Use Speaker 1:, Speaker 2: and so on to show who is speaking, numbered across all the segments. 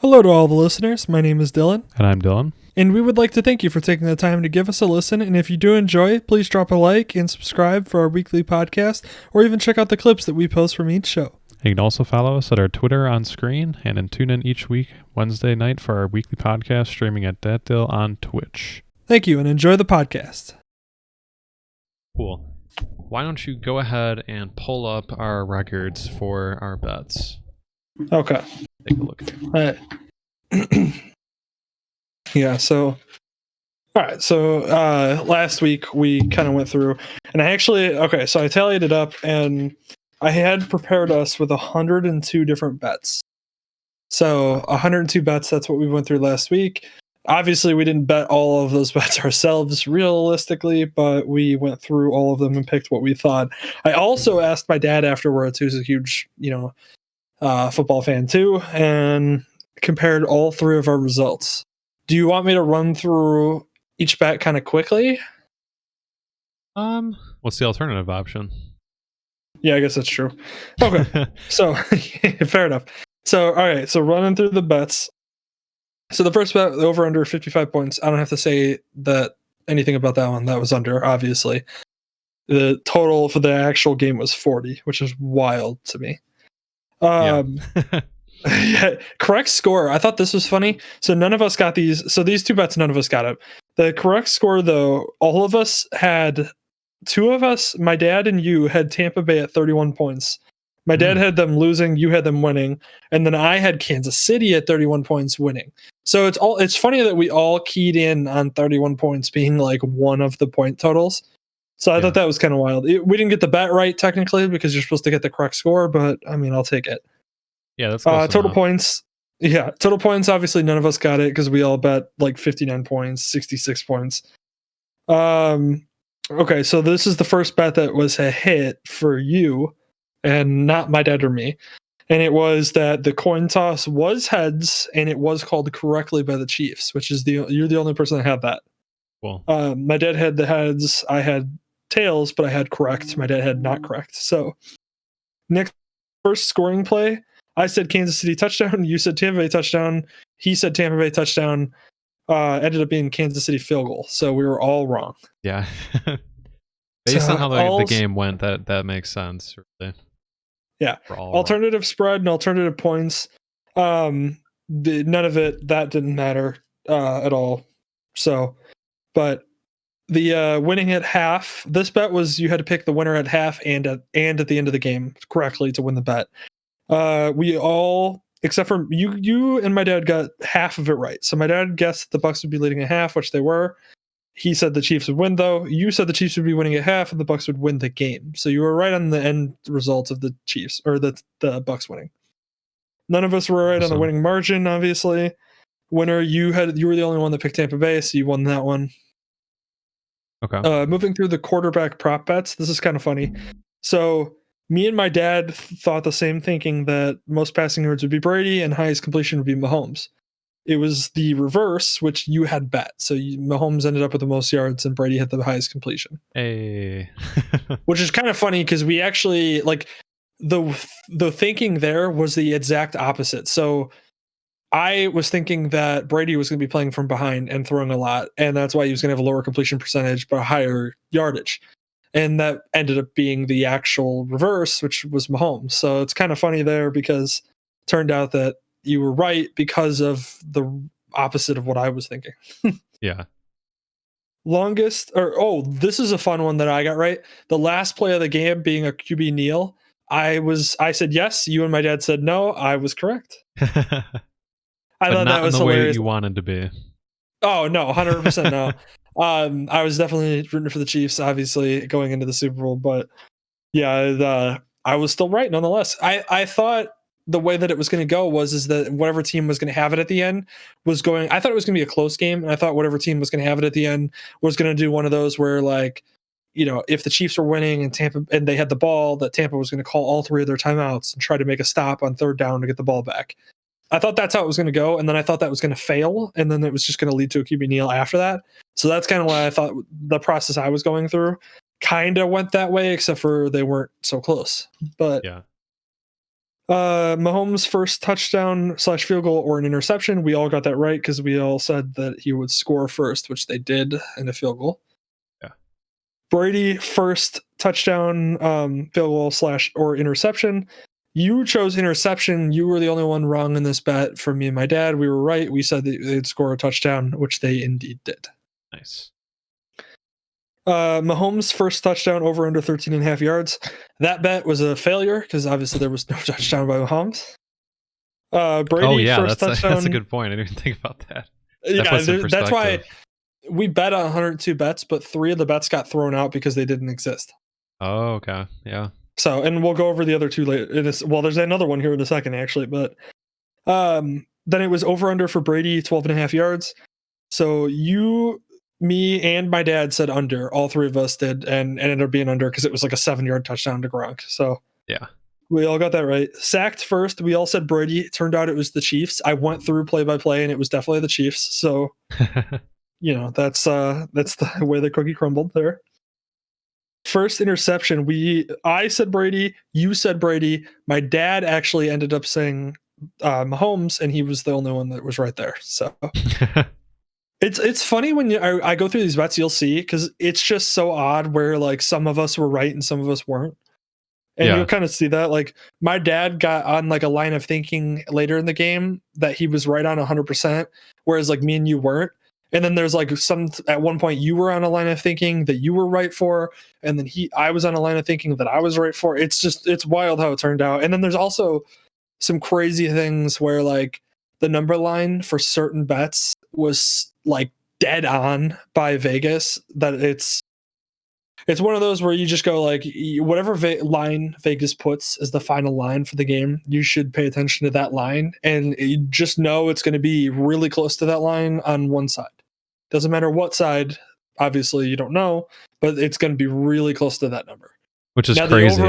Speaker 1: Hello to all the listeners. My name is Dylan,
Speaker 2: And I'm Dylan.
Speaker 1: and we would like to thank you for taking the time to give us a listen. And if you do enjoy, please drop a like and subscribe for our weekly podcast, or even check out the clips that we post from each show.
Speaker 2: You can also follow us at our Twitter on screen and then tune in each week Wednesday night for our weekly podcast streaming at DatDill on Twitch.
Speaker 1: Thank you, and enjoy the podcast.
Speaker 2: Cool. Why don't you go ahead and pull up our records for our bets?
Speaker 1: Okay.
Speaker 2: Take a look.
Speaker 1: Yeah, so... Alright, so last week we kind of went through, and so I tallied it up, and I had prepared us with 102 different bets. So 102 bets, that's what we went through last week. Obviously, we didn't bet all of those bets ourselves realistically, but we went through all of them and picked what we thought. I also asked my dad afterwards, who's a huge, football fan too, and compared all three of our results. Do you want me to run through each bet kind of quickly?
Speaker 2: What's the alternative option?
Speaker 1: Yeah, I guess that's true. Okay. So, fair enough. So, all right. So, running through the bets. So, the first bet, over under 55 points. I don't have to say that anything about that one. That was under, obviously. The total for the actual game was 40, which is wild to me. Yeah, correct score. I thought this was funny. So, none of us got these. So, these two bets, none of us got it. The correct score, though, all of us had. Two of us, my dad and you, had Tampa Bay at 31 points. My dad had them losing, you had them winning, and then I had Kansas City at 31 points winning. So it's funny that we all keyed in on 31 points being like one of the point totals. So I thought that was kind of wild. We didn't get the bet right technically because you're supposed to get the correct score, but I mean, I'll take it.
Speaker 2: Yeah, that's close
Speaker 1: total
Speaker 2: enough.
Speaker 1: points. Yeah, total points. Obviously, none of us got it because we all bet like 59 points, 66 points. Okay, so this is the first bet that was a hit for you and not my dad or me. And it was that the coin toss was heads and it was called correctly by the Chiefs, which is you're the only person that had that.
Speaker 2: Cool.
Speaker 1: My dad had the heads, I had tails, but I had correct. My dad had not correct. So next first scoring play, I said Kansas City touchdown, you said Tampa Bay touchdown, he said Tampa Bay touchdown. Ended up being Kansas City field goal. So we were all wrong.
Speaker 2: Yeah. Based on how the game went, that makes sense. Really.
Speaker 1: Yeah. Alternative wrong. Spread and alternative points. None of it, that didn't matter at all. So, but the winning at half, this bet was you had to pick the winner at half and at the end of the game correctly to win the bet. We all, except for you and my dad, got half of it right. So my dad guessed the Bucs would be leading at half, which they were. He said the Chiefs would win, though. You said the Chiefs would be winning at half, and the Bucs would win the game. So you were right on the end results of the Chiefs or the Bucs winning. None of us were right on the winning margin. Obviously, winner you were the only one that picked Tampa Bay, so you won that one.
Speaker 2: Okay.
Speaker 1: Moving through the quarterback prop bets, this is kind of funny. So me and my dad thought the same, thinking that most passing yards would be Brady and highest completion would be Mahomes. It was the reverse, which you had bet. So Mahomes ended up with the most yards and Brady had the highest completion.
Speaker 2: Hey.
Speaker 1: Which is kind of funny because we actually, like, the thinking there was the exact opposite. So I was thinking that Brady was going to be playing from behind and throwing a lot, and that's why he was going to have a lower completion percentage but a higher yardage. And that ended up being the actual reverse, which was Mahomes. So it's kind of funny there because it turned out that you were right because of the opposite of what I was thinking.
Speaker 2: Yeah.
Speaker 1: This is a fun one that I got right. The last play of the game being a QB kneel. I said yes. You and my dad said no. I was correct. I thought that was hilarious.
Speaker 2: The way you wanted to be.
Speaker 1: Oh no, 100% no. I was definitely rooting for the Chiefs, obviously going into the Super Bowl, but yeah, I was still right nonetheless. I thought the way that it was going to go is that whatever team was going to have it at the end I thought it was going to be a close game, and I thought whatever team was going to have it at the end was going to do one of those where, like, if the Chiefs were winning and they had the ball, that Tampa was going to call all three of their timeouts and try to make a stop on third down to get the ball back. I thought that's how it was going to go, and then I thought that was going to fail, and then it was just going to lead to a QB kneel after that. So that's kind of why I thought the process I was going through kind of went that way, except for they weren't so close. But
Speaker 2: yeah.
Speaker 1: Mahomes' first touchdown / field goal or an interception. We all got that right because we all said that he would score first, which they did in a field goal.
Speaker 2: Yeah.
Speaker 1: Brady first touchdown, field goal / or interception. You chose interception. You were the only one wrong in this bet. For me and my dad, we were right. We said that they'd score a touchdown, which they indeed did.
Speaker 2: Nice.
Speaker 1: Mahomes' first touchdown over under 13.5 yards. That bet was a failure because obviously there was no touchdown by Mahomes. Brady first touchdown.
Speaker 2: That's a good point. I didn't even think about that.
Speaker 1: That's why we bet on 102 bets, but 3 of the bets got thrown out because they didn't exist.
Speaker 2: Oh, okay. Yeah.
Speaker 1: So, and we'll go over the other 2 later. Well, there's another one here in a second, actually, but then it was over under for Brady, 12.5 yards. So you, me, and my dad said under. All 3 of us did, and ended up being under because it was like a 7-yard touchdown to Gronk. So
Speaker 2: yeah,
Speaker 1: we all got that right. Sacked first, we all said Brady. It turned out it was the Chiefs. I went through play by play, and it was definitely the Chiefs. So that's the way the cookie crumbled there. First interception, I said Brady, you said Brady. My dad actually ended up saying Mahomes, and he was the only one that was right there. So it's funny when I go through these bets, you'll see, because it's just so odd where like some of us were right and some of us weren't. And you'll kind of see that. Like my dad got on like a line of thinking later in the game that he was right on 100%, whereas like me and you weren't. And then there's like at one point you were on a line of thinking that you were right for, and then I was on a line of thinking that I was right for. It's wild how it turned out. And then there's also some crazy things where like the number line for certain bets was like dead on by Vegas, that it's one of those where you just go like whatever line Vegas puts as the final line for the game, you should pay attention to that line, and you just know it's going to be really close to that line on one side. Doesn't matter what side, obviously you don't know, but it's going to be really close to that number.
Speaker 2: Which is crazy.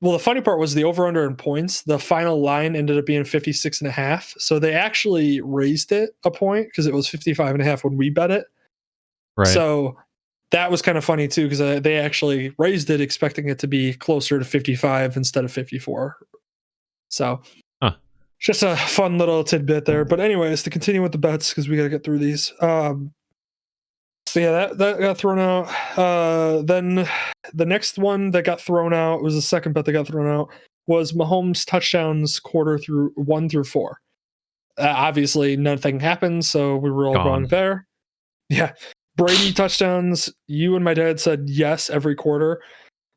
Speaker 1: Well, the funny part was the over-under in points. The final line ended up being 56.5. So they actually raised it a point because it was 55.5 when we bet it.
Speaker 2: Right.
Speaker 1: So that was kind of funny too, because they actually raised it expecting it to be closer to 55 instead of 54. So just a fun little tidbit there. But anyways, to continue with the bets, because we got to get through these. So yeah, that got thrown out. Then the next one that got thrown out was the second bet that got thrown out was Mahomes touchdowns quarter through 1 through 4. Obviously, nothing happened, so we were all wrong there. Yeah. Brady touchdowns. You and my dad said yes every quarter.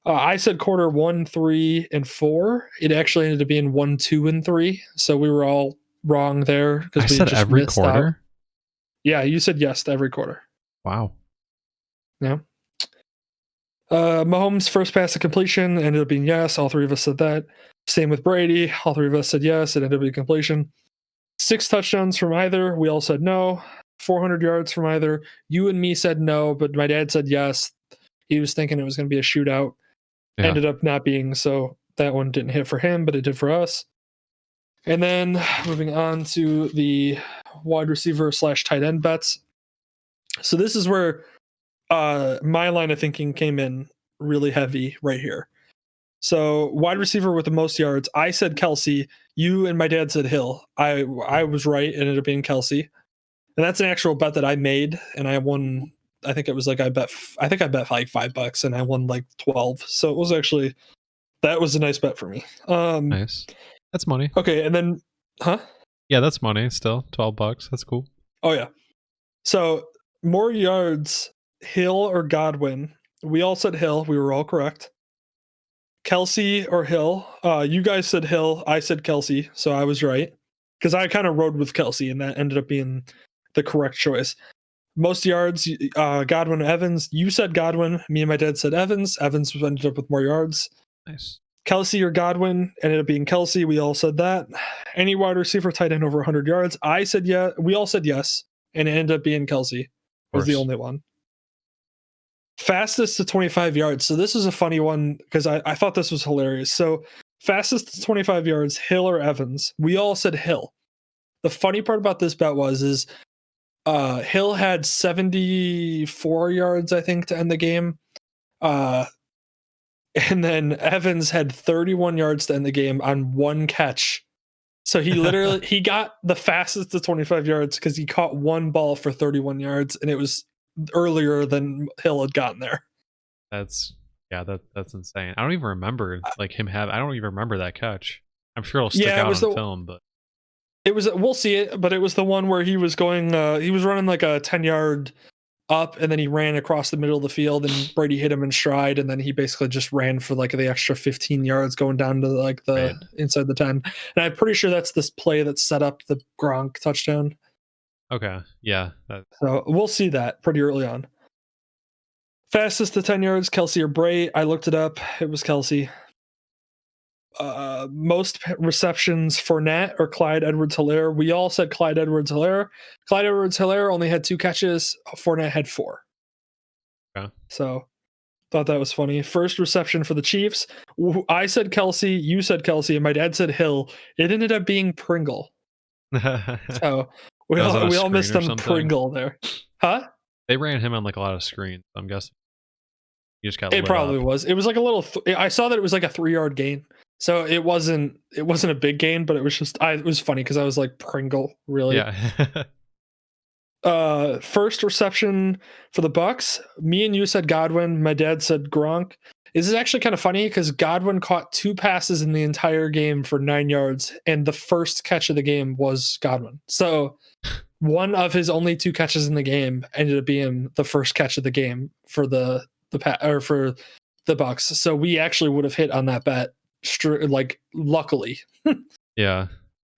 Speaker 1: I said quarter 1, 3, and 4. It actually ended up being 1, 2, and 3. So we were all wrong there because we
Speaker 2: said
Speaker 1: just
Speaker 2: every
Speaker 1: missed
Speaker 2: quarter.
Speaker 1: Out. Yeah, you said yes to every quarter.
Speaker 2: Wow.
Speaker 1: Yeah. Mahomes' first pass to completion ended up being yes. All 3 of us said that. Same with Brady. All 3 of us said yes. It ended up being completion. 6 touchdowns from either. We all said no. 400 yards from either. You and me said no, but my dad said yes. He was thinking it was going to be a shootout. Yeah. Ended up not being, so that one didn't hit for him, but it did for us. And then moving on to the wide receiver / tight end bets. So this is where my line of thinking came in really heavy right here. So wide receiver with the most yards, I said Kelsey. You and my dad said Hill. I was right. It ended up being Kelsey. And that's an actual bet that I made, and I won. I think it was like I bet like $5, and I won like 12. So it was actually, that was a nice bet for me.
Speaker 2: Nice. That's money.
Speaker 1: Okay, and then,
Speaker 2: Yeah, that's money. Still $12. That's cool.
Speaker 1: Oh yeah. So more yards, Hill or Godwin. We all said Hill. We were all correct. Kelsey or Hill. You guys said Hill. I said Kelsey, so I was right because I kind of rode with Kelsey, and that ended up being the correct choice. Most yards, Godwin, Evans. You said Godwin. Me and my dad said Evans. Evans ended up with more yards.
Speaker 2: Nice.
Speaker 1: Kelsey or Godwin ended up being Kelsey. We all said that. Any wide receiver tight end over 100 yards. I said yeah. We all said yes, and it ended up being Kelsey. Was the only one. Fastest to 25 yards. So this is a funny one because I thought this was hilarious. So fastest to 25 yards, Hill or Evans. We all said Hill. The funny part about this bet is Hill had 74 yards, I think, to end the game. And then Evans had 31 yards to end the game on one catch. So he got the fastest to 25 yards because he caught one ball for 31 yards, and it was earlier than Hill had gotten there.
Speaker 2: That's insane. I don't even remember I don't even remember that catch. I'm sure it'll stick out on film, but
Speaker 1: we'll see it, but it was the one where he was going he was running like a 10-yard up, and then he ran across the middle of the field, and Brady hit him in stride, and then he basically just ran for like the extra 15 yards going down to like the inside the 10. And I'm pretty sure that's this play that set up the Gronk touchdown.
Speaker 2: Okay, yeah.
Speaker 1: So we'll see that pretty early on. Fastest to 10 yards, Kelsey or Bray. I looked it up. It was Kelsey. Most receptions, Fournette or Clyde Edwards-Helaire. We all said Clyde Edwards-Helaire. Clyde Edwards-Helaire only had 2 catches. Fournette had 4.
Speaker 2: Okay.
Speaker 1: So thought that was funny. First reception for the Chiefs. I said Kelsey. You said Kelsey. And my dad said Hill. It ended up being Pringle. So we all missed on Pringle there. Huh?
Speaker 2: They ran him on like a lot of screens, I'm guessing. You just got
Speaker 1: it probably was. It was like a little I saw that it was like a 3-yard gain. So it wasn't a big gain, but it was just it was funny because I was like, Pringle, really?
Speaker 2: Yeah.
Speaker 1: First reception for the Bucks. Me and you said Godwin. My dad said Gronk. This is actually kind of funny because Godwin caught 2 passes in the entire game for 9 yards, and the first catch of the game was Godwin. So one of his only 2 catches in the game ended up being the first catch of the game for the Bucks. So we actually would have hit on that bet. Like, luckily.
Speaker 2: Yeah.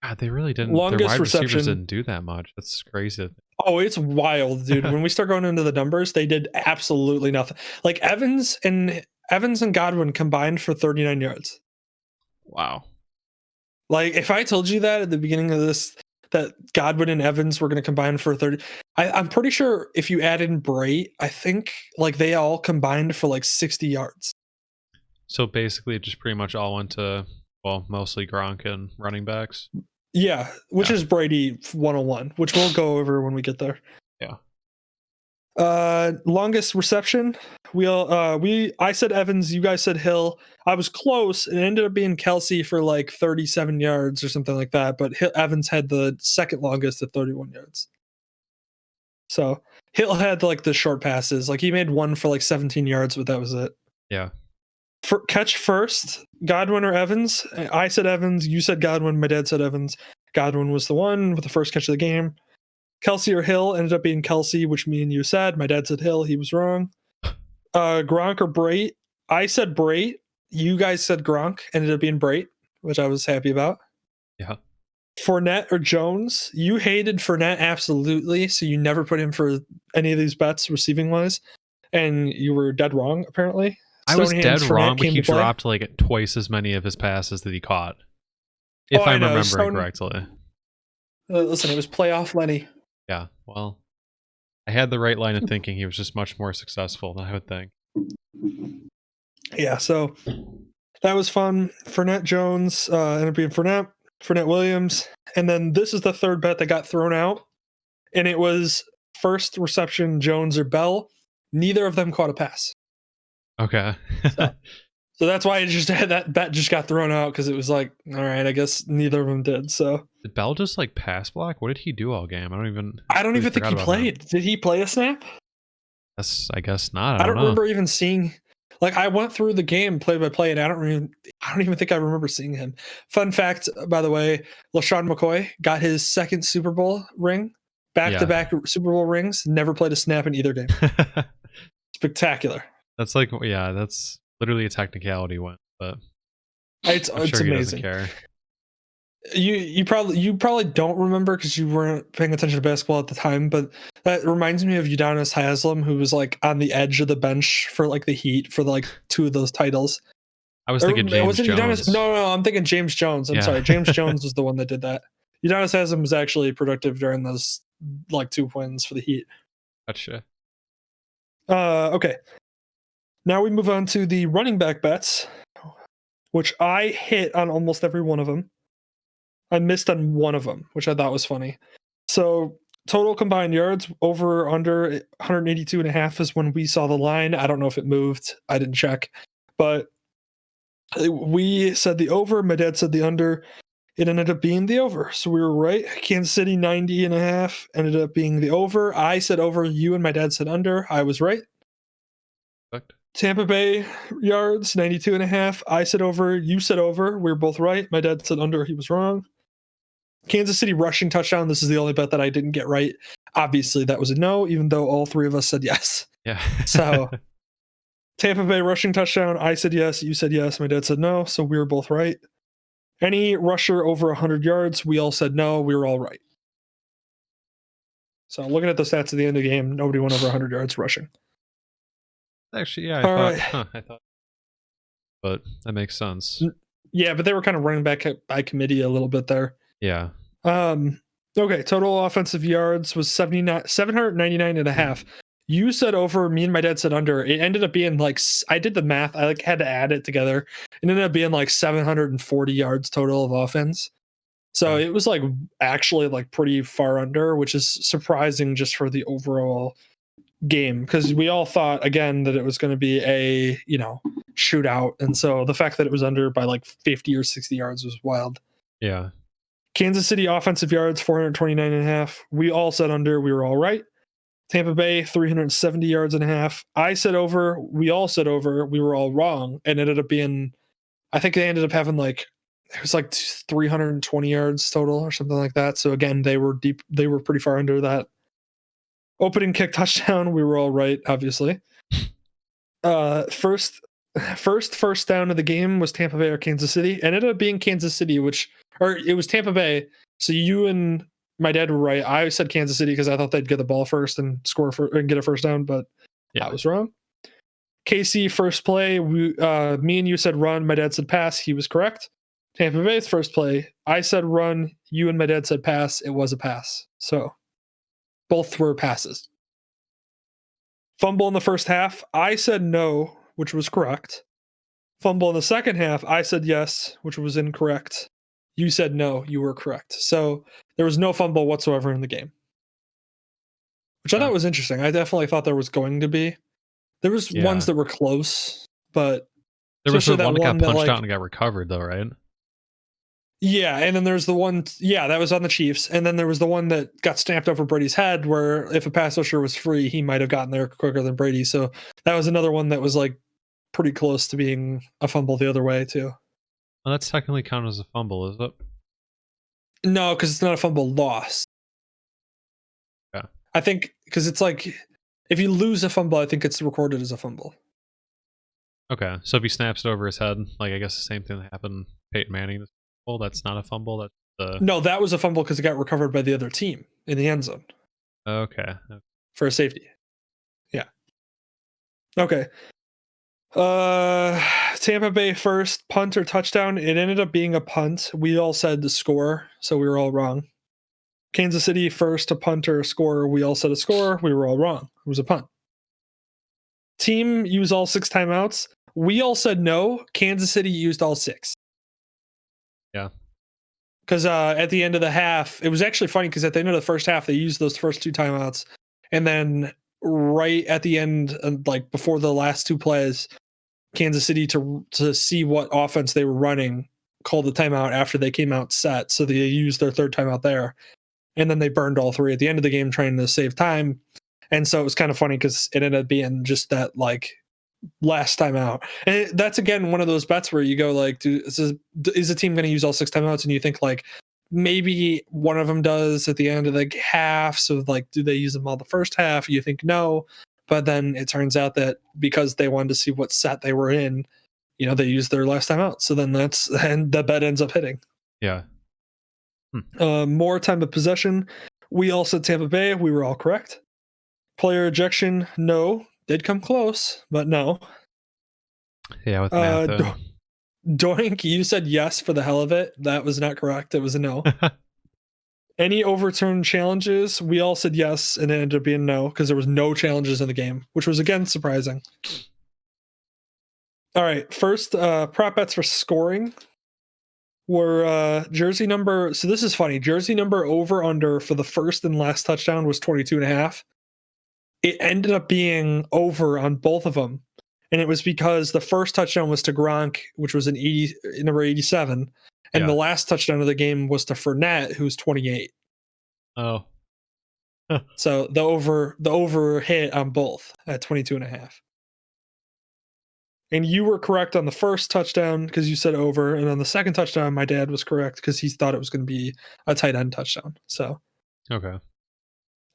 Speaker 2: God, they really didn't.
Speaker 1: Longest
Speaker 2: their wide
Speaker 1: reception
Speaker 2: receivers didn't do that much. That's crazy.
Speaker 1: Oh, it's wild, dude. When we start going into the numbers, they did absolutely nothing. Like Evans and Godwin combined for 39 yards.
Speaker 2: Wow.
Speaker 1: Like, if I told you that at the beginning of this, that Godwin and Evans were going to combine for 30, I'm pretty sure if you add in Bray, I think like they all combined for like 60 yards.
Speaker 2: So basically, it just pretty much all went to, well, mostly Gronk and running backs.
Speaker 1: Yeah, which is Brady 101, which we'll go over when we get there.
Speaker 2: Yeah.
Speaker 1: Longest reception. I said Evans, you guys said Hill. I was close. It ended up being Kelsey for like 37 yards or something like that, but Evans had the second longest at 31 yards. So Hill had like the short passes. Like he made one for like 17 yards, but that was it.
Speaker 2: Yeah.
Speaker 1: For catch first, Godwin or Evans? I said Evans. You said Godwin. My dad said Evans. Godwin was the one with the first catch of the game. Kelsey or Hill ended up being Kelsey, which me and you said. My dad said Hill. He was wrong. Gronk or Brait? I said Brait. You guys said Gronk. Ended up being Brait, which I was happy about.
Speaker 2: Yeah.
Speaker 1: Fournette or Jones? You hated Fournette absolutely, so you never put him for any of these bets receiving wise, and you were dead wrong apparently.
Speaker 2: I was dead wrong, but he dropped like twice as many of his passes that he caught. If I'm remembering correctly.
Speaker 1: Listen, it was playoff Lenny.
Speaker 2: Yeah, well, I had the right line of thinking. He was just much more successful than I would think.
Speaker 1: Yeah, so that was fun. Fournette Jones ended up being Fournette Williams. And then this is the third bet that got thrown out. And it was first reception, Jones or Bell. Neither of them caught a pass.
Speaker 2: Okay.
Speaker 1: So that's why that bet just got thrown out, because it was like, all right, I guess neither of them did. So
Speaker 2: did Bell just like pass block? What did he do all game? I don't even
Speaker 1: think he played. Did he play a snap?
Speaker 2: I guess not.
Speaker 1: I don't remember even seeing. Like, I went through the game play by play, and I don't even think I remember seeing him. Fun fact, by the way, LaShawn McCoy got his second Super Bowl ring, back-to-back Super Bowl rings. Never played a snap in either game. Spectacular.
Speaker 2: That's like, yeah, that's literally a technicality one, but
Speaker 1: it's
Speaker 2: I'm sure
Speaker 1: amazing.
Speaker 2: He doesn't care.
Speaker 1: You probably don't remember because you weren't paying attention to basketball at the time, but that reminds me of Udonis Haslem, who was like on the edge of the bench for like the Heat for like 2 of those titles.
Speaker 2: I was thinking James Jones.
Speaker 1: No, I'm thinking James Jones. I'm sorry, James Jones was the one that did that. Udonis Haslem was actually productive during those like 2 wins for the Heat.
Speaker 2: Gotcha.
Speaker 1: Okay. Now we move on to the running back bets, which I hit on almost every one of them. I missed on one of them, which I thought was funny. So total combined yards over under 182.5 is when we saw the line. I don't know if it moved. I didn't check. But We said the over. My dad said the under. It ended up being the over. So we were right. Kansas City 90.5 ended up being the over. I said over. You and my dad said under. I was right.
Speaker 2: Perfect.
Speaker 1: Tampa Bay yards 92.5. I said over. You said over. We were both right. My dad said under. He was wrong. Kansas City rushing touchdown. This is the only bet that I didn't get right. Obviously, that was a no, even though all three of us said yes.
Speaker 2: Yeah.
Speaker 1: So Tampa Bay rushing touchdown. I said yes. You said yes. My dad said no. So we were both right. Any rusher over 100 yards, we all said no. We were all right. So looking at the stats at the end of the game, nobody went over 100 yards rushing.
Speaker 2: Actually, yeah, I thought, but that makes sense.
Speaker 1: Yeah, but they were kind of running back by committee a little bit there.
Speaker 2: Yeah.
Speaker 1: Okay, total offensive yards was 799.5. You said over, me and my dad said under. It ended up being like, I did the math, I like had to add it together. It ended up being like 740 yards total of offense. So it was like actually like pretty far under, which is surprising just for the overall game, because we all thought again that it was going to be a shootout, and so the fact that it was under by like 50 or 60 yards was wild.
Speaker 2: Yeah.
Speaker 1: Kansas City offensive yards 429.5. We all said under. We were all right. Tampa Bay 370 yards and a half. I said over. We all said over. We were all wrong, and it ended up being, I think they ended up having like, it was like 320 yards total or something like that. So again, they were deep. They were pretty far under that. Opening kick touchdown, we were all right, obviously. First down of the game was Tampa Bay or Kansas City. It ended up being Kansas City, or it was Tampa Bay. So you and my dad were right. I said Kansas City because I thought they'd get the ball first and score and get a first down, but I was wrong. KC first play, me and you said run. My dad said pass. He was correct. Tampa Bay's first play, I said run. You and my dad said pass. It was a pass. So both were passes. Fumble in the first half, I said no, which was correct. Fumble in the second half, I said yes, which was incorrect. You said no, you were correct. So there was no fumble whatsoever in the game, which I thought was interesting. I definitely thought there was going to be. There was ones that were close, but
Speaker 2: there was the one that got punched out and got recovered, though, right?
Speaker 1: Yeah, and then there's the one, that was on the Chiefs, and then there was the one that got stamped over Brady's head, where if a pass rusher was free, he might have gotten there quicker than Brady. So that was another one that was like pretty close to being a fumble the other way too.
Speaker 2: Well, that's technically counted as a fumble, is it?
Speaker 1: No, because it's not a fumble loss.
Speaker 2: Yeah,
Speaker 1: I think because it's like if you lose a fumble, I think it's recorded as a fumble.
Speaker 2: Okay, so if he snaps it over his head, like I guess the same thing that happened to Peyton Manning. Well, that's not a fumble. That's
Speaker 1: No, that was a fumble because it got recovered by the other team in the end zone.
Speaker 2: Okay.
Speaker 1: For a safety. Yeah. Okay. Tampa Bay first, punt or touchdown. It ended up being a punt. We all said the score, so we were all wrong. Kansas City first, a punt or a score. We all said a score. We were all wrong. It was a punt. Team use all 6 timeouts. We all said no. Kansas City used all 6.
Speaker 2: Yeah.
Speaker 1: Because at the end of the half, it was actually funny because at the end of the first half, they used those first 2 timeouts. And then right at the end, like before the last 2 plays, Kansas City to see what offense they were running called the timeout after they came out set. So they used their 3rd timeout there. And then they burned all 3 at the end of the game trying to save time. And so it was kind of funny because it ended up being just that like last time out. And that's again one of those bets where you go like, is the team going to use all 6 timeouts? And you think like maybe one of them does at the end of the half. So like, do they use them all the first half? You think no, but then it turns out that because they wanted to see what set they were in, they used their last time out. So then and the bet ends up hitting.
Speaker 2: Yeah.
Speaker 1: More time of possession. We all said Tampa Bay. We were all correct. Player ejection, no. Did come close, but no.
Speaker 2: Yeah, with math.
Speaker 1: Doink, you said yes for the hell of it. That was not correct. It was a no. Any overturned challenges? We all said yes, and it ended up being no because there was no challenges in the game, which was again surprising. All right, first prop bets for scoring were jersey number. So this is funny. Jersey number over under for the first and last touchdown was 22.5. It ended up being over on both of them. and it was because the first touchdown was to Gronk, which was number 87, and the last touchdown of the game was to Fournette, who's 28.
Speaker 2: Oh.
Speaker 1: So the over hit on both at 22.5. And you were correct on the first touchdown because you said over, and on the second touchdown, my dad was correct because he thought it was going to be a tight end touchdown. So
Speaker 2: okay.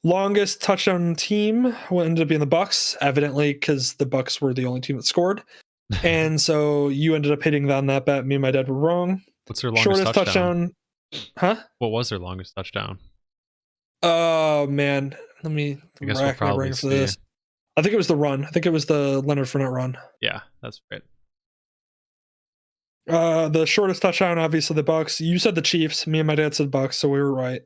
Speaker 1: Longest touchdown team ended up being the Bucs, evidently because the Bucs were the only team that scored, and so you ended up hitting on that bet. Me and my dad were wrong.
Speaker 2: What's their longest touchdown?
Speaker 1: Huh?
Speaker 2: What was their longest touchdown?
Speaker 1: Oh man, let me rack my brain for this. I think it was the run. I think it was the Leonard Fournette run.
Speaker 2: Yeah, that's right.
Speaker 1: The shortest touchdown, obviously the Bucs. You said the Chiefs. Me and my dad said Bucs, so we were right.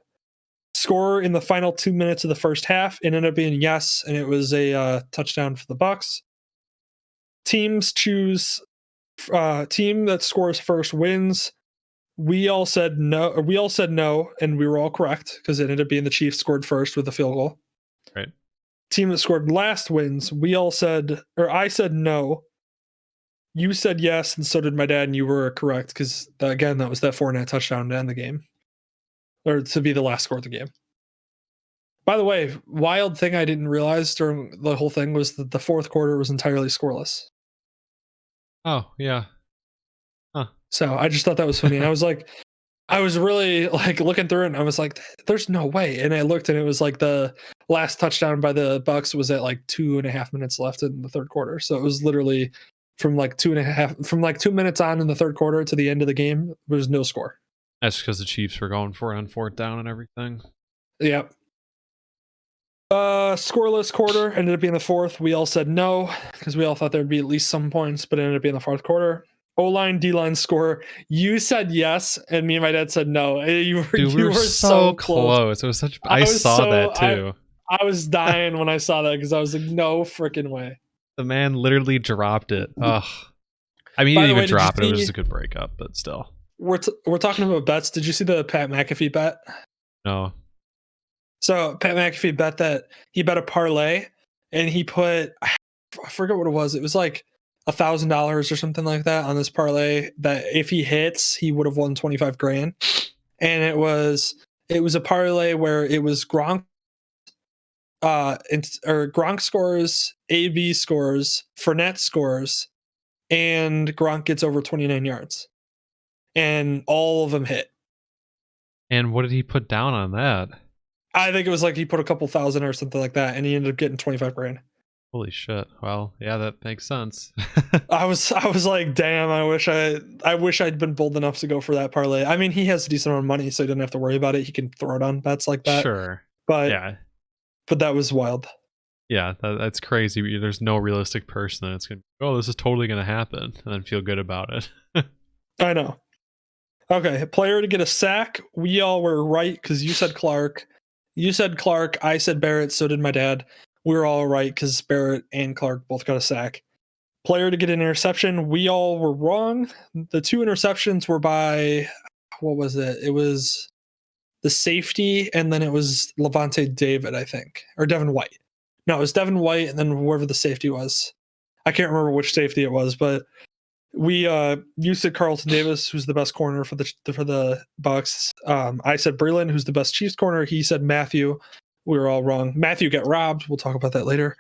Speaker 1: Score in the final 2 minutes of the first half. It ended up being yes, and it was a touchdown for the Bucs. Teams choose team that scores first wins. We all said no. And we were all correct because it ended up being the Chiefs scored first with a field goal.
Speaker 2: Right.
Speaker 1: Team that scored last wins. We all said, or I said no. You said yes, and so did my dad, and you were correct because again, that was that Fournette touchdown to end the game, or to be the last score of the game. By the way, wild thing I didn't realize during the whole thing was that the fourth quarter was entirely scoreless.
Speaker 2: Oh yeah. Huh.
Speaker 1: So I just thought that was funny. And I was really like looking through it, and I was like, "There's no way." And I looked, and it was like the last touchdown by the Bucs was at like 2.5 minutes left in the third quarter. So it was literally from like 2 minutes on in the third quarter to the end of the game, there was no score.
Speaker 2: That's because the Chiefs were going for it on fourth down and everything.
Speaker 1: Yep. Scoreless quarter ended up being the fourth. We all said no because we all thought there'd be at least some points, but it ended up being the fourth quarter. O-line, D-line score. You said yes, and me and my dad said no. You were so close.
Speaker 2: It was such. I saw that too.
Speaker 1: I was dying when I saw that because I was like, no freaking way.
Speaker 2: The man literally dropped it. Ugh. I mean, he didn't even drop it. It was just a good breakup, but still.
Speaker 1: We're talking about bets. Did you see the Pat McAfee bet?
Speaker 2: No.
Speaker 1: So Pat McAfee bet that he bet a parlay, and he put, I forget what it was. It was like $1,000 or something like that on this parlay that if he hits, he would have won 25 grand. And it was a parlay where it was Gronk, Gronk scores, AB scores, Fournette scores, and Gronk gets over 29 yards. And all of them hit.
Speaker 2: And what did he put down on that?
Speaker 1: I think it was like he put a couple thousand or something like that, and he ended up getting 25 grand.
Speaker 2: Holy shit. Well, yeah, that makes sense.
Speaker 1: I was like, damn, I wish I'd been bold enough to go for that parlay. I mean, he has a decent amount of money, so he doesn't have to worry about it. He can throw it on bets like that.
Speaker 2: Sure.
Speaker 1: But
Speaker 2: yeah.
Speaker 1: But that was wild.
Speaker 2: Yeah, that's crazy. There's no realistic person that's going to, this is totally going to happen, and then feel good about it.
Speaker 1: I know. Okay, player to get a sack. We all were right because you said Clark. You said Clark. I said Barrett. So did my dad. We were all right because Barrett and Clark both got a sack. Player to get an interception. We all were wrong. The two interceptions were by, what was it? It was the safety, and then it was Levante David, I think, or Devin White. No, it was Devin White, and then whoever the safety was. I can't remember which safety it was, but you said Carlton Davis, who's the best corner for the Bucs. I said Breland, who's the best Chiefs corner. He said Matthew. We were all wrong. Matthew got robbed. We'll talk about that later.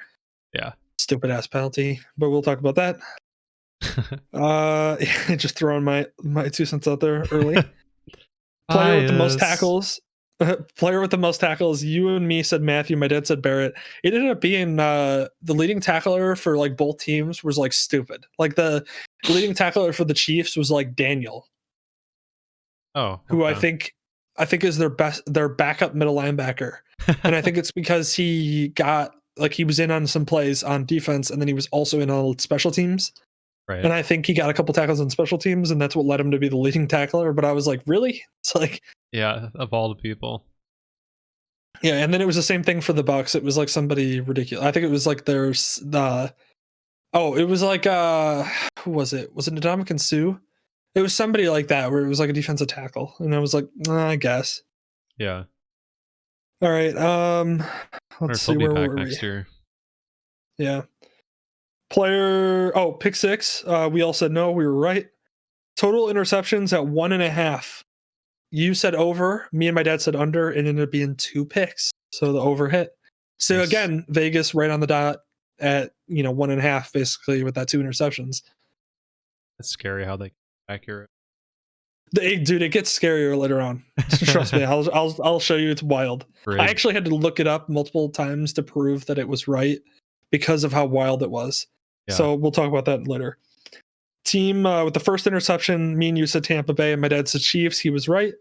Speaker 2: Yeah.
Speaker 1: Stupid ass penalty, but we'll talk about that. Just throwing my 2 cents out there early. Player with the most tackles. Player with the most tackles. You and me said Matthew. My dad said Barrett. It ended up being the leading tackler for like both teams was like stupid. Like the leading tackler for the Chiefs was like Daniel.
Speaker 2: Oh, okay.
Speaker 1: Who I think is their backup middle linebacker, and I think it's because he was in on some plays on defense, and then he was also in on special teams.
Speaker 2: Right.
Speaker 1: And I think he got a couple tackles on special teams, and that's what led him to be the leading tackler. But I was like, really? It's like,
Speaker 2: yeah, of all the people.
Speaker 1: Yeah, and then it was the same thing for the Bucs. It was like somebody ridiculous. I think it was like there's it was like who was it? Was it Ndamukong Suh? It was somebody like that where it was like a defensive tackle, and I was like, I guess.
Speaker 2: Yeah.
Speaker 1: All right. Let's see where we're
Speaker 2: next year.
Speaker 1: Yeah. Pick six. We all said no. We were right. Total interceptions at 1.5. You said over. Me and my dad said under. It ended up being 2 picks. So the over hit. So
Speaker 2: Nice.
Speaker 1: again, Vegas right on the dot at 1.5 basically with that 2 interceptions.
Speaker 2: That's scary how they accurate.
Speaker 1: Dude, it gets scarier later on. Trust me, I'll show you. It's wild.
Speaker 2: Great.
Speaker 1: I actually had to look it up multiple times to prove that it was right because of how wild it was. Yeah. So we'll talk about that later. Team with the first interception, me and you said Tampa Bay, and my dad said Chiefs. He was right.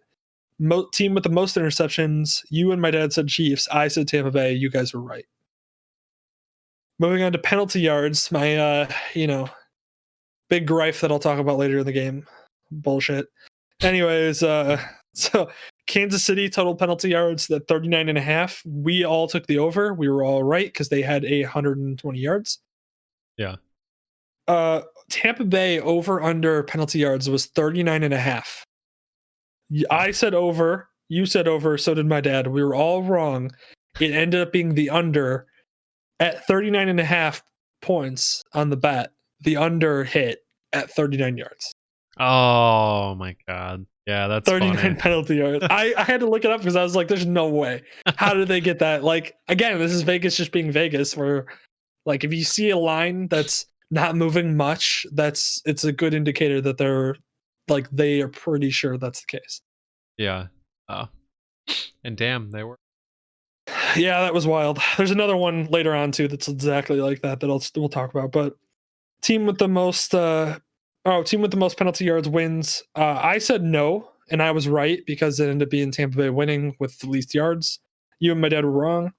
Speaker 1: Team with the most interceptions, you and my dad said Chiefs. I said Tampa Bay. You guys were right. Moving on to penalty yards, my big gripe that I'll talk about later in the game. Bullshit. Anyways, so Kansas City total penalty yards at 39.5. We all took the over. We were all right because they had 120 yards.
Speaker 2: Yeah.
Speaker 1: Tampa Bay over under penalty yards was 39.5. I said over. You said over. So did my dad. We were all wrong. It ended up being the under at 39.5 points on the bet. The under hit at 39 yards.
Speaker 2: Oh my god. Yeah, that's
Speaker 1: 39
Speaker 2: funny.
Speaker 1: penalty yards. I had to look it up because I was like, there's no way. How did they get that? Like, again, this is Vegas just being Vegas, where like if you see a line that's not moving much, it's a good indicator that they are pretty sure that's the case.
Speaker 2: Yeah. And damn, they were.
Speaker 1: Yeah, that was wild. There's another one later on too that's exactly like that we'll talk about. But team with the most penalty yards wins. I said no, and I was right because it ended up being Tampa Bay winning with the least yards. You and my dad were wrong.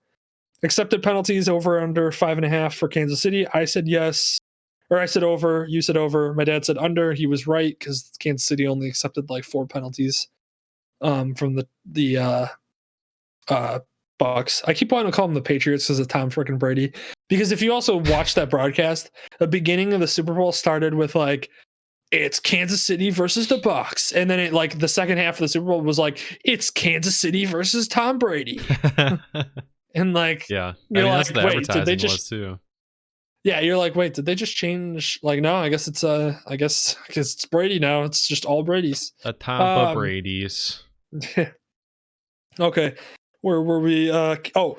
Speaker 1: Accepted penalties over under 5.5 for Kansas City. I said yes, or I said over. You said over. My dad said under. He was right because Kansas City only accepted like 4 penalties from the Bucks. I keep wanting to call them the Patriots because of Tom freaking Brady. Because if you also watch that broadcast, the beginning of the Super Bowl started with like, it's Kansas City versus the Bucks, and then it like the second half of the Super Bowl was like, it's Kansas City versus Tom Brady. And like,
Speaker 2: yeah,
Speaker 1: you're like,
Speaker 2: that's the
Speaker 1: wait, did they just?
Speaker 2: Was too.
Speaker 1: Yeah, you're like, wait, did they just change? Like, no, I guess it's because it's Brady now. It's just all Brady's.
Speaker 2: The Tampa Brady's.
Speaker 1: Okay. Where were we?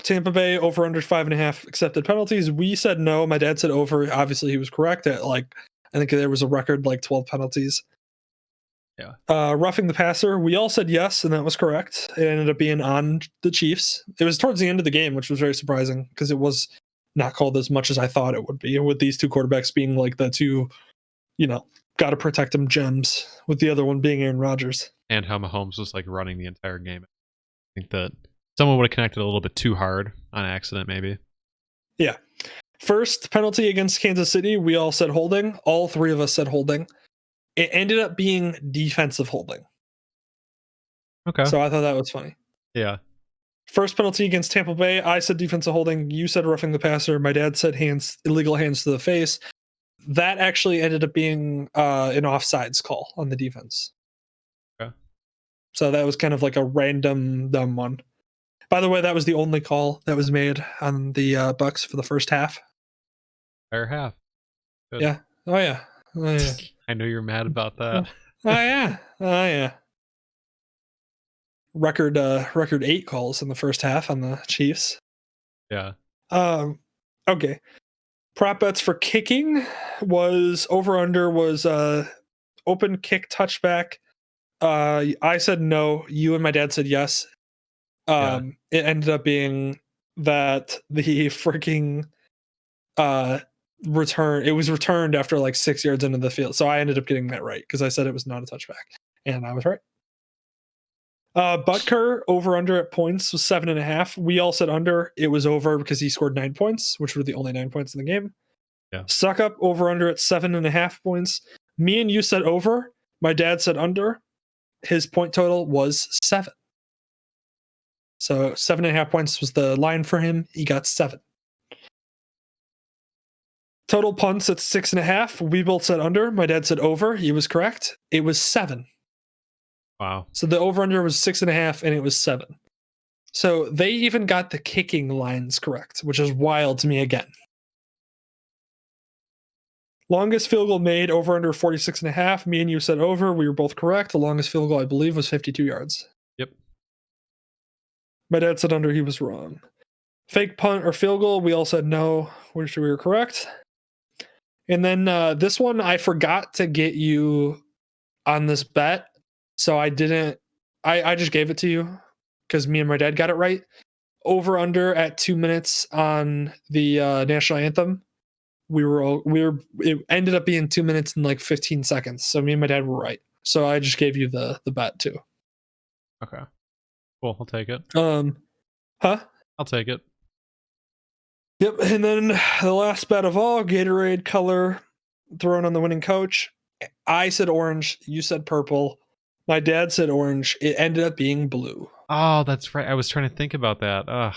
Speaker 1: Tampa Bay over under 5.5 accepted penalties. We said no. My dad said over. Obviously, he was correct at like, I think there was a record like 12 penalties.
Speaker 2: Yeah.
Speaker 1: Roughing the passer. We all said yes, and that was correct. It ended up being on the Chiefs. It was towards the end of the game, which was very surprising because it was not called as much as I thought it would be. With these two quarterbacks being like the two, got to protect them gems. With the other one being Aaron Rodgers.
Speaker 2: And how Mahomes was like running the entire game. I think that someone would have connected a little bit too hard on accident, maybe.
Speaker 1: Yeah. First penalty against Kansas City, we all said holding. All 3 of us said holding. It ended up being defensive holding.
Speaker 2: Okay.
Speaker 1: So I thought that was funny.
Speaker 2: Yeah.
Speaker 1: First penalty against Tampa Bay, I said defensive holding. You said roughing the passer. My dad said illegal hands to the face. That actually ended up being an offsides call on the defense.
Speaker 2: Okay.
Speaker 1: So that was kind of like a random dumb one. By the way, that was the only call that was made on the Bucks for the first half.
Speaker 2: Fair half. Good.
Speaker 1: Yeah. Oh yeah. Oh yeah.
Speaker 2: I know you're mad about that.
Speaker 1: Oh yeah. Oh yeah. Record 8 calls in the first half on the Chiefs.
Speaker 2: Yeah.
Speaker 1: Okay. Prop bets for kicking was over under was open kick touchback. I said no. You and my dad said yes. It ended up being that the freaking return. It was returned after like 6 yards into the field. So I ended up getting that right because I said it was not a touchback, and I was right. Butker over under at points was 7.5. We all said under. It was over because he scored 9 points, which were the only 9 points in the game.
Speaker 2: Yeah.
Speaker 1: Suck up over under at 7.5 points. Me and you said over. My dad said under. His point total was 7. So 7.5 points was the line for him. He got 7. Total punts at 6.5. We both said under. My dad said over. He was correct. It was 7.
Speaker 2: Wow.
Speaker 1: So the over-under was 6.5, and it was 7. So they even got the kicking lines correct, which is wild to me again. Longest field goal made, over under 46.5. Me and you said over. We were both correct. The longest field goal, I believe, was 52 yards.
Speaker 2: Yep.
Speaker 1: My dad said under. He was wrong. Fake punt or field goal, we all said no, which we were correct. And then this one, I forgot to get you on this bet. So I didn't. I just gave it to you because me and my dad got it right. Over under at 2 minutes on the national anthem. It ended up being 2 minutes and like 15 seconds. So me and my dad were right. So I just gave you the bet too.
Speaker 2: Okay. Cool. I'll take it.
Speaker 1: I'll
Speaker 2: take it.
Speaker 1: Yep. And then the last bet of all, Gatorade color thrown on the winning coach. I said orange. You said purple. My dad said orange. It ended up being blue.
Speaker 2: Oh, that's right. I was trying to think about that. Ugh.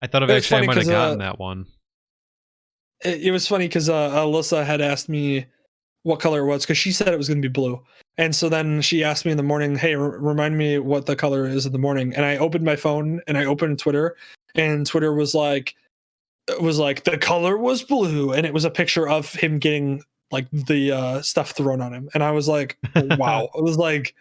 Speaker 2: I thought eventually I might have gotten that one.
Speaker 1: It was funny because Alyssa had asked me what color it was because she said it was going to be blue. And so then she asked me in the morning, hey, remind me what the color is in the morning. And I opened my phone and I opened Twitter, and Twitter was like, the color was blue. And it was a picture of him getting like the stuff thrown on him. And I was like, wow. I was like,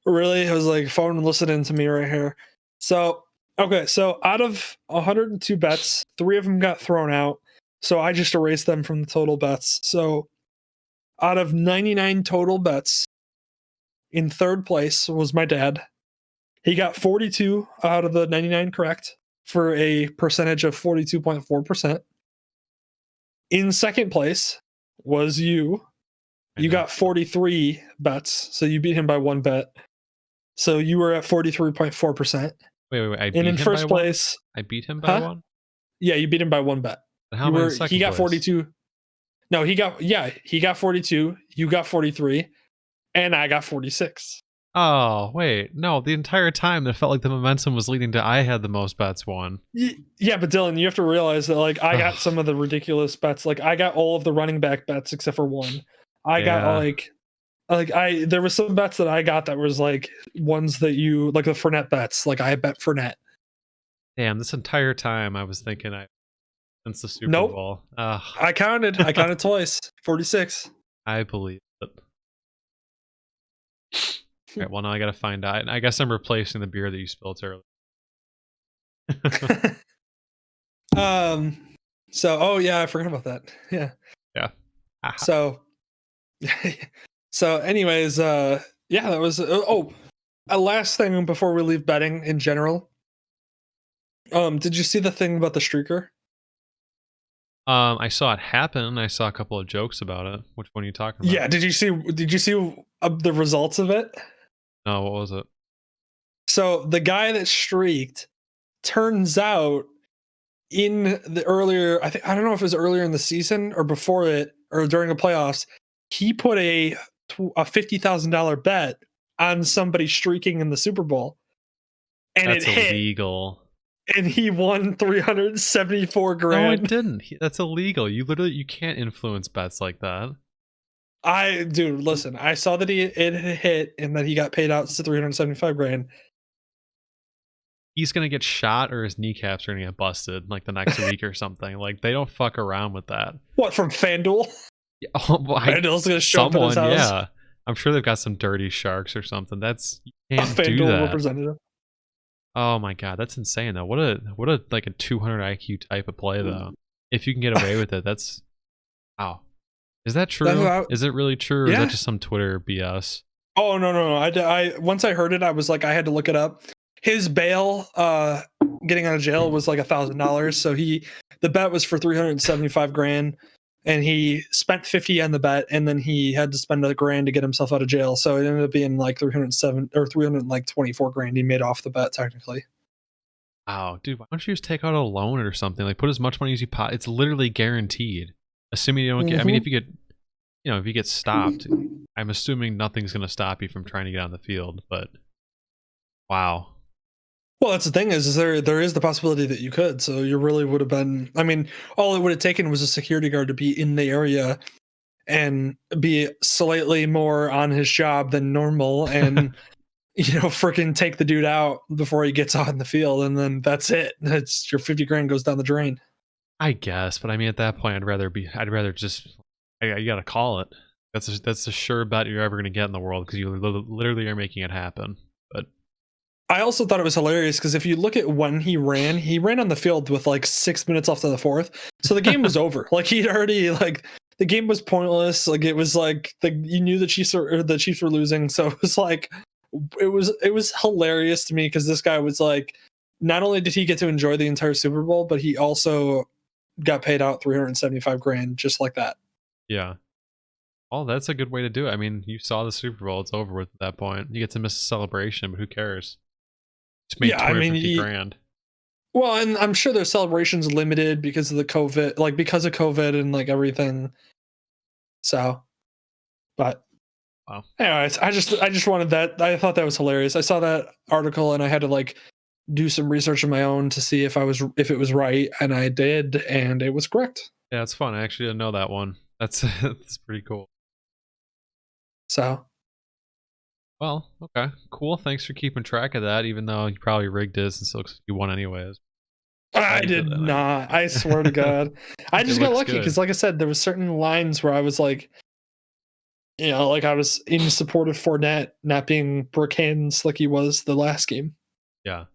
Speaker 1: really? I was like, phone listening to me right here. So, okay. So out of 102 bets, 3 of them got thrown out. So I just erased them from the total bets. So out of 99 total bets, in third place was my dad. He got 42 out of the 99 correct for a percentage of 42.4%. In second place was you. You got 43 bets, so you beat him by 1 bet. So you were at 43.4%.
Speaker 2: Wait.
Speaker 1: And in first place,
Speaker 2: I beat him by 1?
Speaker 1: Yeah, you beat him by 1 bet.
Speaker 2: How am I in second
Speaker 1: he got
Speaker 2: place?
Speaker 1: 42. No, he got 42. You got 43, and I got 46.
Speaker 2: Oh, wait. No, the entire time it felt like the momentum was leading to I had the most bets won.
Speaker 1: Yeah, but Dylan, you have to realize that like I got some of the ridiculous bets. Like I got all of the running back bets except for one. I got there was some bets that I got that was like ones that you like the Fournette bets. Like I bet Fournette.
Speaker 2: Damn, this entire time I was thinking since the Super Bowl.
Speaker 1: I counted twice. 46.
Speaker 2: I believe it. All right, well, now I gotta find out. I guess I'm replacing the beer that you spilled earlier.
Speaker 1: So, I forgot about that. Yeah.
Speaker 2: Yeah.
Speaker 1: So, anyways, that was. A last thing before we leave betting in general. Did you see the thing about the streaker?
Speaker 2: I saw it happen. I saw a couple of jokes about it. Which one are you talking about?
Speaker 1: Yeah. Did you see the results of it?
Speaker 2: No, what was it?
Speaker 1: So the guy that streaked, turns out in the earlier, I don't know if it was earlier in the season or before it or during the playoffs, he put a $50,000 bet on somebody streaking in the Super Bowl, and
Speaker 2: that's
Speaker 1: it
Speaker 2: illegal.
Speaker 1: And he won $374 grand.
Speaker 2: No, it didn't. That's illegal. You can't influence bets like that.
Speaker 1: Dude, listen, I saw that it hit and that he got paid out to $375 grand.
Speaker 2: He's gonna get shot, or his kneecaps are gonna get busted like the next week or something. Like they don't fuck around with that.
Speaker 1: What, from FanDuel?
Speaker 2: Yeah, FanDuel's
Speaker 1: gonna show up at his house.
Speaker 2: Yeah, I'm sure they've got some dirty sharks or something. You can't
Speaker 1: do that.
Speaker 2: FanDuel
Speaker 1: representative.
Speaker 2: Oh my god, that's insane though. What a like a 200 IQ type of play though. If you can get away with it, that's wow. Is that true? Is it really true, or is that just some Twitter BS?
Speaker 1: Oh no. I once I heard it, I was like, I had to look it up. His bail, getting out of jail was like $1,000. So the bet was for 375 grand, and he spent 50 on the bet, and then he had to spend $1,000 to get himself out of jail. So it ended up being like 324 grand he made off the bet technically.
Speaker 2: Wow, dude, why don't you just take out a loan or something? Like put as much money as you it's literally guaranteed. Assuming you don't get, I mean, if you get stopped, I'm assuming nothing's going to stop you from trying to get on the field, but wow.
Speaker 1: Well, that's the thing is there is the possibility that you could. So you really would have been, I mean, all it would have taken was a security guard to be in the area and be slightly more on his job than normal and, freaking take the dude out before he gets on the field. And then that's it. That's your 50 grand goes down the drain.
Speaker 2: I guess, but I mean, at that point, I'd rather just You got to call it. That's a sure bet you're ever going to get in the world because you literally are making it happen. But
Speaker 1: I also thought it was hilarious because if you look at when he ran on the field with like 6 minutes left of the fourth, so the game was over. Like he'd already like the game was pointless. Like it was like you knew the Chiefs were losing, so it was like it was hilarious to me because this guy was like, not only did he get to enjoy the entire Super Bowl, but he also got paid out $375,000 just like that.
Speaker 2: yeah. Oh, that's a good way to do it. I mean, you saw the Super Bowl; it's over with at that point. You get to miss a celebration, but who cares? Just made $250,000.
Speaker 1: Well, and I'm sure their celebrations limited because of the COVID, because of COVID and like everything. So, but
Speaker 2: wow.
Speaker 1: Anyways, I just wanted that. I thought that was hilarious. I saw that article and I had to like do some research of my own to see if it was right, and I did, and it was correct.
Speaker 2: Yeah, it's fun. I actually didn't know that one. That's pretty cool.
Speaker 1: So,
Speaker 2: well, okay, cool. Thanks for keeping track of that, even though you probably rigged it since it looks like you won anyways.
Speaker 1: I did not. I swear to God. I just got lucky because, like I said, there were certain lines where I was like, like I was in support of Fournette not being Brooke Hands like he was the last game.
Speaker 2: Yeah.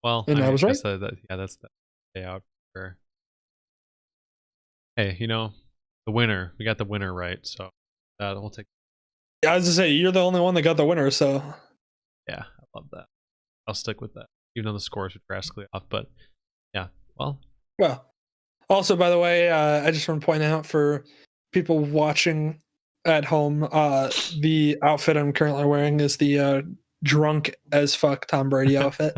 Speaker 2: Well,
Speaker 1: and I was right.
Speaker 2: That's the day out for. Hey, the winner. We got the winner right, so we'll take.
Speaker 1: Yeah, I was to say you're the only one that got the winner, so.
Speaker 2: Yeah, I love that. I'll stick with that, even though the scores are drastically off. But yeah, well.
Speaker 1: Also, by the way, I just want to point out for people watching at home, the outfit I'm currently wearing is the drunk as fuck Tom Brady outfit.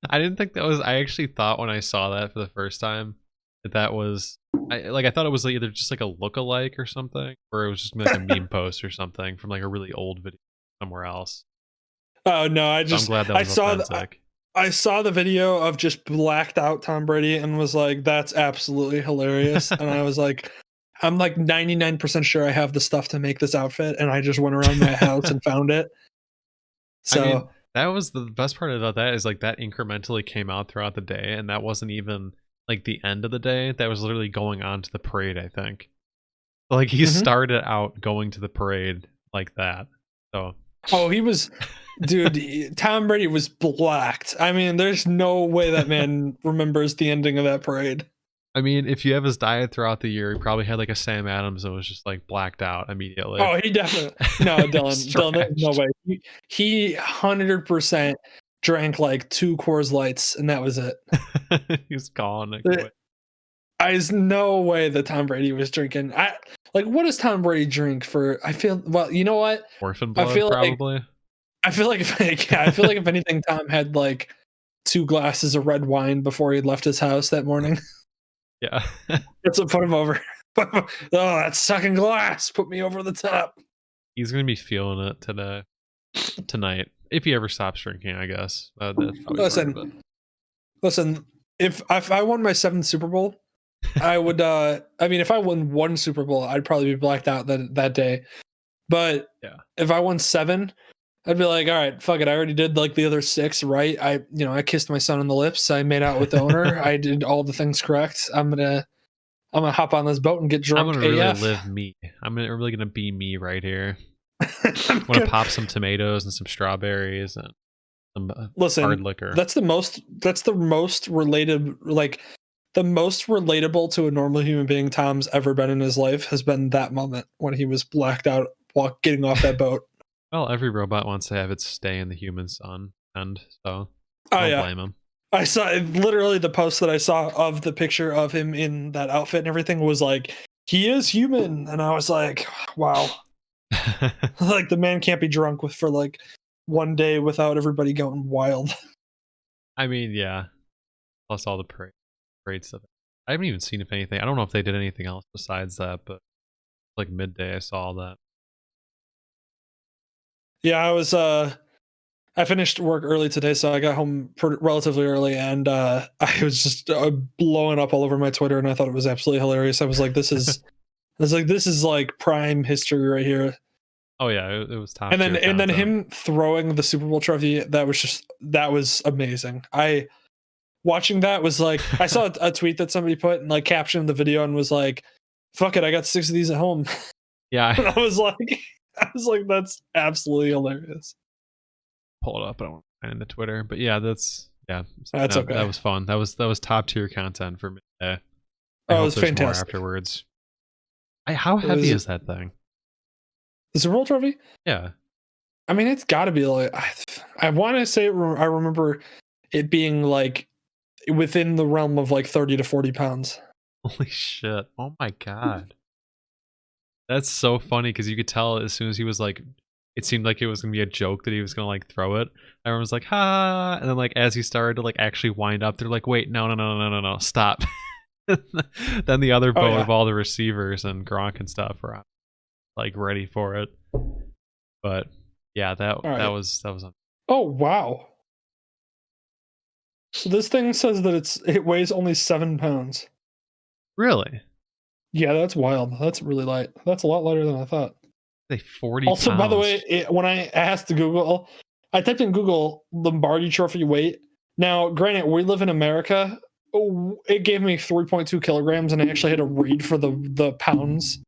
Speaker 2: I didn't think that was. I actually thought when I saw that for the first time that was. I thought it was either just like a look-alike or something, or it was just like a meme post or something from like a really old video somewhere else.
Speaker 1: Oh no! I'm
Speaker 2: glad that was authentic.
Speaker 1: I saw the video of just blacked out Tom Brady and was like, "That's absolutely hilarious." And I was like, "I'm like 99% sure I have the stuff to make this outfit," and I just went around my house and found it. So.
Speaker 2: I mean, that was the best part about that is like that incrementally came out throughout the day, and that wasn't even like the end of the day. That was literally going on to the parade, I think. Like he started out going to the parade like that. So
Speaker 1: he was, dude, Tom Brady was blacked. I mean, there's no way that man remembers the ending of that parade.
Speaker 2: I mean, if you have his diet throughout the year, he probably had like a Sam Adams and was just like blacked out immediately.
Speaker 1: Oh, he definitely. No, Dylan, no way. He 100% drank like 2 Coors Lights and that was it.
Speaker 2: He's gone.
Speaker 1: There's no way that Tom Brady was drinking. What does Tom Brady drink for? I feel, well, you know what?
Speaker 2: Orphan blood, probably.
Speaker 1: I feel like if anything, Tom had like 2 glasses of red wine before he left his house that morning.
Speaker 2: Yeah.
Speaker 1: That's what put him over. Oh, that second glass put me over the top.
Speaker 2: He's gonna be feeling it tonight. If he ever stops drinking, I guess.
Speaker 1: Listen. If I won my 7th Super Bowl, I would. I mean, if I won 1 Super Bowl, I'd probably be blacked out that day. But
Speaker 2: yeah,
Speaker 1: if I won 7, I'd be like, all right, fuck it. I already did like the other 6, right? I kissed my son on the lips. I made out with the owner. I did all the things correct. I'm gonna hop on this boat and get drunk.
Speaker 2: I'm gonna really live me. I'm really gonna be me right here. I'm gonna pop some tomatoes and some strawberries and some hard liquor.
Speaker 1: That's the most related, like the most relatable to a normal human being Tom's ever been in his life has been that moment when he was blacked out while getting off that boat.
Speaker 2: Well, every robot wants to have its stay in the human sun, and so I don't blame him.
Speaker 1: I saw literally the post that I saw of the picture of him in that outfit and everything was like, he is human, and I was like, wow. Like the man can't be drunk for like 1 day without everybody going wild.
Speaker 2: I mean, yeah. Plus all the parade stuff. I haven't even seen if anything. I don't know if they did anything else besides that, but like midday I saw that.
Speaker 1: Yeah, I finished work early today, so I got home relatively early, and I was just blowing up all over my Twitter, and I thought it was absolutely hilarious. I was like, this is like prime history right here.
Speaker 2: Oh yeah, it was top.
Speaker 1: And then him throwing the Super Bowl trophy, that was amazing. Watching that was like, I saw a tweet that somebody put and like captioned the video and was like, fuck it, I got 6 of these at home.
Speaker 2: Yeah.
Speaker 1: And I was like, that's absolutely hilarious.
Speaker 2: Pull it up. I don't want to find the Twitter, but yeah, that's
Speaker 1: okay.
Speaker 2: That was fun. That was top tier content for me. I
Speaker 1: it
Speaker 2: hope
Speaker 1: was
Speaker 2: there's
Speaker 1: fantastic.
Speaker 2: more afterwards. How heavy is that thing?
Speaker 1: The Super Bowl trophy?
Speaker 2: Yeah.
Speaker 1: I mean, it's got to be like, I want to say, I remember it being like within the realm of like 30 to 40 pounds.
Speaker 2: Holy shit. Oh my God. That's so funny because you could tell as soon as he was like, it seemed like it was going to be a joke that he was going to like throw it. Everyone was like, ha. And then like as he started to like actually wind up, they're like, wait, no, stop. Then the other boat of all the receivers and Gronk and stuff were like ready for it. But yeah, that was.
Speaker 1: Oh wow! So this thing says that it weighs only 7 pounds.
Speaker 2: Really?
Speaker 1: Yeah, that's wild. That's really light. That's a lot lighter than I thought.
Speaker 2: 40
Speaker 1: also,
Speaker 2: pounds.
Speaker 1: By the way, when I asked Google, I typed in Google Lombardi Trophy weight. Now, granted, we live in America. It gave me 3.2 kilograms, and I actually had to read for the pounds.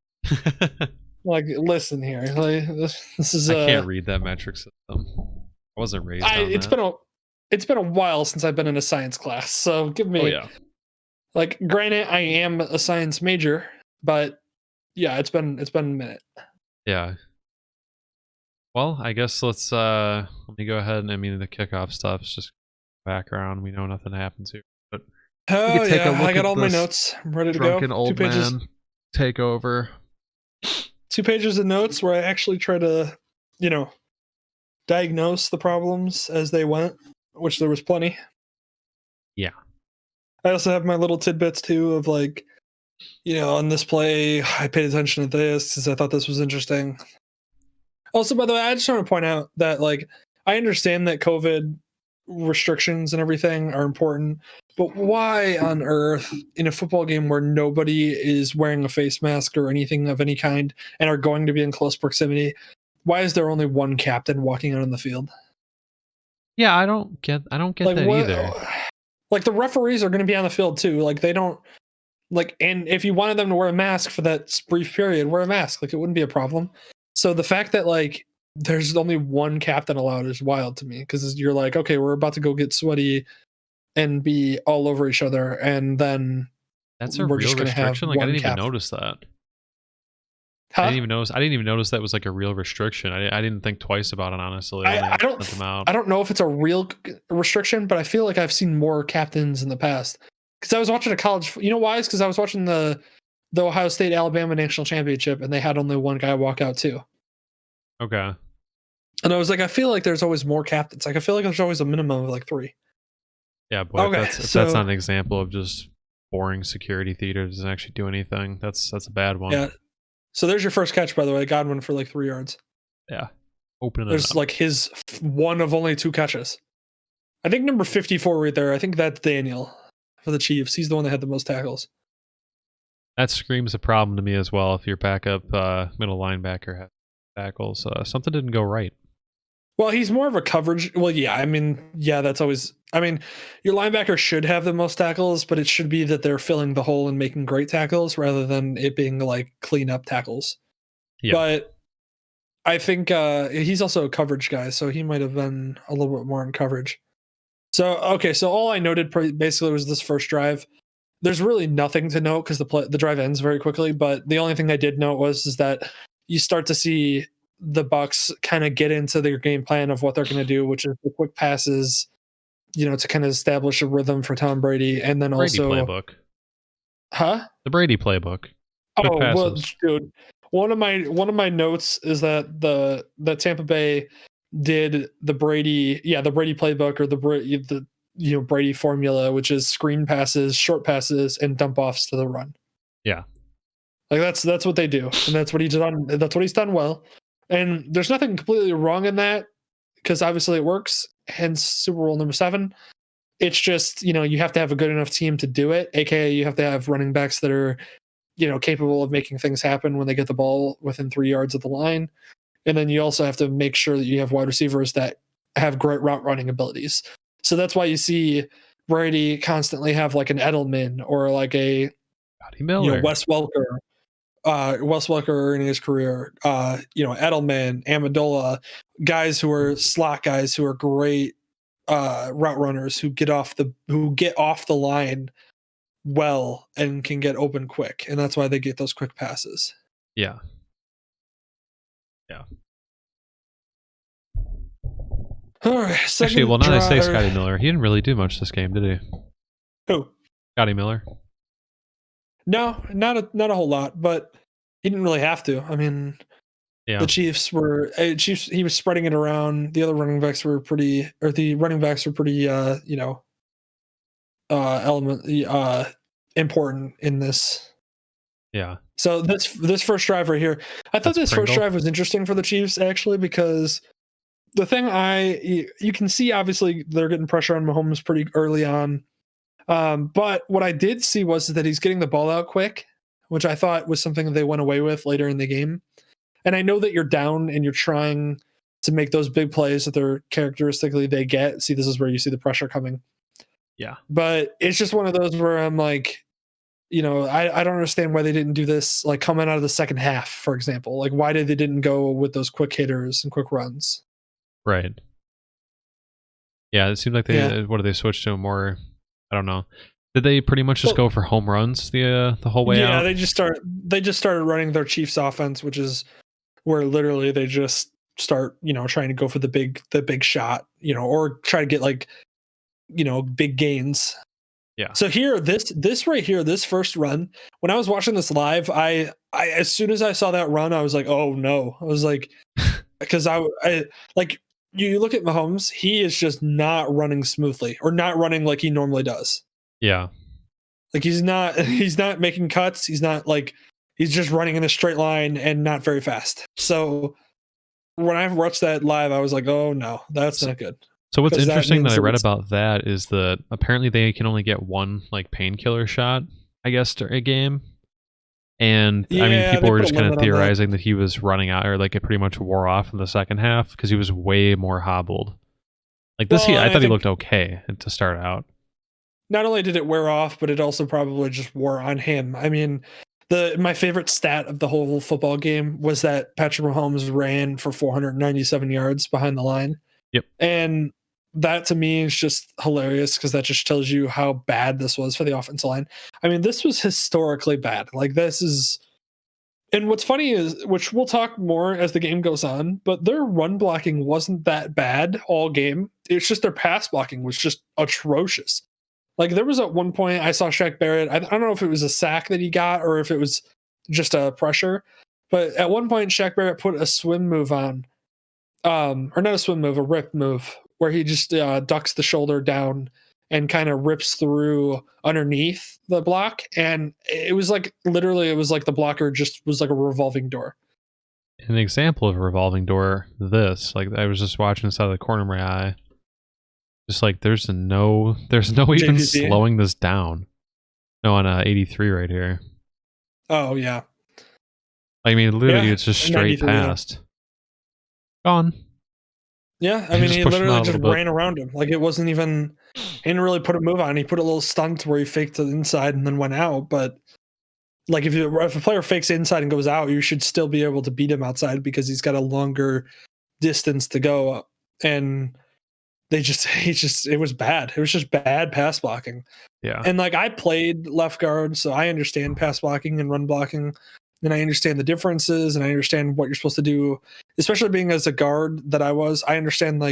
Speaker 1: Like, listen here. Like, this is.
Speaker 2: I can't read that metric system. I wasn't raised on that.
Speaker 1: It's been a while since I've been in a science class, so give me.
Speaker 2: Oh yeah.
Speaker 1: Like, granted, I am a science major, but yeah, it's been a minute.
Speaker 2: Yeah. Well, I guess let me go ahead and the kickoff stuff's just background. We know nothing happens here, but
Speaker 1: oh yeah, I got all my notes. I'm ready to go.
Speaker 2: Drunken old man take over.
Speaker 1: 2 pages of notes where I actually try to, diagnose the problems as they went, which there was plenty.
Speaker 2: Yeah.
Speaker 1: I also have my little tidbits too of like, on this play, I paid attention to this because I thought this was interesting. Also, by the way, I just want to point out that like I understand that COVID restrictions and everything are important, but why on earth in a football game where nobody is wearing a face mask or anything of any kind and are going to be in close proximity, why is there only one captain walking out on the field?
Speaker 2: Yeah, I don't get like, that either.
Speaker 1: Like the referees are going to be on the field too. Like they don't like, and if you wanted them to wear a mask for that brief period, wear a mask. Like it wouldn't be a problem. So the fact that like there's only one captain allowed is wild to me because you're like, okay, we're about to go get sweaty and be all over each other, and then
Speaker 2: that's a real restriction. Like I didn't even notice that. Huh? I didn't even notice that was like a real restriction. I didn't think twice about it, honestly.
Speaker 1: I don't know if it's a real restriction, but I feel like I've seen more captains in the past. Because I was watching a college. You know why? It's because I was watching the Ohio State Alabama National Championship, and they had only one guy walk out too.
Speaker 2: Okay.
Speaker 1: And I was like, I feel like there's always more captains. Like I feel like there's always a minimum of like 3.
Speaker 2: Yeah, boy. Okay, if that's not an example of just boring security theater, doesn't actually do anything. That's a bad one.
Speaker 1: Yeah. So there's your first catch, by the way. Godwin for like 3 yards.
Speaker 2: Yeah. Opening
Speaker 1: There's
Speaker 2: it up.
Speaker 1: Like his one of only 2 catches. I think number 54 right there. I think that's Daniel for the Chiefs. He's the one that had the most tackles.
Speaker 2: That screams a problem to me as well. If your backup middle linebacker has tackles, something didn't go right.
Speaker 1: Well, he's more of a coverage. Well, yeah. That's always. Your linebacker should have the most tackles, but it should be that they're filling the hole and making great tackles rather than it being like clean up tackles. Yeah. But I think he's also a coverage guy, so he might have been a little bit more in coverage. So all I noted basically was this first drive. There's really nothing to note because the drive ends very quickly. But the only thing I did note is that you start to see the Bucs kind of get into their game plan of what they're going to do, which is the quick passes, to kind of establish a rhythm for Tom Brady, and then
Speaker 2: Brady
Speaker 1: also
Speaker 2: playbook.
Speaker 1: Huh?
Speaker 2: The Brady playbook.
Speaker 1: Quick passes. Well, dude. One of my notes is that the Tampa Bay did the Brady playbook or the Brady formula, which is screen passes, short passes, and dump offs to the run.
Speaker 2: Yeah.
Speaker 1: Like that's what they do, and that's what he's done. That's what he's done well. And there's nothing completely wrong in that because obviously it works. Hence Super Bowl number 7. It's just you have to have a good enough team to do it. AKA you have to have running backs that are capable of making things happen when they get the ball within 3 yards of the line. And then you also have to make sure that you have wide receivers that have great route running abilities. So that's why you see Brady constantly have like an Edelman or like a Wes Welker Wes Welker early in his career, Edelman, Amendola, guys who are slot guys who are great route runners who get off the line well and can get open quick, and that's why they get those quick passes.
Speaker 2: Yeah.
Speaker 1: All right.
Speaker 2: Actually, well, now that I say Scotty Miller, he didn't really do much this game, did he?
Speaker 1: Who?
Speaker 2: Scotty Miller.
Speaker 1: No, not a whole lot, but he didn't really have to. I mean, the Chiefs. He was spreading it around. The running backs were pretty, important in this.
Speaker 2: Yeah.
Speaker 1: So this first drive right here, I thought this first drive was interesting for the Chiefs actually, because the thing you can see, obviously they're getting pressure on Mahomes pretty early on. But what I did see was that he's getting the ball out quick, which I thought was something that they went away with later in the game. And I know that you're down and you're trying to make those big plays that they're characteristically they get. See, this is where you see the pressure coming.
Speaker 2: Yeah.
Speaker 1: But it's just one of those where I'm like, I don't understand why they didn't do this, like coming out of the second half, for example. Like, why they didn't go with those quick hitters and quick runs?
Speaker 2: Right. Yeah, it seemed like they switched to a more, I don't know. Did they pretty much just go for home runs the whole way out?
Speaker 1: Yeah, they just started running their Chiefs offense, which is where literally they just start, trying to go for the big shot, or try to get big gains.
Speaker 2: Yeah.
Speaker 1: So here, this right here, this first run, when I was watching this live, I as soon as I saw that run, I was like, oh no. I was like, because I like, you look at Mahomes, he is just not running smoothly or not running like he normally does.
Speaker 2: Yeah.
Speaker 1: Like he's not making cuts. He's just running in a straight line and not very fast. So when I watched that live, I was like, oh no, that's not good.
Speaker 2: So what's interesting that I read about that is that apparently they can only get one painkiller shot, I guess, during a game. And I mean, people were just kind of theorizing that he was running out, or it pretty much wore off in the second half because he was way more hobbled. I thought he looked okay to start out.
Speaker 1: Not only did it wear off, but it also probably just wore on him. I mean, my favorite stat of the whole football game was that Patrick Mahomes ran for 497 yards behind the line.
Speaker 2: Yep. And
Speaker 1: that to me is just hilarious because that just tells you how bad this was for the offensive line. I mean, this was historically bad. And what's funny is, which we'll talk more as the game goes on, but their run blocking wasn't that bad all game. It's just their pass blocking was just atrocious. There was at one point I saw Shaq Barrett. I don't know if it was a sack that he got or if it was just a pressure, but at one point Shaq Barrett put a swim move on, or not a swim move, a rip move, where he just ducks the shoulder down and kind of rips through underneath the block. And it was literally, it was like the blocker just was like a revolving door.
Speaker 2: An example of a revolving door, I was just watching this out of the corner of my eye. Just there's no even slowing this down. No, on 83 right here.
Speaker 1: Oh, yeah.
Speaker 2: I mean, literally, it's just straight past. Gone.
Speaker 1: Yeah, I mean, he literally just ran around him. It wasn't even, he didn't really put a move on. He put a little stunt where he faked to the inside and then went out. But if a player fakes inside and goes out, you should still be able to beat him outside because he's got a longer distance to go. And it was bad. It was just bad pass blocking.
Speaker 2: Yeah.
Speaker 1: And I played left guard, so I understand pass blocking and run blocking. And I understand the differences and I understand what you're supposed to do, especially being as a guard that I was. I understand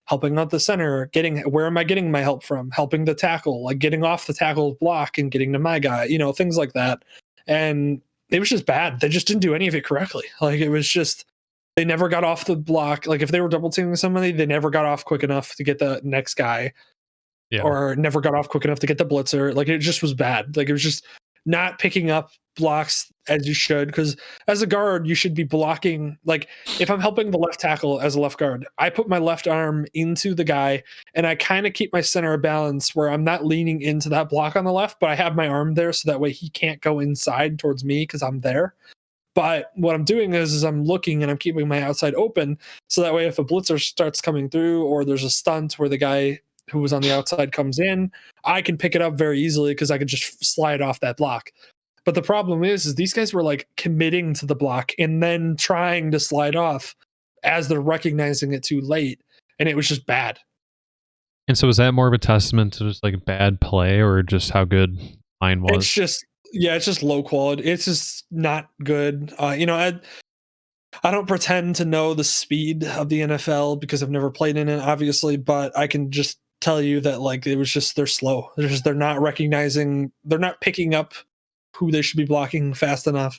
Speaker 1: helping out the center, where am I getting my help from? Helping the tackle, getting off the tackle block and getting to my guy, things like that. And it was just bad. They just didn't do any of it correctly. It was just, they never got off the block. If they were double teaming somebody, they never got off quick enough to get the next guy.
Speaker 2: Yeah.
Speaker 1: Or never got off quick enough to get the blitzer. It just was bad. It was just not picking up blocks as you should, because as a guard you should be blocking. If I'm helping the left tackle as a left guard, I put my left arm into the guy and I kind of keep my center of balance where I'm not leaning into that block on the left, but I have my arm there so that way he can't go inside towards me because I'm there. But what I'm doing is I'm looking and I'm keeping my outside open so that way if a blitzer starts coming through or there's a stunt where the guy who was on the outside comes in, I can pick it up very easily because I can just slide off that block. But the problem is these guys were like committing to the block and then trying to slide off as they're recognizing it too late. And it was just bad.
Speaker 2: And so is that more of a testament to just like bad play or just how good line was?
Speaker 1: It's just low quality. It's just not good. I don't pretend to know the speed of the NFL because I've never played in it, obviously, but I can just tell you that like it was just they're slow. They're not recognizing, they're not picking up who they should be blocking fast enough,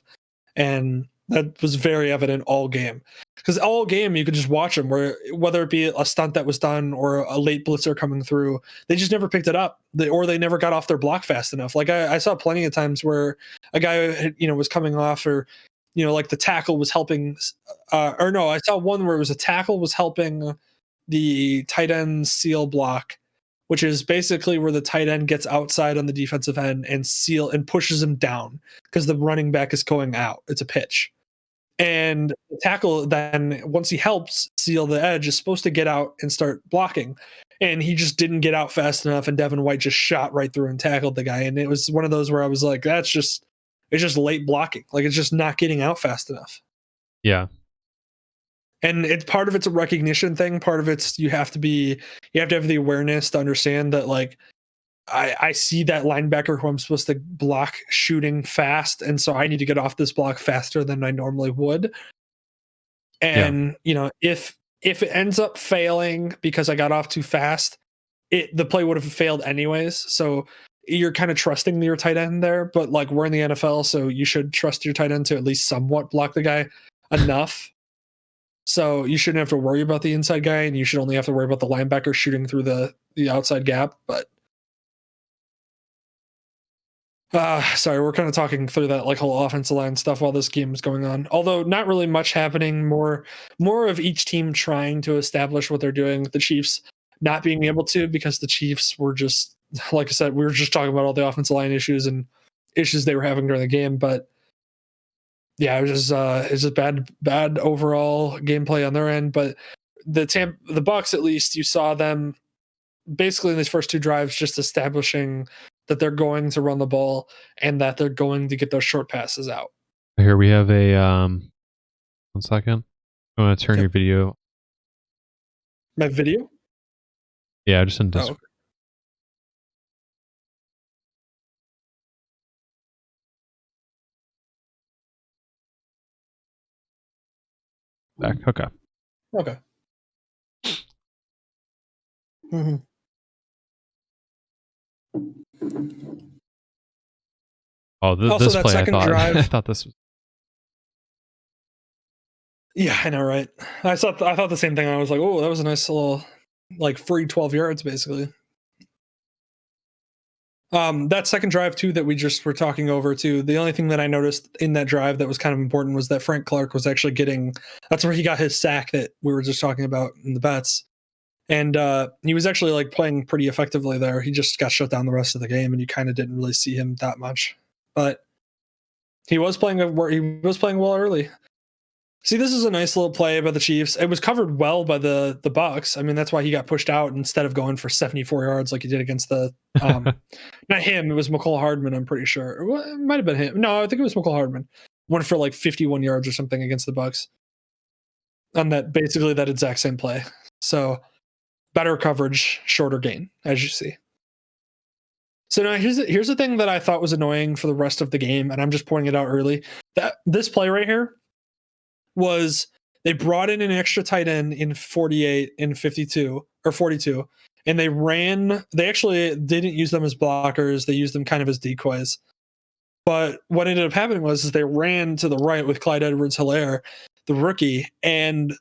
Speaker 1: and that was very evident all game. Because all game you could just watch them, whether it be a stunt that was done or a late blitzer coming through, they just never picked it up, or they never got off their block fast enough. Like I saw plenty of times where a guy was coming off, or like the tackle was helping, or no, I saw one where it was a tackle was helping the tight end seal block, which is basically where the tight end gets outside on the defensive end and pushes him down because the running back is going out. It's a pitch. And the tackle then, once he helps seal the edge, is supposed to get out and start blocking. And he just didn't get out fast enough, and Devin White just shot right through and tackled the guy. And it was one of those where I was like, it's just late blocking. Like, it's just not getting out fast enough.
Speaker 2: Yeah.
Speaker 1: And it's part of it's a recognition thing. Part of it's you have to have the awareness to understand that, like, I see that linebacker who I'm supposed to block shooting fast, and so I need to get off this block faster than I normally would. And if it ends up failing because I got off too fast, the play would have failed anyways. So you're kind of trusting your tight end there, but like we're in the NFL, so you should trust your tight end to at least somewhat block the guy enough. So you shouldn't have to worry about the inside guy, and you should only have to worry about the linebacker shooting through the outside gap. But sorry, we're kind of talking through that like whole offensive line stuff while this game is going on. Although not really much happening. More of each team trying to establish what they're doing. The Chiefs not being able to, because the Chiefs were just, like I said, we were just talking about all the offensive line issues and issues they were having during the game. But yeah, it's just bad overall gameplay on their end. But the Bucs, at least you saw them basically in these first two drives just establishing that they're going to run the ball and that they're going to get those short passes out.
Speaker 2: Here we have a 1 second. I'm going to turn your video.
Speaker 1: My video?
Speaker 2: Yeah, just in Discord. Back. Okay.
Speaker 1: Okay. Mm-hmm.
Speaker 2: Oh, this play, I thought this was.
Speaker 1: Yeah, I know, right? I thought the same thing. I was like, oh, that was a nice little, like, free 12 yards, basically. That second drive, too, that we just were talking over, too, the only thing that I noticed in that drive that was kind of important was that Frank Clark was actually that's where he got his sack that we were just talking about in the bets. And he was actually like playing pretty effectively there. He just got shut down the rest of the game, and you kind of didn't really see him that much. But he was playing well early. See, this is a nice little play by the Chiefs. It was covered well by the Bucs. I mean, that's why he got pushed out instead of going for 74 yards like he did against the not him. It was McCole Hardman, I'm pretty sure. It might have been him. No, I think it was McCole Hardman. Went for like 51 yards or something against the Bucs on that exact same play. So better coverage, shorter gain, as you see. So now here's the thing that I thought was annoying for the rest of the game, and I'm just pointing it out early. That this play right here was, they brought in an extra tight end in 48 and 52 or 42, and they actually didn't use them as blockers. They used them kind of as decoys. But what ended up happening was they ran to the right with Clyde Edwards-Helaire, the rookie, and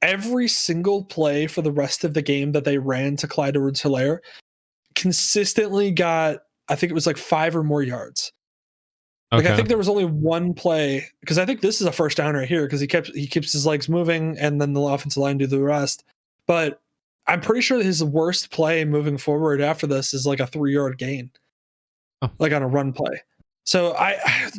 Speaker 1: every single play for the rest of the game that they ran to Clyde Edwards-Helaire consistently got, I think it was like 5 or more yards. Like, okay. I think there was only one play, because I think this is a first down right here, because he keeps his legs moving, and then the offensive line do the rest. But I'm pretty sure his worst play moving forward after this is like a 3-yard gain, like on a run play. So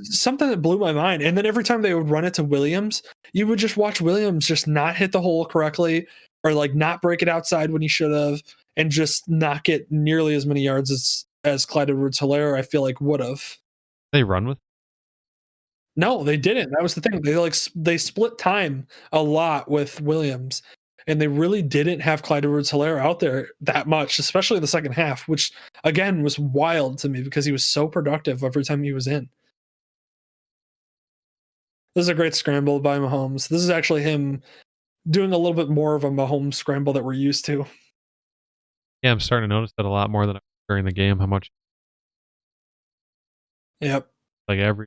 Speaker 1: something that blew my mind. And then every time they would run it to Williams, you would just watch Williams just not hit the hole correctly, or like not break it outside when he should have, and just not get nearly as many yards as Clyde Edwards-Helaire, I feel like, would have.
Speaker 2: They run with?
Speaker 1: No, they didn't. That was the thing. They split time a lot with Williams, and they really didn't have Clyde Edwards-Helaire out there that much, especially the second half, which again was wild to me because he was so productive every time he was in. This is a great scramble by Mahomes. This is actually him doing a little bit more of a Mahomes scramble that we're used to.
Speaker 2: Yeah, I'm starting to notice that a lot more than during the game. How much?
Speaker 1: Yep.
Speaker 2: Like every.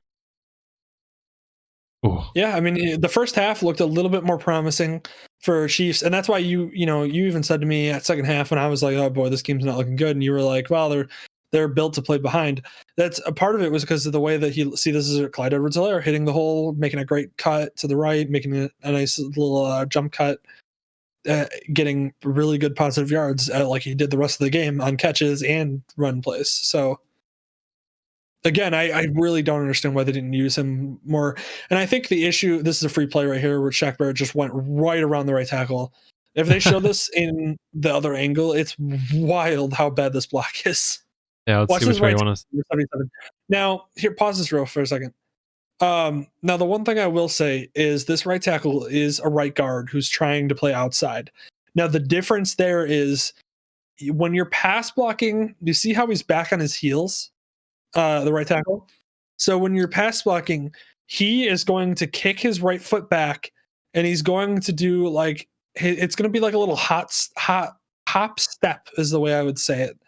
Speaker 2: Ooh.
Speaker 1: Yeah, I mean, the first half looked a little bit more promising for Chiefs, and that's why you even said to me at second half when I was like, "Oh boy, this game's not looking good," and you were like, "Well, they're built to play behind." That's a part of it was because of the way that this is Clyde Edwards-Helaire hitting the hole, making a great cut to the right, making a nice little jump cut, getting really good positive yards like he did the rest of the game on catches and run plays. So. Again, I really don't understand why they didn't use him more. And I think the issue, this is a free play right here where Shaq Barrett just went right around the right tackle. If they show this in the other angle, it's wild how bad this block is.
Speaker 2: Yeah, let's see which way you want
Speaker 1: to. Now, here, pause this real for a second. Now, the one thing I will say is this right tackle is a right guard who's trying to play outside. Now, the difference there is when you're pass blocking, you see how he's back on his heels? The right tackle. So when you're pass blocking, he is going to kick his right foot back, and he's going to do like it's going to be like a little hop step is the way I would say it,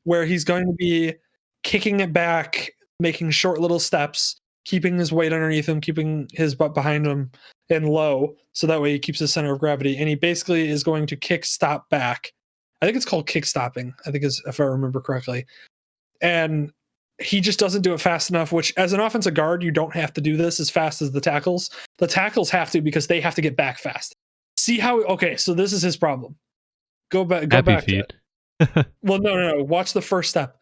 Speaker 1: where he's going to be kicking it back, making short little steps, keeping his weight underneath him, keeping his butt behind him and low, so that way he keeps his center of gravity. And he basically is going to kick stop back. I think it's called kick stopping. I think is if I remember correctly, and he just doesn't do it fast enough, which as an offensive guard, you don't have to do this as fast as the tackles. The tackles have to because they have to get back fast. See how, okay, so this is his problem. Go back.
Speaker 2: feet.
Speaker 1: Well, no. Watch the first step.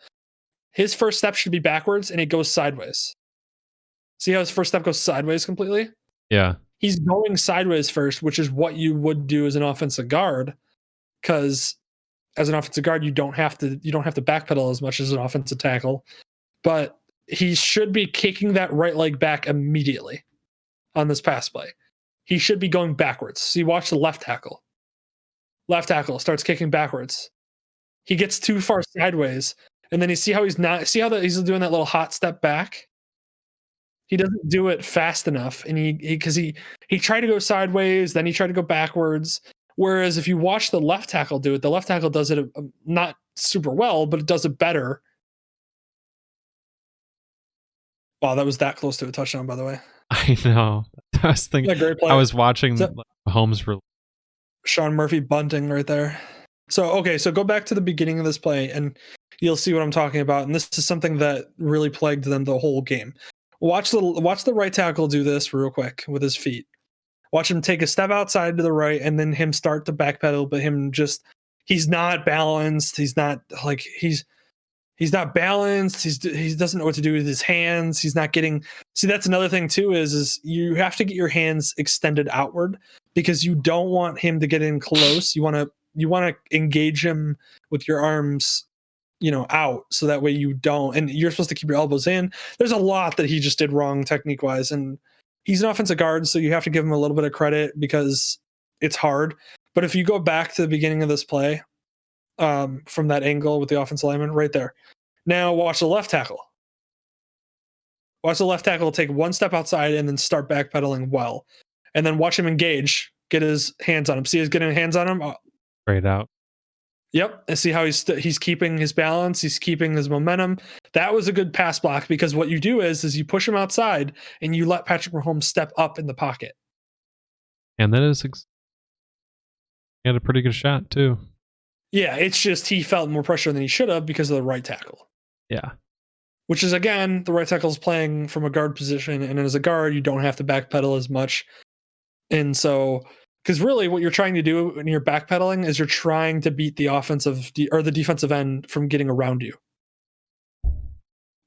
Speaker 1: His first step should be backwards and it goes sideways. See how his first step goes sideways completely?
Speaker 2: Yeah.
Speaker 1: He's going sideways first, which is what you would do as an offensive guard. Because as an offensive guard, you don't have to backpedal as much as an offensive tackle. But he should be kicking that right leg back immediately on this pass play. He should be going backwards. See, watch the left tackle. Left tackle starts kicking backwards. He gets too far sideways, and then you see how he's he's doing that little hot step back. He doesn't do it fast enough, and he tried to go sideways, then he tried to go backwards. Whereas if you watch the left tackle do it, the left tackle does it not super well, but it does it better. Wow, that was that close to a touchdown, by the way.
Speaker 2: I know. I was thinking. I was watching Mahomes for
Speaker 1: Sean Murphy bunting right there. So go back to the beginning of this play, and you'll see what I'm talking about. And this is something that really plagued them the whole game. Watch the right tackle do this real quick with his feet. Watch him take a step outside to the right, and then him start to backpedal, but he's not balanced. He's not balanced. He doesn't know what to do with his hands. He's not getting. See, that's another thing too. Is you have to get your hands extended outward because you don't want him to get in close. You want to engage him with your arms, out, so that way you don't. And you're supposed to keep your elbows in. There's a lot that he just did wrong technique wise, and he's an offensive guard, so you have to give him a little bit of credit because it's hard. But if you go back to the beginning of this play. From that angle with the offensive lineman right there. Now watch the left tackle. Watch the left tackle take one step outside and then start backpedaling well. And then watch him engage, get his hands on him. See he's getting hands on him?
Speaker 2: Straight out.
Speaker 1: Yep. And see how he's keeping his balance. He's keeping his momentum. That was a good pass block because what you do is you push him outside and you let Patrick Mahomes step up in the pocket.
Speaker 2: And that is... he had a pretty good shot too.
Speaker 1: Yeah, it's just he felt more pressure than he should have because of the right tackle.
Speaker 2: Yeah.
Speaker 1: Which is, again, the right tackle is playing from a guard position, and as a guard, you don't have to backpedal as much. And so, because really what you're trying to do when you're backpedaling is you're trying to beat the the defensive end from getting around you.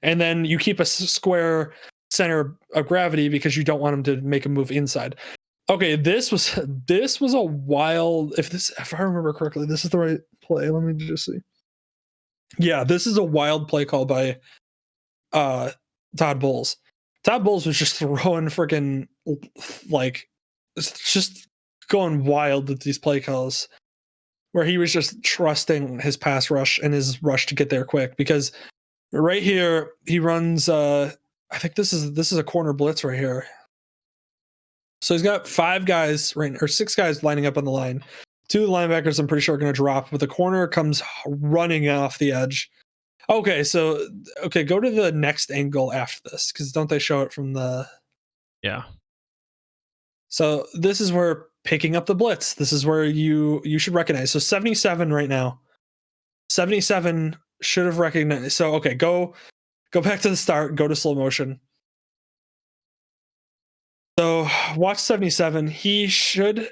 Speaker 1: And then you keep a square center of gravity because you don't want him to make a move inside. Okay, this was a wild. If I remember correctly, this is the right play. Let me just see. Yeah, this is a wild play call by Todd Bowles Todd Bowles was just throwing freaking like just going wild with these play calls, where he was just trusting his pass rush and his rush to get there quick. Because right here he runs. I think this is a corner blitz right here. So he's got 5 guys or 6 guys lining up on the line. 2 of the linebackers I'm pretty sure are going to drop, but the corner comes running off the edge. Okay, go to the next angle after this, because don't they show it from the...
Speaker 2: Yeah.
Speaker 1: So this is where picking up the blitz, this is where you should recognize. So 77 right now. 77 should have recognized. So, okay, go back to the start, go to slow motion. So watch 77. He should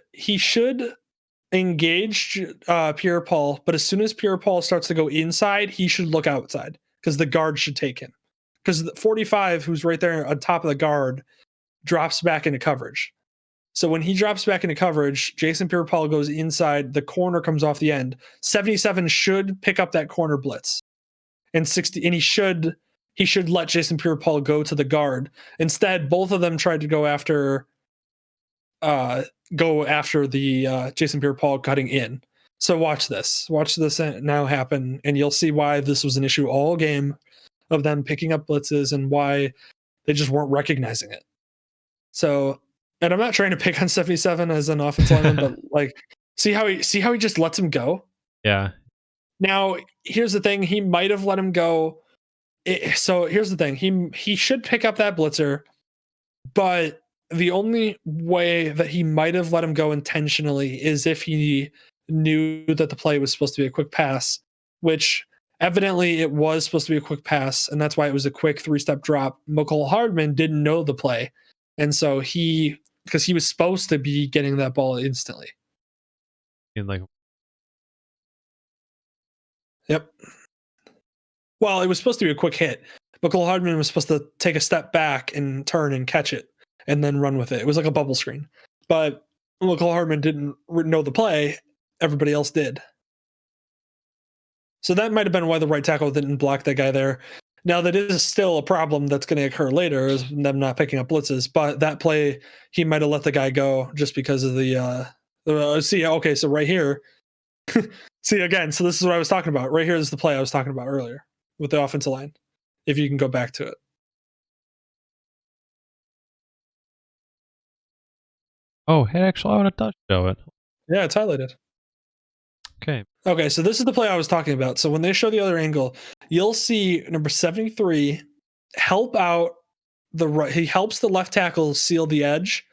Speaker 1: engage Pierre-Paul, but as soon as Pierre-Paul starts to go inside, he should look outside, because the guard should take him. Because 45, who's right there on top of the guard, drops back into coverage. So when he drops back into coverage, Jason Pierre-Paul goes inside, the corner comes off the end. 77 should pick up that corner blitz. And he should let Jason Pierre-Paul go to the guard. Instead, both of them tried to go after the Jason Pierre-Paul cutting in. So watch this now happen, and you'll see why this was an issue all game of them picking up blitzes and why they just weren't recognizing it. So, and I'm not trying to pick on 77 as an offensive lineman, but like, see how he just lets him go.
Speaker 2: Yeah.
Speaker 1: Now here's the thing: he might have let him go. So here's the thing: he should pick up that blitzer, but the only way that he might have let him go intentionally is if he knew that the play was supposed to be a quick pass, which evidently it was supposed to be a quick pass, and that's why it was a quick 3-step drop. Mecole Hardman didn't know the play, and so because he was supposed to be getting that ball instantly. Yep. Well, it was supposed to be a quick hit. Mecole Hardman was supposed to take a step back and turn and catch it, and then run with it. It was like a bubble screen. But Mecole Hardman didn't know the play. Everybody else did. So that might have been why the right tackle didn't block that guy there. Now, that is still a problem that's going to occur later, is them not picking up blitzes. But that play, he might have let the guy go just because of so right here. See, again, so this is what I was talking about. Right here is the play I was talking about earlier with the offensive line, if you can go back to it.
Speaker 2: Oh, hey, actually, I want to show it.
Speaker 1: Yeah, it's highlighted. Okay, so this is the play I was talking about. So when they show the other angle, you'll see number 73 help out the right. He helps the left tackle seal the edge,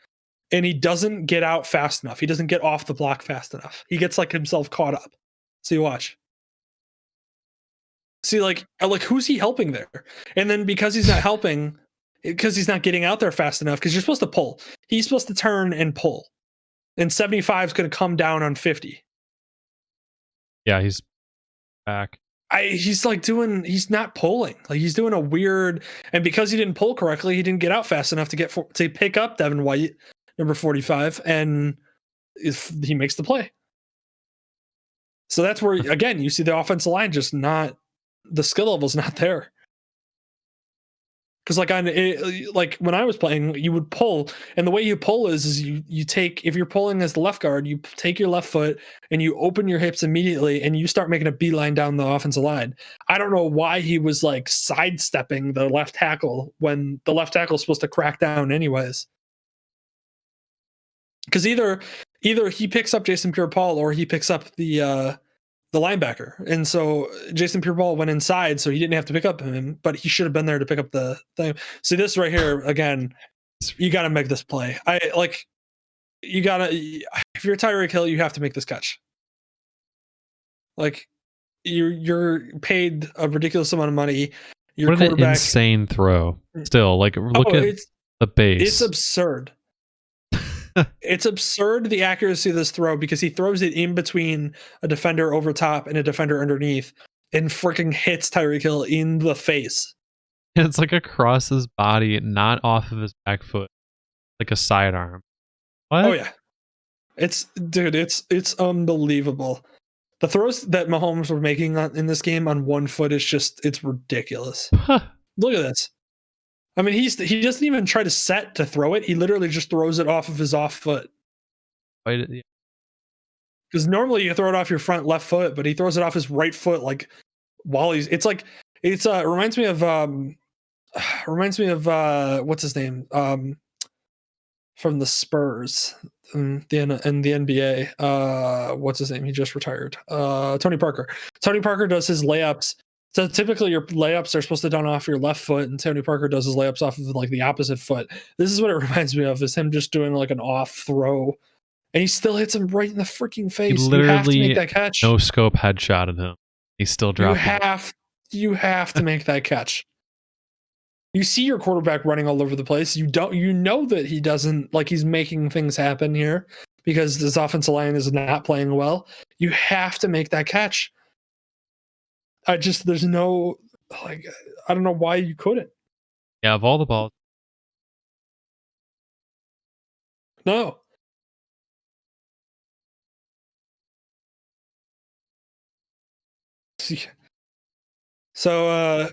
Speaker 1: and he doesn't get out fast enough. He doesn't get off the block fast enough. He gets like himself caught up. So you watch. See, like who's he helping there? And then because he's not helping, because he's not getting out there fast enough, because you're supposed to pull. He's supposed to turn and pull. And 75 is going to come down on 50.
Speaker 2: Yeah, he's back.
Speaker 1: He's not pulling. Like, he's doing a weird, and because he didn't pull correctly, he didn't get out fast enough to pick up Devin White, number 45, and he makes the play. So that's where, again, you see the offensive line just not, the skill level's not there. Because like when I was playing, you would pull, and the way you pull is you take, if you're pulling as the left guard, you take your left foot and you open your hips immediately, and you start making a beeline down the offensive line. I don't know why he was like sidestepping the left tackle when the left tackle is supposed to crack down anyways. Because either he picks up Jason Pierre-Paul or he picks up the linebacker. And so Jason Pierre-Paul went inside, so he didn't have to pick up him, but he should have been there to pick up the thing. See, this right here, again, you got to make this play. If you're Tyreek Hill, you have to make this catch. Like, you're paid a ridiculous amount of money. Your
Speaker 2: what an insane throw. Still, like, look at the base.
Speaker 1: It's absurd. It's absurd, the accuracy of this throw, because he throws it in between a defender over top and a defender underneath and freaking hits Tyreek Hill in the face.
Speaker 2: And it's like across his body, not off of his back foot, like a sidearm. What?
Speaker 1: Oh yeah. It's unbelievable. The throws that Mahomes were making in this game on one foot is just, it's ridiculous. Look at this. I mean, he doesn't even try to set to throw it. He literally just throws it off of his off foot.
Speaker 2: Yeah.
Speaker 1: Because normally you throw it off your front left foot, but he throws it off his right foot, like while he's. It reminds me of what's his name from the Spurs in the NBA. What's his name? He just retired. Tony Parker. Tony Parker does his layups. So typically your layups are supposed to done off your left foot, and Tony Parker does his layups off of like the opposite foot. This is what it reminds me of: is him just doing like an off throw, and he still hits him right in the freaking face.
Speaker 2: He literally
Speaker 1: you have to make that catch.
Speaker 2: No scope headshot at him. He's still dropping.
Speaker 1: You have to make that catch. You see your quarterback running all over the place. You know that he doesn't, like, he's making things happen here because this offensive line is not playing well. You have to make that catch. There's no, like, I don't know why you couldn't.
Speaker 2: Yeah, of all the balls.
Speaker 1: No. So,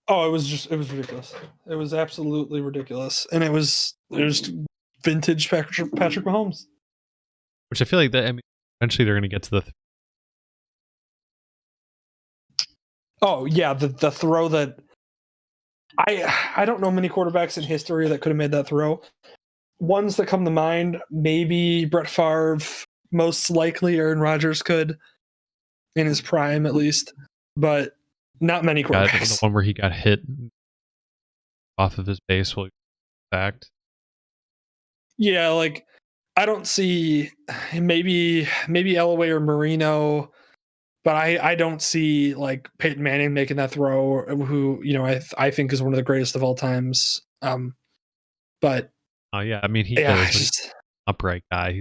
Speaker 1: it was ridiculous. It was absolutely ridiculous. And it was vintage Patrick Mahomes.
Speaker 2: Which I feel like that, I mean, eventually they're going to get to the.
Speaker 1: Oh, yeah. The throw that I don't know many quarterbacks in history that could have made that throw. Ones that come to mind, maybe Brett Favre, most likely Aaron Rodgers could, in his prime at least, but not many quarterbacks.
Speaker 2: The one where he got hit off of his base will fact.
Speaker 1: Yeah, like I don't see maybe Elway or Marino, but I don't see like Peyton Manning making that throw, who I think is one of the greatest of all times. But
Speaker 2: oh yeah, I mean he is an upright guy.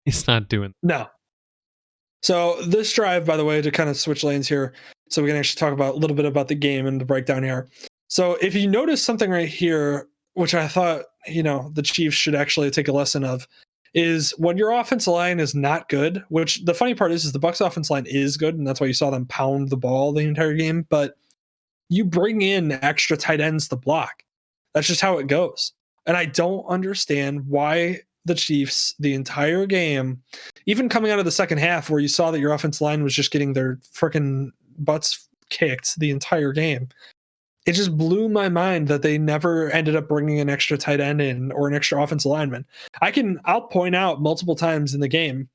Speaker 2: He's not doing
Speaker 1: no. So this drive, by the way, to kind of switch lanes here, so we can actually talk about a little bit about the game and the breakdown here. So if you notice something right here, which I thought the Chiefs should actually take a lesson of, is when your offensive line is not good. Which the funny part is the Bucs offensive line is good, and that's why you saw them pound the ball the entire game. But you bring in extra tight ends to block. That's just how it goes. And I don't understand why the Chiefs the entire game, even coming out of the second half where you saw that your offensive line was just getting their freaking butts kicked the entire game. It just blew my mind that they never ended up bringing an extra tight end in or an extra offensive lineman. I'll point out multiple times in the game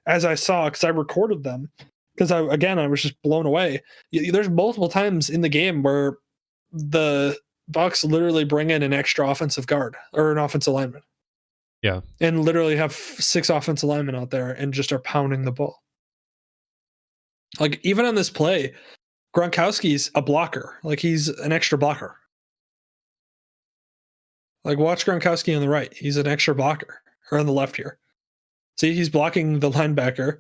Speaker 1: as I saw, because I recorded them, because I was just blown away. There's multiple times in the game where the Bucs literally bring in an extra offensive guard or an offensive lineman.
Speaker 2: Yeah.
Speaker 1: And literally have 6 offensive linemen out there and just are pounding the ball. Like, even on this play, Gronkowski's a blocker. Like, he's an extra blocker. Like, watch Gronkowski on the right. He's an extra blocker. Or on the left here. See, he's blocking the linebacker,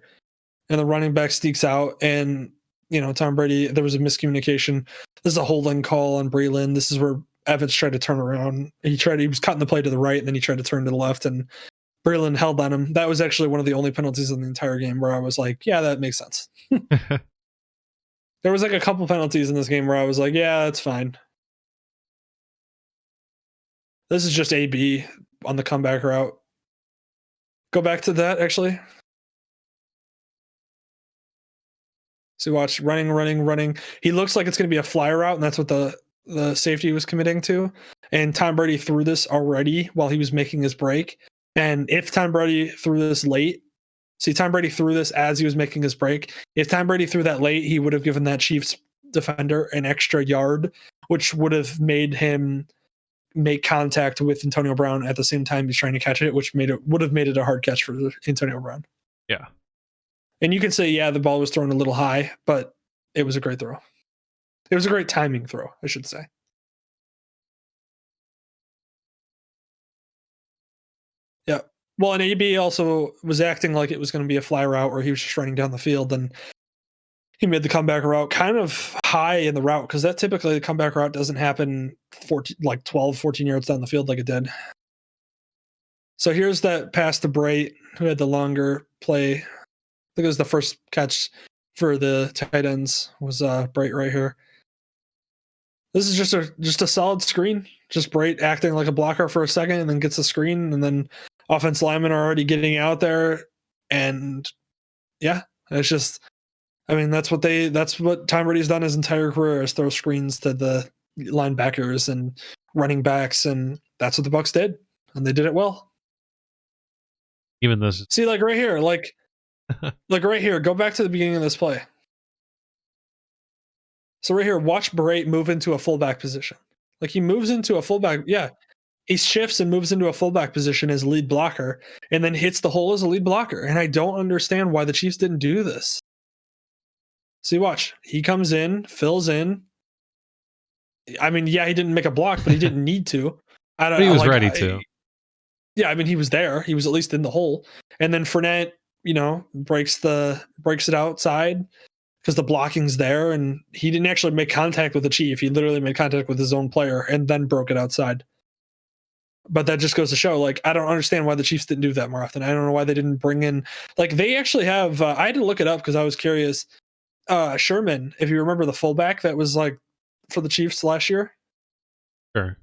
Speaker 1: and the running back sneaks out, and, Tom Brady, there was a miscommunication. This is a holding call on Breeland. This is where Evans tried to turn around. He was cutting the play to the right, and then he tried to turn to the left, and Breeland held on him. That was actually one of the only penalties in the entire game where I was like, yeah, that makes sense. There was like a couple penalties in this game where I was like, yeah, that's fine. This is just AB on the comeback route. Go back to that, actually. So watch, running. He looks like it's going to be a fly route, and that's what the safety was committing to. And Tom Brady threw this already while he was making his break. And if Tom Brady threw this late, Tom Brady threw this as he was making his break. If Tom Brady threw that late, he would have given that Chiefs defender an extra yard, which would have made him make contact with Antonio Brown at the same time he's trying to catch it, which would have made it a hard catch for Antonio Brown.
Speaker 2: Yeah.
Speaker 1: And you can say, yeah, the ball was thrown a little high, but it was a great throw. It was a great timing throw, I should say. Yeah. Well, and AB also was acting like it was going to be a fly route where he was just running down the field, and he made the comeback route kind of high in the route, because that typically the comeback route doesn't happen 12, 14 yards down the field like it did. So here's that pass to Bright, who had the longer play. I think it was the first catch for the tight ends was Bright right here. This is just a solid screen. Just Brait acting like a blocker for a second and then gets a screen, and then offense linemen are already getting out there. And yeah, it's just, I mean, that's what Tom Brady's done his entire career, is throw screens to the linebackers and running backs, and that's what the Bucs did, and they did it well.
Speaker 2: Even this,
Speaker 1: see, like right here, like right here, go back to the beginning of this play. So right here, watch Brait move into a fullback position. Like he moves into a fullback, yeah. He shifts and moves into a fullback position as lead blocker, and then hits the hole as a lead blocker. And I don't understand why the Chiefs didn't do this. See, watch. He comes in, fills in. I mean, yeah, he didn't make a block, but he didn't need to.
Speaker 2: But he was ready to.
Speaker 1: Yeah, I mean, he was there. He was at least in the hole. And then Fournette, breaks it outside because the blocking's there, and he didn't actually make contact with the Chief. He literally made contact with his own player and then broke it outside. But that just goes to show, like, I don't understand why the Chiefs didn't do that more often. I don't know why they didn't bring in, like, they actually have, I had to look it up because I was curious. Sherman, if you remember the fullback that was like for the Chiefs last year.
Speaker 2: Sure.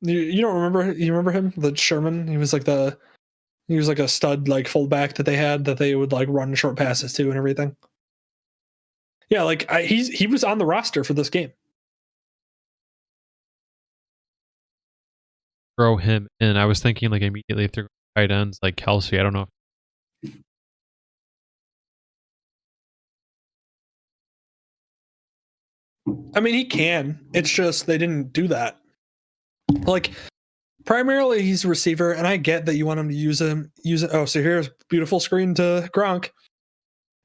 Speaker 1: You don't remember? You remember him? The Sherman? He was like a stud, like, fullback that they had, that they would like run short passes to and everything. Yeah, like he was on the roster for this game.
Speaker 2: Throw him in. I was thinking like immediately if they're tight ends like Kelsey. I don't know.
Speaker 1: I mean, he can. It's just they didn't do that. Like, primarily he's a receiver, and I get that you want him to use it. Oh, so here's beautiful screen to Gronk.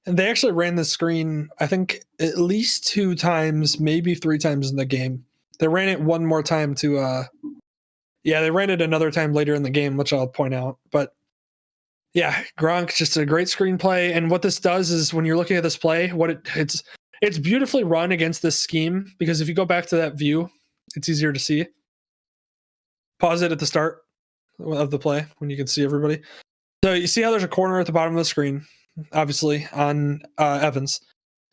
Speaker 1: And they actually ran this screen, I think, at least 2 times, maybe 3 times in the game. They ran it one more time to they ran it another time later in the game, which I'll point out. But yeah, Gronk, just a great screenplay. And what this does is, when you're looking at this play, it's beautifully run against this scheme, because if you go back to that view, it's easier to see. Pause it at the start of the play when you can see everybody. So you see how there's a corner at the bottom of the screen, obviously, on Evans.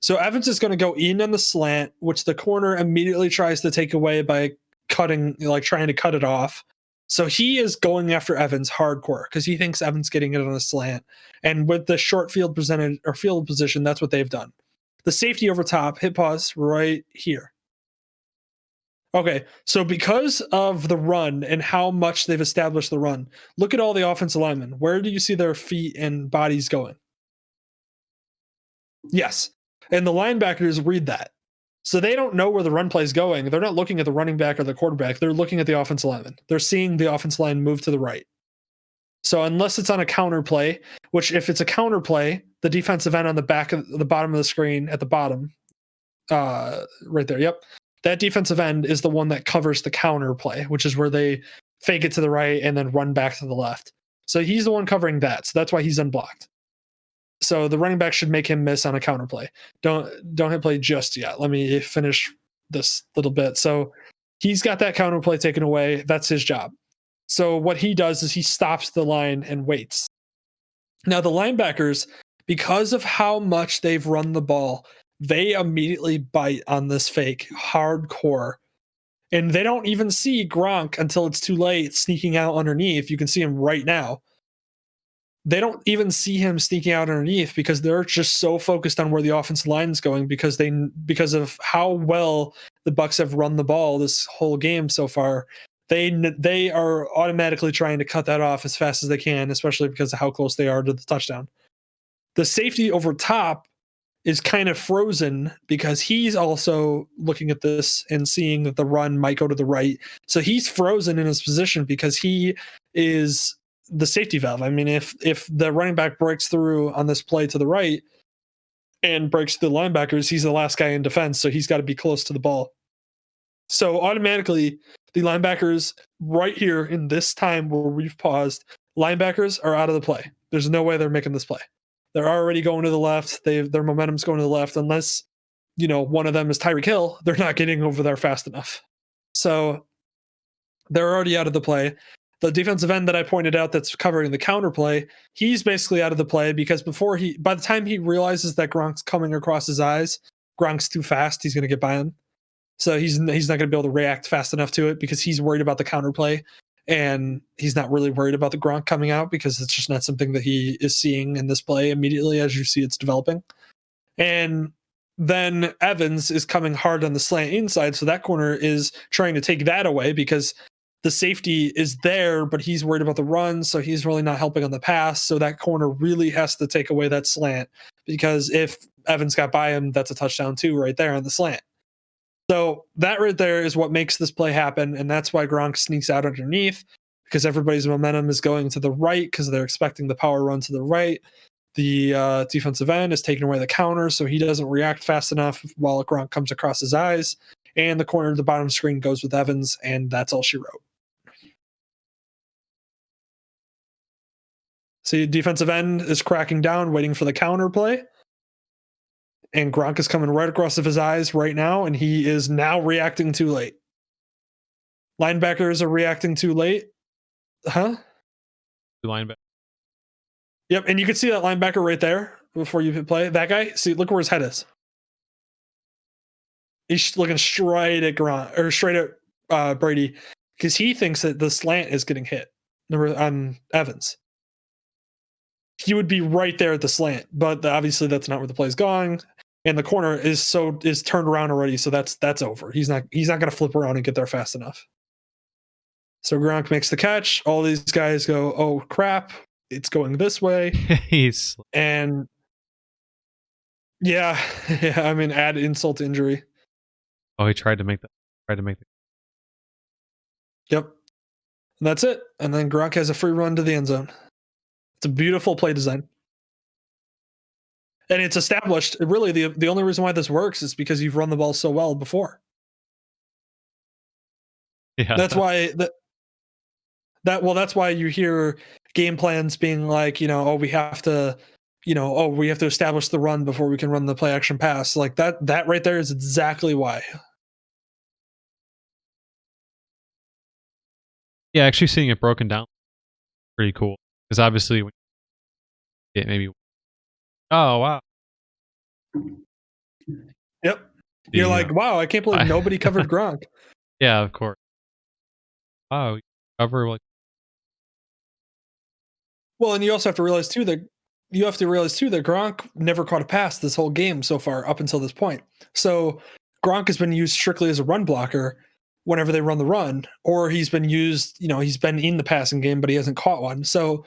Speaker 1: So Evans is going to go in on the slant, which the corner immediately tries to take away by trying to cut it off. So he is going after Evans hardcore because he thinks Evans getting it on a slant. And with the short field position, that's what they've done. The safety over top, hit pause right here. Okay, so because of the run and how much they've established the run, look at all the offensive linemen. Where do you see their feet and bodies going? Yes. And the linebackers read that. So they don't know where the run play is going. They're not looking at the running back or the quarterback. They're looking at the offensive lineman. They're seeing the offensive line move to the right. So unless it's on a counter play, which if it's a counter play, the defensive end on the bottom of the screen at the bottom, right there. Yep. That defensive end is the one that covers the counter play, which is where they fake it to the right and then run back to the left. So he's the one covering that. So that's why he's unblocked. So the running back should make him miss on a counter play. Don't hit play just yet. Let me finish this little bit. So he's got that counter play taken away. That's his job. So what he does is he stops the line and waits. Now the linebackers, because of how much they've run the ball, they immediately bite on this fake hardcore. And they don't even see Gronk until it's too late sneaking out underneath. You can see him right now. They don't even see him sneaking out underneath because they're just so focused on where the offensive line is going because of how well the Bucs have run the ball this whole game so far. They are automatically trying to cut that off as fast as they can, especially because of how close they are to the touchdown. The safety over top is kind of frozen because he's also looking at this and seeing that the run might go to the right. So he's frozen in his position because he is the safety valve. I mean, if the running back breaks through on this play to the right and breaks the linebackers, he's the last guy in defense, so he's got to be close to the ball. So automatically, the linebackers right here in this time where we've paused, linebackers are out of the play. There's no way they're making this play. They're already going to the left. Their momentum's going to the left. Unless, one of them is Tyreek Hill, they're not getting over there fast enough. So they're already out of the play. The defensive end that I pointed out that's covering the counter play, he's basically out of the play because by the time he realizes that Gronk's coming across his eyes, Gronk's too fast. He's going to get by him. So he's not going to be able to react fast enough to it because he's worried about the counterplay, and he's not really worried about the Gronk coming out because it's just not something that he is seeing in this play immediately as you see it's developing. And then Evans is coming hard on the slant inside, so that corner is trying to take that away because the safety is there, but he's worried about the run, so he's really not helping on the pass. So that corner really has to take away that slant because if Evans got by him, that's a touchdown too right there on the slant. So that right there is what makes this play happen, and that's why Gronk sneaks out underneath because everybody's momentum is going to the right because they're expecting the power run to the right. The defensive end is taking away the counter, so he doesn't react fast enough while Gronk comes across his eyes. And the corner of the bottom screen goes with Evans, and that's all she wrote. See, defensive end is cracking down, waiting for the counter play. And Gronk is coming right across of his eyes right now, and he is now reacting too late. Linebackers are reacting too late. Huh?
Speaker 2: Linebacker.
Speaker 1: Yep, and you can see that linebacker right there before you hit play. That guy, see, look where his head is. He's looking straight at Gronk, or straight at Brady, because he thinks that the slant is getting hit on Evans. He would be right there at the slant, but obviously that's not where the play's going. And the corner is turned around already, so that's over. He's not going to flip around and get there fast enough. So Gronk makes the catch. All these guys go, "Oh crap, it's going this way." And yeah, I mean, add insult to injury.
Speaker 2: Oh, he tried to make that.
Speaker 1: Yep. And that's it. And then Gronk has a free run to the end zone. It's a beautiful play design. And it's established. Really, the only reason why this works is because you've run the ball so well before.
Speaker 2: Yeah.
Speaker 1: That's why that's why you hear game plans being like, we have to establish the run before we can run the play action pass. Like that right there is exactly why.
Speaker 2: Yeah, actually seeing it broken down, pretty cool. Because obviously, it maybe. Oh wow.
Speaker 1: Yep. You're like, wow, I can't believe nobody covered Gronk.
Speaker 2: Yeah, of course. Wow, cover like.
Speaker 1: Well, and you also have to realize too that Gronk never caught a pass this whole game so far up until this point. So Gronk has been used strictly as a run blocker whenever they run the run, or he's been used, he's been in the passing game, but he hasn't caught one. So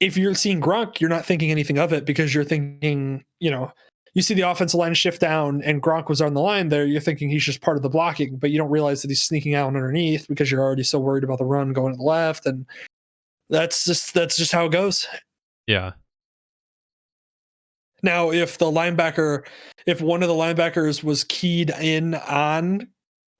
Speaker 1: if you're seeing Gronk, you're not thinking anything of it because you're thinking, you see the offensive line shift down and Gronk was on the line there. You're thinking he's just part of the blocking, but you don't realize that he's sneaking out underneath because you're already so worried about the run going to the left. And that's just how it goes.
Speaker 2: Yeah.
Speaker 1: Now, if one of the linebackers was keyed in on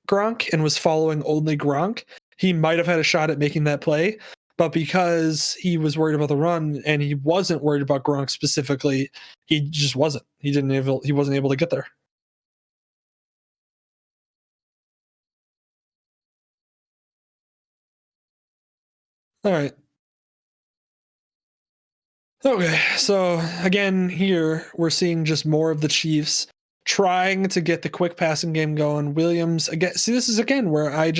Speaker 1: Gronk and was following only Gronk, he might have had a shot at making that play. But because he was worried about the run and he wasn't worried about Gronk specifically, he just wasn't. He wasn't able to get there. All right. Okay, so again, here we're seeing just more of the Chiefs trying to get the quick passing game going. Williams, again, see, this is again where I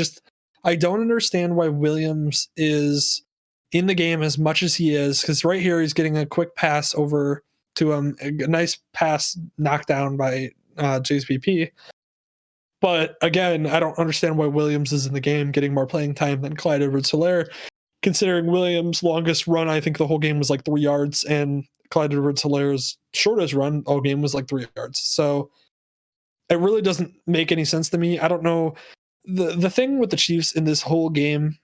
Speaker 1: don't understand why Williams is in the game as much as he is, because right here he's getting a quick pass over to him, a nice pass knocked down by JSPP. But again, I don't understand why Williams is in the game getting more playing time than Clyde Edwards-Helaire. Considering Williams' longest run, I think the whole game was like 3 yards, and Clyde Edwards-Helaire's shortest run all game was like 3 yards. So it really doesn't make any sense to me. I don't know. The thing with the Chiefs in this whole game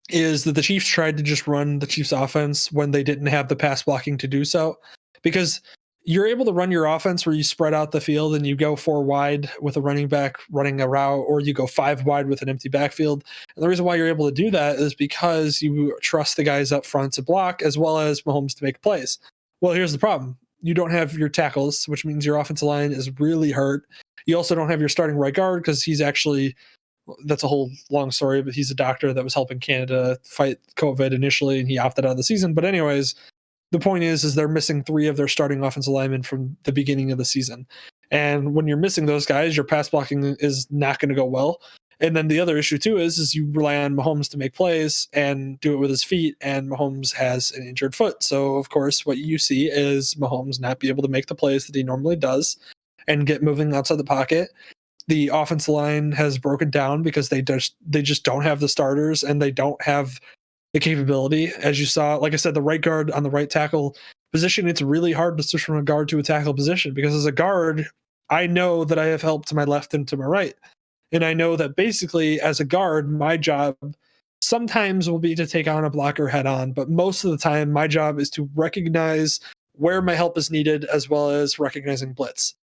Speaker 1: is that the Chiefs tried to just run the Chiefs offense when they didn't have the pass blocking to do so, because you're able to run your offense where you spread out the field and you go 4 wide with a running back running a route, or you go 5 wide with an empty backfield. And the reason why you're able to do that is because you trust the guys up front to block as well as Mahomes to make plays. Well, here's the problem. You don't have your tackles, which means your offensive line is really hurt. You also don't have your starting right guard because that's a whole long story, but he's a doctor that was helping Canada fight COVID initially, and he opted out of the season. But anyways, the point is they're missing 3 of their starting offensive linemen from the beginning of the season. And when you're missing those guys, your pass blocking is not going to go well. And then the other issue too is you rely on Mahomes to make plays and do it with his feet, and Mahomes has an injured foot. So of course, what you see is Mahomes not be able to make the plays that he normally does and get moving outside the pocket. The offensive line has broken down because they just don't have the starters, and they don't have the capability. As you saw, like I said, the right guard on the right tackle position, it's really hard to switch from a guard to a tackle position, because as a guard, I know that I have help to my left and to my right. And I know that basically as a guard, my job sometimes will be to take on a blocker head on, but most of the time my job is to recognize where my help is needed, as well as recognizing blitz.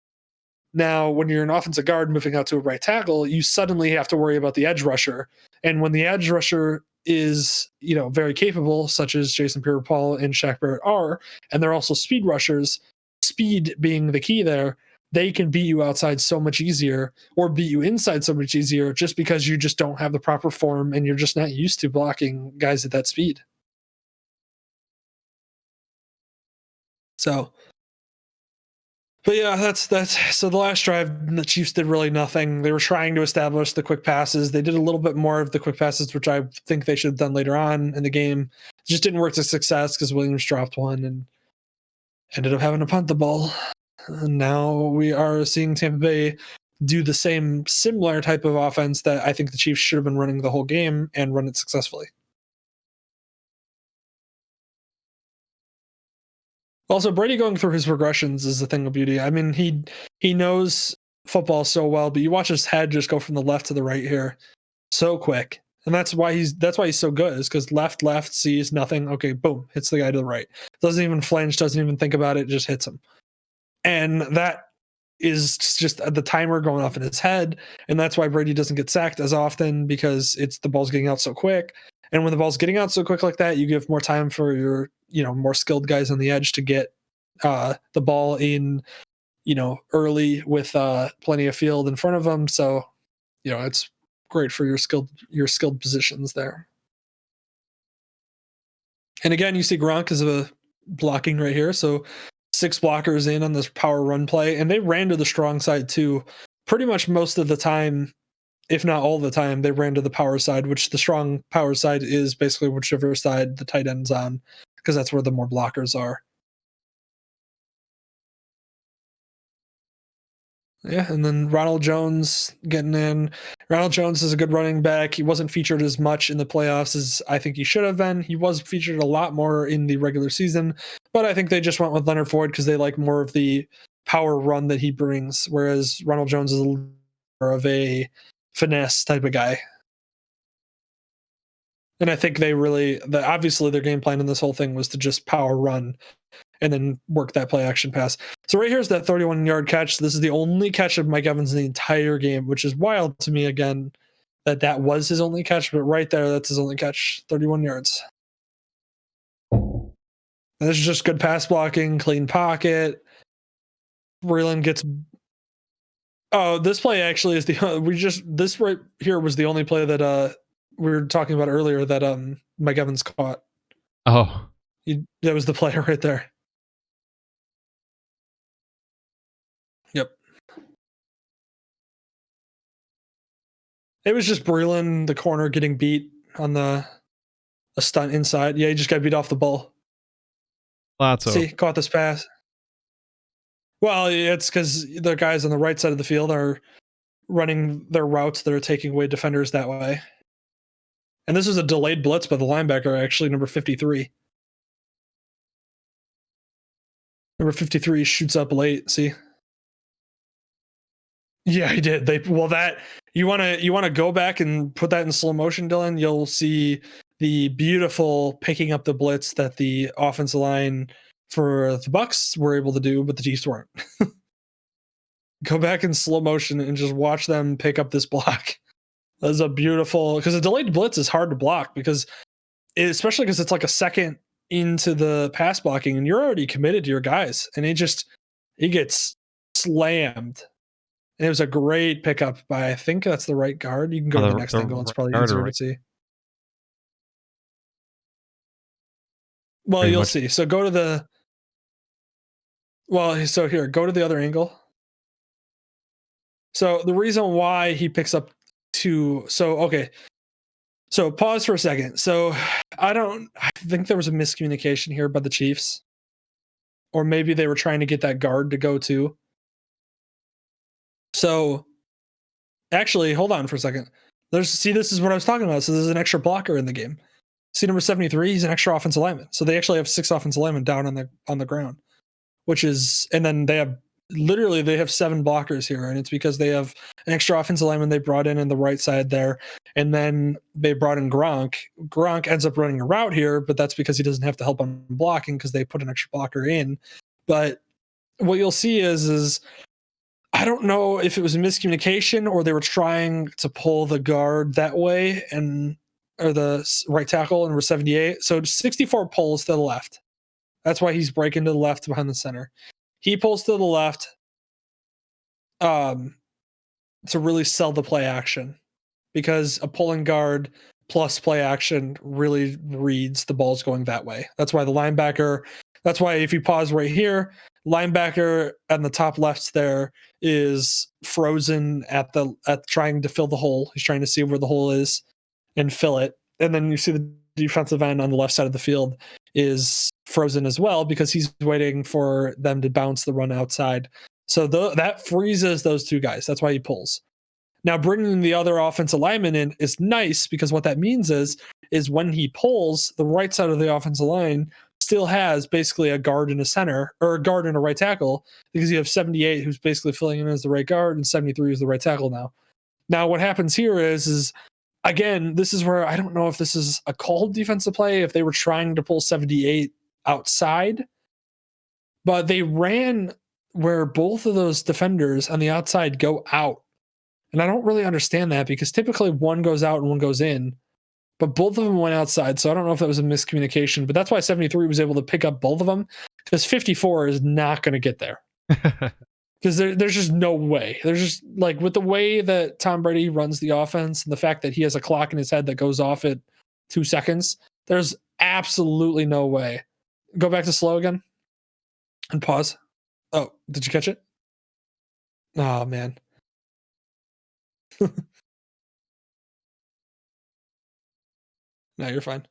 Speaker 1: Now, when you're an offensive guard moving out to a right tackle, you suddenly have to worry about the edge rusher. And when the edge rusher is, very capable, such as Jason Pierre-Paul and Shaq Barrett are, and they're also speed rushers, speed being the key there, they can beat you outside so much easier, or beat you inside so much easier, just because you just don't have the proper form and you're just not used to blocking guys at that speed. So, but yeah, that's so the last drive, the Chiefs did really nothing. They were trying to establish the quick passes. They did a little bit more of the quick passes, which I think they should have done later on in the game. It just didn't work to success because Williams dropped one and ended up having to punt the ball. And now we are seeing Tampa Bay do the same similar type of offense that I think the Chiefs should have been running the whole game and run it successfully. Also, Brady going through his progressions is the thing of beauty. I mean, he knows football so well, but you watch his head just go from the left to the right here so quick. And that's why he's so good, is because left, sees nothing. Okay, boom, hits the guy to the right. Doesn't even flinch, doesn't even think about it, just hits him. And that is just the timer going off in his head. And that's why Brady doesn't get sacked as often, because it's the ball's getting out so quick. And when the ball's getting out so quick like that, you give more time for your, more skilled guys on the edge to get the ball in, early with plenty of field in front of them. So, it's great for your skilled positions there. And again, you see Gronk is a blocking right here. So 6 blockers in on this power run play, and they ran to the strong side too. Pretty much most of the time, if not all the time, they ran to the power side, which the strong power side is basically whichever side the tight end's on, because that's where the more blockers are. Yeah, and then Ronald Jones getting in. Ronald Jones is a good running back. He wasn't featured as much in the playoffs as I think he should have been. He was featured a lot more in the regular season, but I think they just went with Leonard Floyd because they like more of the power run that he brings, whereas Ronald Jones is a little more of a finesse type of guy. And I think they obviously their game plan in this whole thing was to just power run and then work that play action pass. So right here's that 31-yard catch. This is the only catch of Mike Evans in the entire game, which is wild to me again that was his only catch. But right there, that's his only catch, 31 yards. And this is just good pass blocking, clean pocket. Breland gets. Oh, this play actually is this right here was the only play that we were talking about earlier that Mike Evans caught.
Speaker 2: Oh,
Speaker 1: that was the play right there. Yep. It was just Breland, the corner, getting beat on a stunt inside. Yeah, he just got beat off the ball. See, caught this pass. Well, it's because the guys on the right side of the field are running their routes that are taking away defenders that way. And this is a delayed blitz by the linebacker, actually, number 53. Number 53 shoots up late. See? Yeah, he did. You want to go back and put that in slow motion, Dylan. You'll see the beautiful picking up the blitz that the offensive line for the Bucs were able to do, but the Chiefs weren't. Go back in slow motion and just watch them pick up this block. That's a beautiful, because a delayed blitz is hard to block especially because it's like a second into the pass blocking and you're already committed to your guys, and he gets slammed. And it was a great pickup by, I think that's the right guard. You can go to the next angle. It's probably easier to see. Well, you'll see. So go to the. Well, so here, go to the other angle. So the reason why he picks up two. So okay. So pause for a second. So I think there was a miscommunication here by the Chiefs, or maybe they were trying to get that guard to go too. So actually, hold on for a second. This is what I was talking about. So there's an extra blocker in the game. See number 73, he's an extra offensive lineman. So they actually have 6 offensive linemen down on the ground, which is, and then they have 7 blockers here, and it's because they have an extra offensive lineman they brought in the right side there, and then they brought in Gronk. Gronk ends up running a route here, but that's because he doesn't have to help on blocking because they put an extra blocker in. But what you'll see is I don't know if it was a miscommunication or they were trying to pull the guard that way or the right tackle and we're 78. So 64 pulls to the left. That's why he's breaking to the left behind the center. He pulls to the left to really sell the play action, because a pulling guard plus play action really reads the ball's going that way. That's why that's why if you pause right here, linebacker on the top left there is frozen at trying to fill the hole. He's trying to see where the hole is and fill it. And then you see the defensive end on the left side of the field is frozen as well because he's waiting for them to bounce the run outside. So that freezes those two guys. That's why he pulls. Now, bringing the other offensive lineman in is nice because what that means is when he pulls, the right side of the offensive line still has basically a guard and a center, or a guard and a right tackle, because you have 78 who's basically filling in as the right guard and 73 is the right tackle now. Now, what happens here is again, this is where I don't know if this is a called defensive play, if they were trying to pull 78 outside, but they ran where both of those defenders on the outside go out. And I don't really understand that because typically one goes out and one goes in, but both of them went outside. So I don't know if that was a miscommunication, but that's why 73 was able to pick up both of them, because 54 is not going to get there. Because there's just no way. There's just, like, with the way that Tom Brady runs the offense and the fact that he has a clock in his head that goes off at 2 seconds, there's absolutely no way. Go back to slow again and pause. Oh, did you catch it? Oh, man. No, you're fine.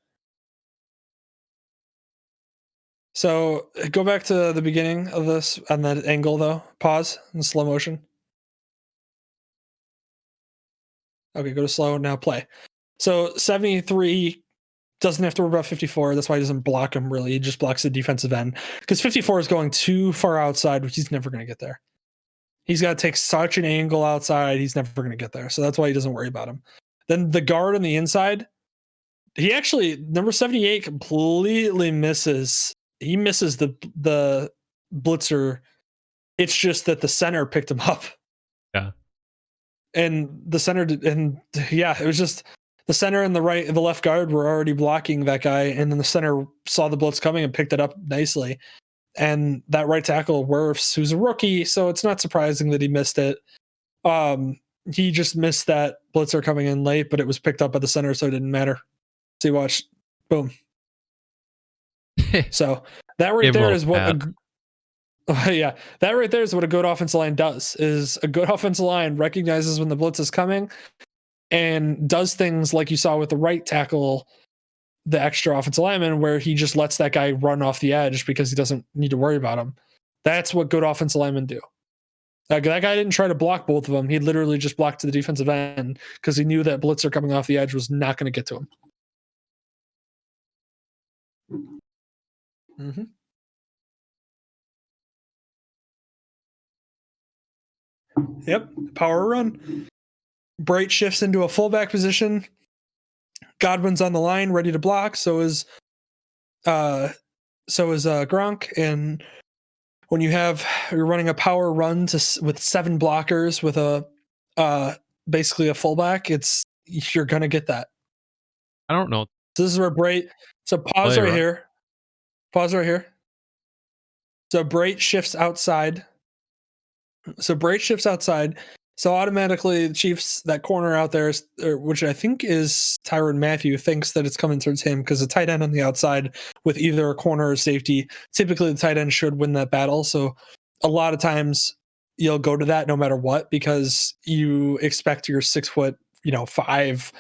Speaker 1: So go back to the beginning of this on that angle, though. Pause in slow motion. Okay, go to slow. Now play. So 73 doesn't have to worry about 54. That's why he doesn't block him, really. He just blocks the defensive end. Because 54 is going too far outside, which he's never going to get there. He's got to take such an angle outside, he's never going to get there. So that's why he doesn't worry about him. Then the guard on the inside, he actually, number 78 completely misses. He misses the blitzer. It's just that the center picked him up.
Speaker 2: Yeah.
Speaker 1: And the center it was just the center and the left guard were already blocking that guy, and then the center saw the blitz coming and picked it up nicely. And that right tackle, Wirfs, who's a rookie, so it's not surprising that he missed it. He just missed that blitzer coming in late, but it was picked up by the center, so it didn't matter. So you watch, boom. So that right there is what that right there is what a good offensive line does. Is a good offensive line recognizes when the blitz is coming and does things like you saw with the right tackle, the extra offensive lineman, where he just lets that guy run off the edge because he doesn't need to worry about him. That's what good offensive linemen do. That guy didn't try to block both of them. He literally just blocked to the defensive end because he knew that blitzer coming off the edge was not going to get to him. Mm-hmm. Yep. Power run. Bright shifts into a fullback position. Godwin's on the line, ready to block. So is Gronk. And when you're running a power run with 7 blockers with basically a fullback, you're gonna get that.
Speaker 2: I don't know.
Speaker 1: So this is where Bright. So pause right here. Pause right here. So Bright shifts outside. So automatically the Chiefs, that corner out there, which I think is Tyrann Mathieu, thinks that it's coming towards him because the tight end on the outside with either a corner or safety, typically the tight end should win that battle. So a lot of times you'll go to that no matter what, because you expect your 6'5"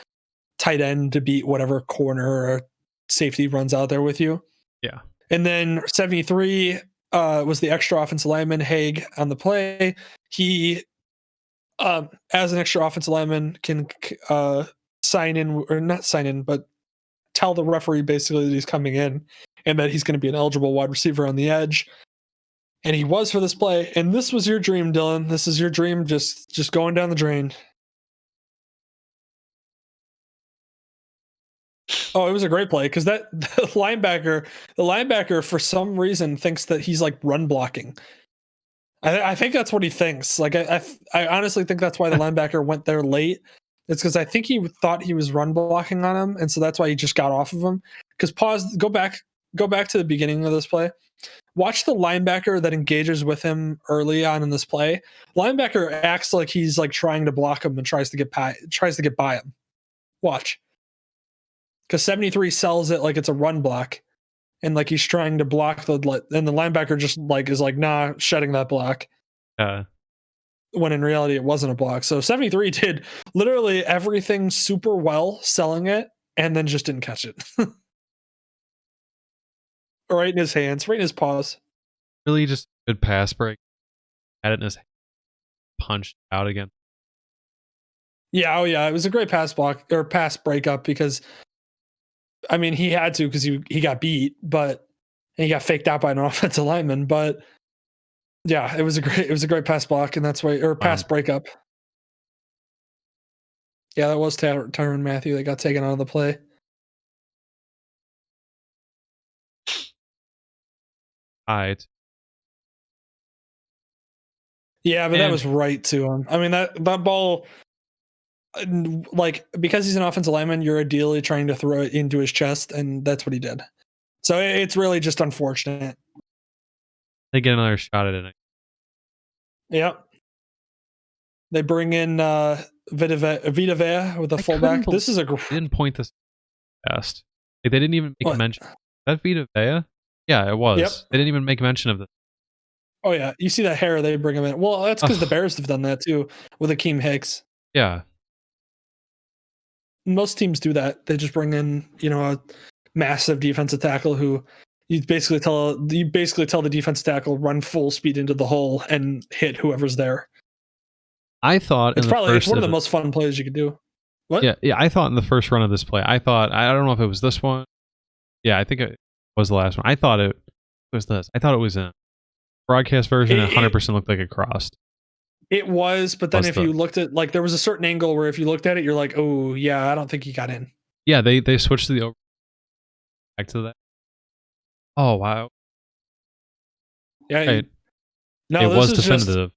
Speaker 1: tight end to beat whatever corner or safety runs out there with you.
Speaker 2: Yeah.
Speaker 1: And then 73 was the extra offensive lineman, Haig, on the play. He, as an extra offensive lineman, can sign in, or not sign in, but tell the referee basically that he's coming in and that he's going to be an eligible wide receiver on the edge. And he was for this play. And this was your dream, Dylan. This is your dream, just going down the drain. Oh, it was a great play because the linebacker for some reason thinks that he's like run blocking. I think that's what he thinks. Like I honestly think that's why the linebacker went there late. It's because I think he thought he was run blocking on him, and so that's why he just got off of him. Because go back to the beginning of this play. Watch the linebacker that engages with him early on in this play. Linebacker acts like he's like trying to block him and tries to get by him. Watch. Because 73 sells it like it's a run block, and like he's trying to block and the linebacker just like is like, nah, shedding that block. When in reality it wasn't a block. So 73 did literally everything super well, selling it, and then just didn't catch it. Right in his hands, right in his paws.
Speaker 2: Really just good pass break. Had it in his hand, punched out again.
Speaker 1: Yeah, oh yeah, it was a great pass breakup because I mean he had to because he got beat, but and he got faked out by an offensive lineman. But yeah, it was a great pass block, and that's why pass breakup. Yeah, that was Tyrann Mathieu that got taken out of the play.
Speaker 2: Right.
Speaker 1: Yeah, but that was right to him. I mean that ball, like because he's an offensive lineman, you're ideally trying to throw it into his chest, and that's what he did. So it's really just unfortunate.
Speaker 2: They get another shot at it.
Speaker 1: Yep. They bring in Vita Vea with a fullback. This is
Speaker 2: they didn't point this past. Like, they didn't even make mention. That Vita Vea? Yeah, it was. Yep. They didn't even make mention of this.
Speaker 1: Oh yeah, you see that hair? They bring him in. Well, that's because the Bears have done that too with Akeem Hicks.
Speaker 2: Yeah.
Speaker 1: Most teams do that. They just bring in, a massive defensive tackle who you basically tell the defensive tackle run full speed into the hole and hit whoever's there.
Speaker 2: I thought
Speaker 1: it's one of the most fun plays you could do. What?
Speaker 2: Yeah. I thought in the first run of this play, I don't know if it was this one. Yeah, I think it was the last one. I thought it was this. I thought it was in broadcast version. 100% looked like it crossed.
Speaker 1: It was, but then if you looked at there was a certain angle where if you looked at it, you're like, oh yeah, I don't think he got in.
Speaker 2: Yeah, they switched to the over back to that. Oh wow.
Speaker 1: Yeah.
Speaker 2: Right. No, it was definitive.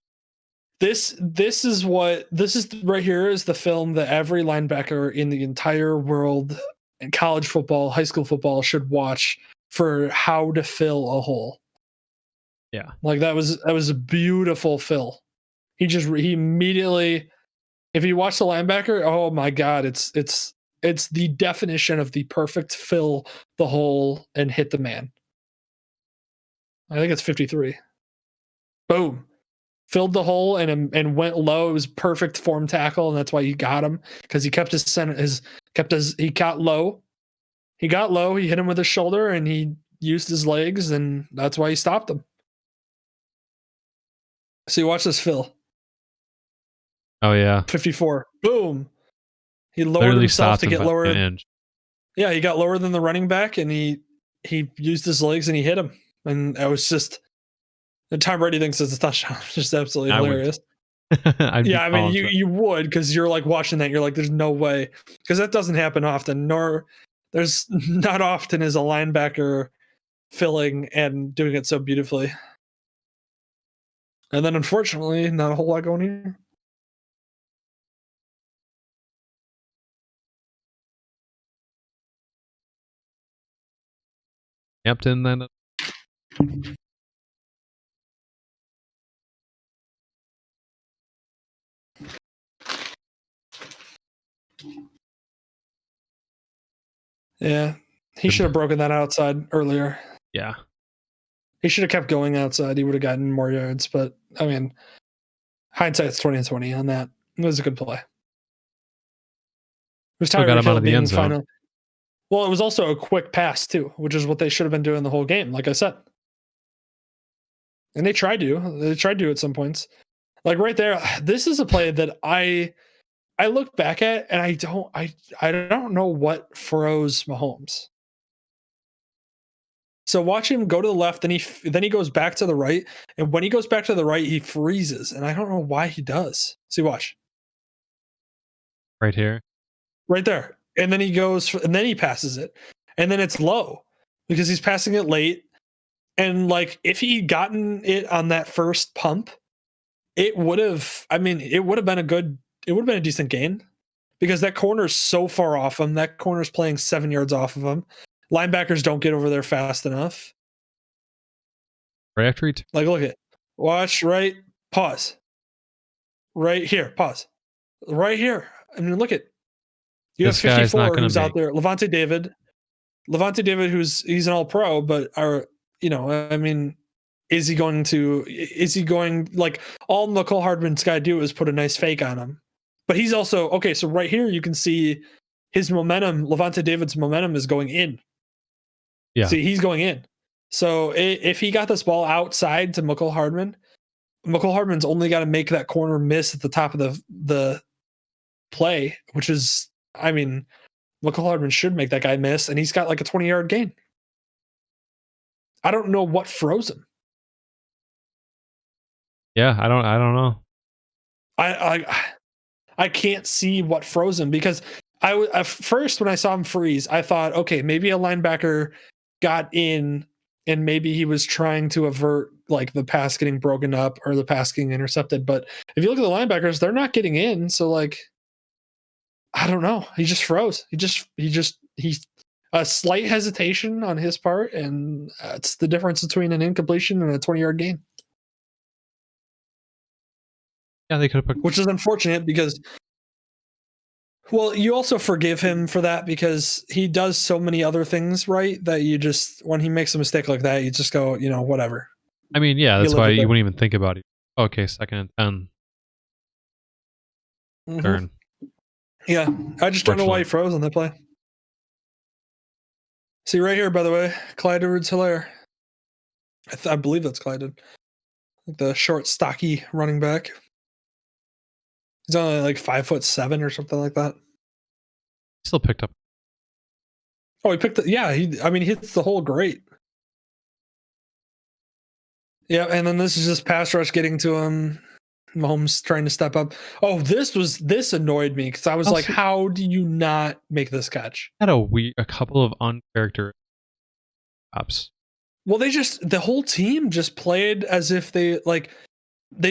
Speaker 1: This is right here is the film that every linebacker in the entire world in college football, high school football should watch for how to fill a hole.
Speaker 2: Yeah.
Speaker 1: Like that was a beautiful fill. He immediately, if you watch the linebacker, oh my God, it's the definition of the perfect fill the hole and hit the man. I think it's 53. Boom. Filled the hole and went low. It was perfect form tackle, and that's why you got him, because he kept his center. He got low. He got low. He hit him with his shoulder, and he used his legs, and that's why he stopped him. So you watch this fill.
Speaker 2: Oh yeah,
Speaker 1: 54. Boom. He lowered himself to get lower. Yeah, he got lower than the running back, and he used his legs and he hit him, and it was just. And Tom Brady thinks it's a touchdown. It's just absolutely hilarious. Yeah, I mean, you would, because you're like watching that. You're like, there's no way, because that doesn't happen often. Nor there's not often is a linebacker filling and doing it so beautifully. And then, unfortunately, not a whole lot going here.
Speaker 2: Hampton then.
Speaker 1: Yeah, he should have broken that outside earlier.
Speaker 2: Yeah,
Speaker 1: he should have kept going outside. He would have gotten more yards. But I mean, Hindsight's 20/20 on that. It was a good play. It was
Speaker 2: Still got
Speaker 1: Tyreek
Speaker 2: him out
Speaker 1: Hill
Speaker 2: of the end
Speaker 1: being
Speaker 2: zone.
Speaker 1: final. Well, it was also a quick pass too, which is what they should have been doing the whole game, like I said. And they tried to. They tried to at some points. Like right there, this is a play that I look back at and I don't know what froze Mahomes. So watch him go to the left, then he goes back to the right, and when he goes back to the right, he freezes, and I don't know why he does. See, watch
Speaker 2: Right here.
Speaker 1: right there, and then he goes, and then he passes it, and then it's low because he's passing it late, and like if he'd gotten it on that first pump, it would have. I mean, it would have been a decent gain because that corner is so far off him. That corner's playing 7 yards off of him. Linebackers don't get over there fast enough.
Speaker 2: Right after
Speaker 1: like, look at, watch, right, pause, right here, pause, right here. I mean, look at, you have
Speaker 2: this guy's not
Speaker 1: 54
Speaker 2: gonna
Speaker 1: who's out
Speaker 2: make.
Speaker 1: there. Levante David, he's an all pro, but I mean, is he going like all McCole Hardman's got to do is put a nice fake on him, but he's also okay. So right here you can see his momentum. Levante David's momentum is going in.
Speaker 2: Yeah.
Speaker 1: See, he's going in. So if he got this ball outside to McCole Hardman's only got to make that corner miss at the top of the play, which is, I mean, McCole Hardman should make that guy miss, and he's got like a 20-yard gain. I don't know what froze him.
Speaker 2: Yeah, I don't know.
Speaker 1: I can't see what froze him because at first when I saw him freeze, I thought, okay, maybe a linebacker got in and maybe he was trying to avert like the pass getting broken up or the pass getting intercepted. But if you look at the linebackers, they're not getting in. So like, I don't know. He just froze. He's a slight hesitation on his part. And it's the difference between an incompletion and a 20-yard gain.
Speaker 2: Yeah, they could have put,
Speaker 1: which is unfortunate because, well, you also forgive him for that because he does so many other things right that you just, when he makes a mistake like that, you just go, whatever.
Speaker 2: I mean, yeah, that's why you wouldn't even think about it. Okay, 2nd and 10. Turn.
Speaker 1: Yeah, I just don't know why he froze on that play. See right here, by the way, Clyde Edwards-Helaire. I believe that's Clyde. The short, stocky running back. He's only like 5'7" or something like that.
Speaker 2: Still picked up.
Speaker 1: Oh, he picked it. Yeah, he hits the hole great. Yeah, and then this is just pass rush getting to him. Mahomes trying to step up. Oh, this annoyed me because I was like, how do you not make this catch?
Speaker 2: Had a couple of uncharacteristic ups.
Speaker 1: Well, the whole team just played as if they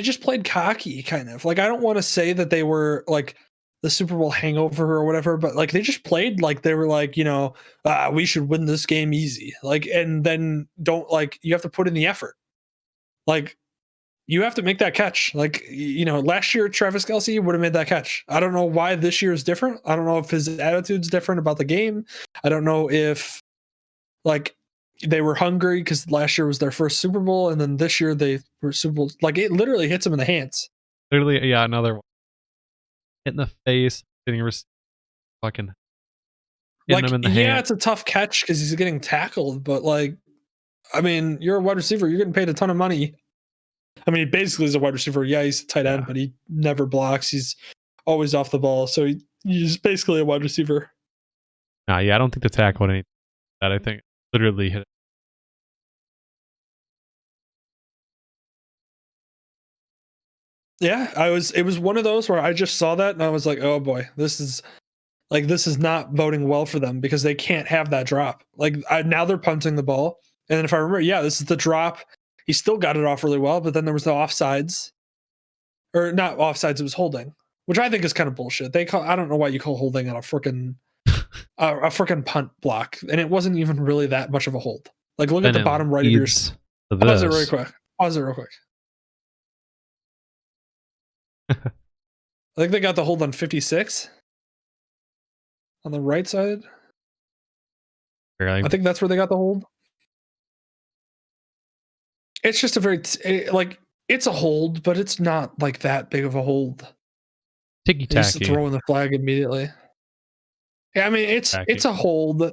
Speaker 1: just played cocky, kind of. Like, I don't want to say that they were like the Super Bowl hangover or whatever, but like they just played like they were like, we should win this game easy. Like, and then you have to put in the effort. Like, you have to make that catch. Like, last year Travis Kelce would have made that catch. I don't know why this year is different. I don't know if his attitude's different about the game. I don't know if like they were hungry because last year was their first Super Bowl, and then this year they were Super Bowl. Like, it literally hits him in the hands.
Speaker 2: Literally, yeah, another one. Hit in the face, hitting fucking hitting him in the hand.
Speaker 1: It's a tough catch because he's getting tackled, but like, I mean, you're a wide receiver. You're getting paid a ton of money. I mean, he basically is a wide receiver. Yeah, he's a tight end, but he never blocks. He's always off the ball. So he's basically a wide receiver.
Speaker 2: Nah, yeah, I don't think the tackle anything that. I think literally hit it.
Speaker 1: Yeah, it was one of those where I just saw that and I was like, oh boy, this is not boding well for them because they can't have that drop. Like, now they're punting the ball. And then if I remember, this is the drop. He still got it off really well, but then there was the offsides. Or not offsides, it was holding, which I think is kind of bullshit. I don't know why you call holding on a freaking punt block, and it wasn't even really that much of a hold. Like, look at the bottom right of your. Pause it real quick. I think they got the hold on 56 on the right side. I think that's where they got the hold. It's just a very it's a hold, but it's not like that big of a hold.
Speaker 2: Ticky
Speaker 1: He's
Speaker 2: tacky.
Speaker 1: throwing the flag immediately. Yeah, I mean it's a hold.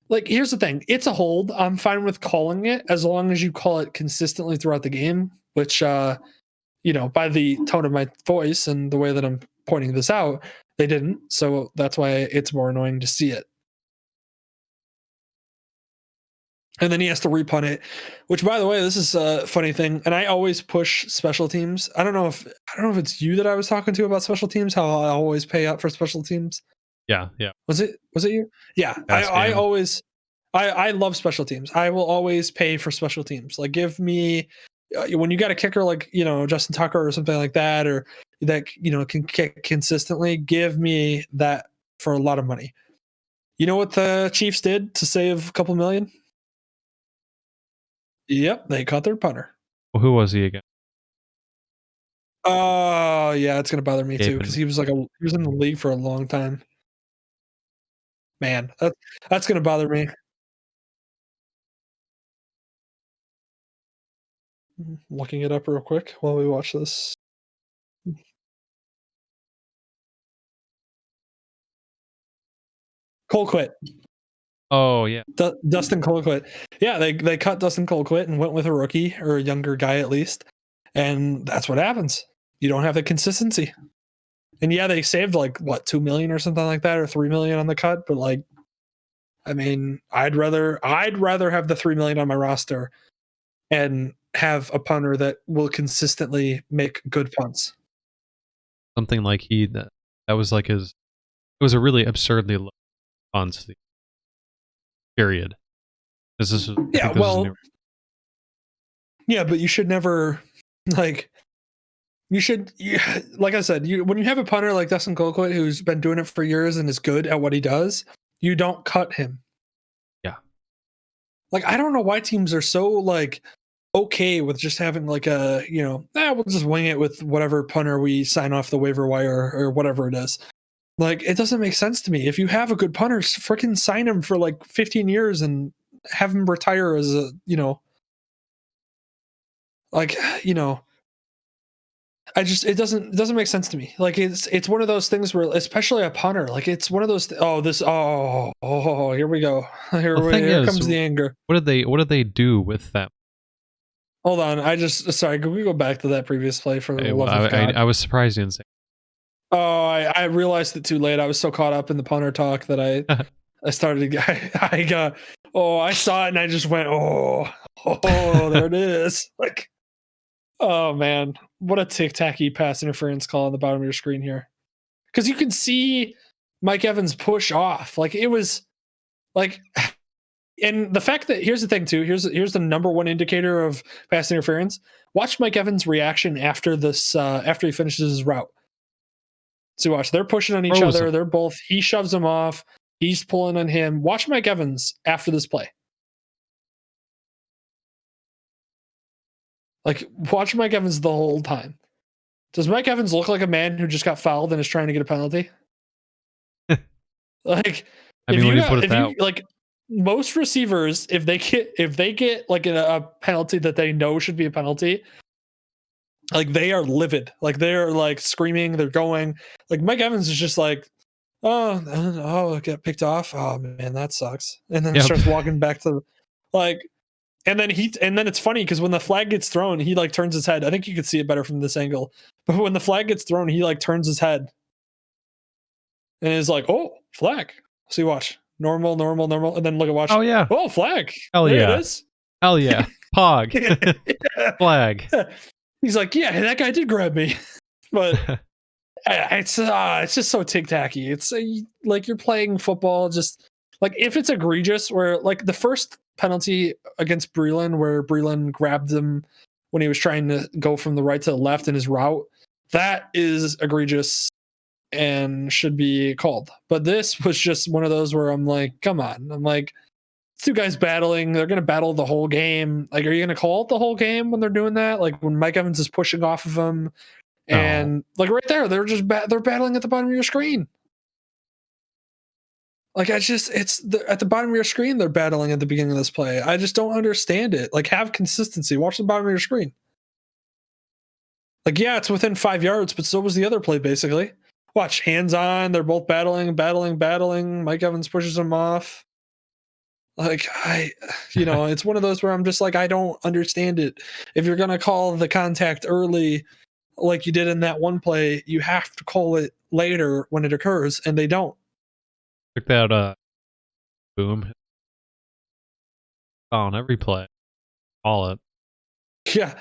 Speaker 1: Like, here's the thing, it's a hold. I'm fine with calling it as long as you call it consistently throughout the game, which by the tone of my voice and the way that I'm pointing this out, they didn't. So that's why it's more annoying to see it. And then he has to repunt it, which, by the way, this is a funny thing. And I always push special teams. I don't know if it's you that I was talking to about special teams, how I always pay up for special teams.
Speaker 2: Yeah.
Speaker 1: Was it you? Yeah. I always I love special teams. I will always pay for special teams. Like, give me when you got a kicker like, Justin Tucker or something like that, or that, can kick consistently, give me that for a lot of money. You know what the Chiefs did to save a couple million? Yep, they cut their punter.
Speaker 2: Well, who was he again?
Speaker 1: Oh, yeah, it's gonna bother me too, because he was in the league for a long time. Man, that's gonna bother me. Looking it up real quick while we watch this. Colquitt.
Speaker 2: Oh yeah.
Speaker 1: Dustin Colquitt. Yeah, they cut Dustin Colquitt and went with a rookie, or a younger guy at least. And that's what happens. You don't have the consistency. And yeah, they saved like what, 2 million or something like that, or 3 million on the cut, but like, I mean, I'd rather have the 3 million on my roster and have a punter that will consistently make good punts.
Speaker 2: Something like that was like his. It was a really absurdly low punts. Period. This is
Speaker 1: yeah, but you should never like. Like I said, when you have a punter like Dustin Colquitt who's been doing it for years and is good at what he does, you don't cut him.
Speaker 2: Yeah.
Speaker 1: Like, I don't know why teams are so like okay with just having like a, we'll just wing it with whatever punter we sign off the waiver wire or whatever it is. Like, it doesn't make sense to me. If you have a good punter, freaking sign him for like 15 years and have him retire as a, like, it doesn't make sense to me. Like, it's one of those things where, especially a punter, like, it's one of those here we go. Here comes the anger.
Speaker 2: What did they do with that?
Speaker 1: Hold on, sorry, can we go back to that previous play for the love of God?
Speaker 2: I was surprised you didn't say.
Speaker 1: Oh, I realized it too late. I was so caught up in the punter talk that I started. I got. Oh, I saw it and I just went. Oh, there it is. Like, oh man, what a tic-tacky pass interference call on the bottom of your screen here, because you can see Mike Evans push off. Like, it was like, and the fact that, here's the thing too. Here's the number one indicator of pass interference. Watch Mike Evans' reaction after this. After he finishes his route. So watch, they're pushing on each other. They're both. He shoves him off. He's pulling on him. Watch Mike Evans after this play. Like, watch Mike Evans the whole time. Does Mike Evans look like a man who just got fouled and is trying to get a penalty? Like,
Speaker 2: I mean, when you put it that,
Speaker 1: like, most receivers, if they get like a penalty that they know should be a penalty, like, they are livid. Like, they're like screaming. They're going. Like, Mike Evans is just like, oh, get picked off. Oh man, that sucks. And then starts walking back to, like, and then it's funny because when the flag gets thrown, he like turns his head. I think you could see it better from this angle. But when the flag gets thrown, he like turns his head and is like, "Oh, flag." See, watch, normal, and then look at watch.
Speaker 2: Oh yeah.
Speaker 1: Oh, flag.
Speaker 2: Hell
Speaker 1: there
Speaker 2: yeah.
Speaker 1: It is.
Speaker 2: Hell yeah. Pog. Flag.
Speaker 1: He's like, yeah, that guy did grab me, but it's just so tic-tacky. It's like you're playing football. Just like, if it's egregious, where like the first penalty against Breeland, where Breeland grabbed him when he was trying to go from the right to the left in his route, that is egregious and should be called. But this was just one of those where I'm like, come on. I'm like, two guys battling. They're going to battle the whole game. Like, are you going to call it the whole game when they're doing that? Like, when Mike Evans is pushing off of him, and like right there, they're just they're battling at the bottom of your screen. Like, at the bottom of your screen, they're battling at the beginning of this play. I just don't understand it. Like, have consistency. Watch the bottom of your screen. Like, yeah, it's within 5 yards, but so was the other play, basically. Watch, hands on. They're both battling. Mike Evans pushes him off. Like, it's one of those where I'm just like, I don't understand it. If you're going to call the contact early, like you did in that one play, you have to call it later when it occurs, and they don't.
Speaker 2: Took that boom on every play. All it.
Speaker 1: Yeah.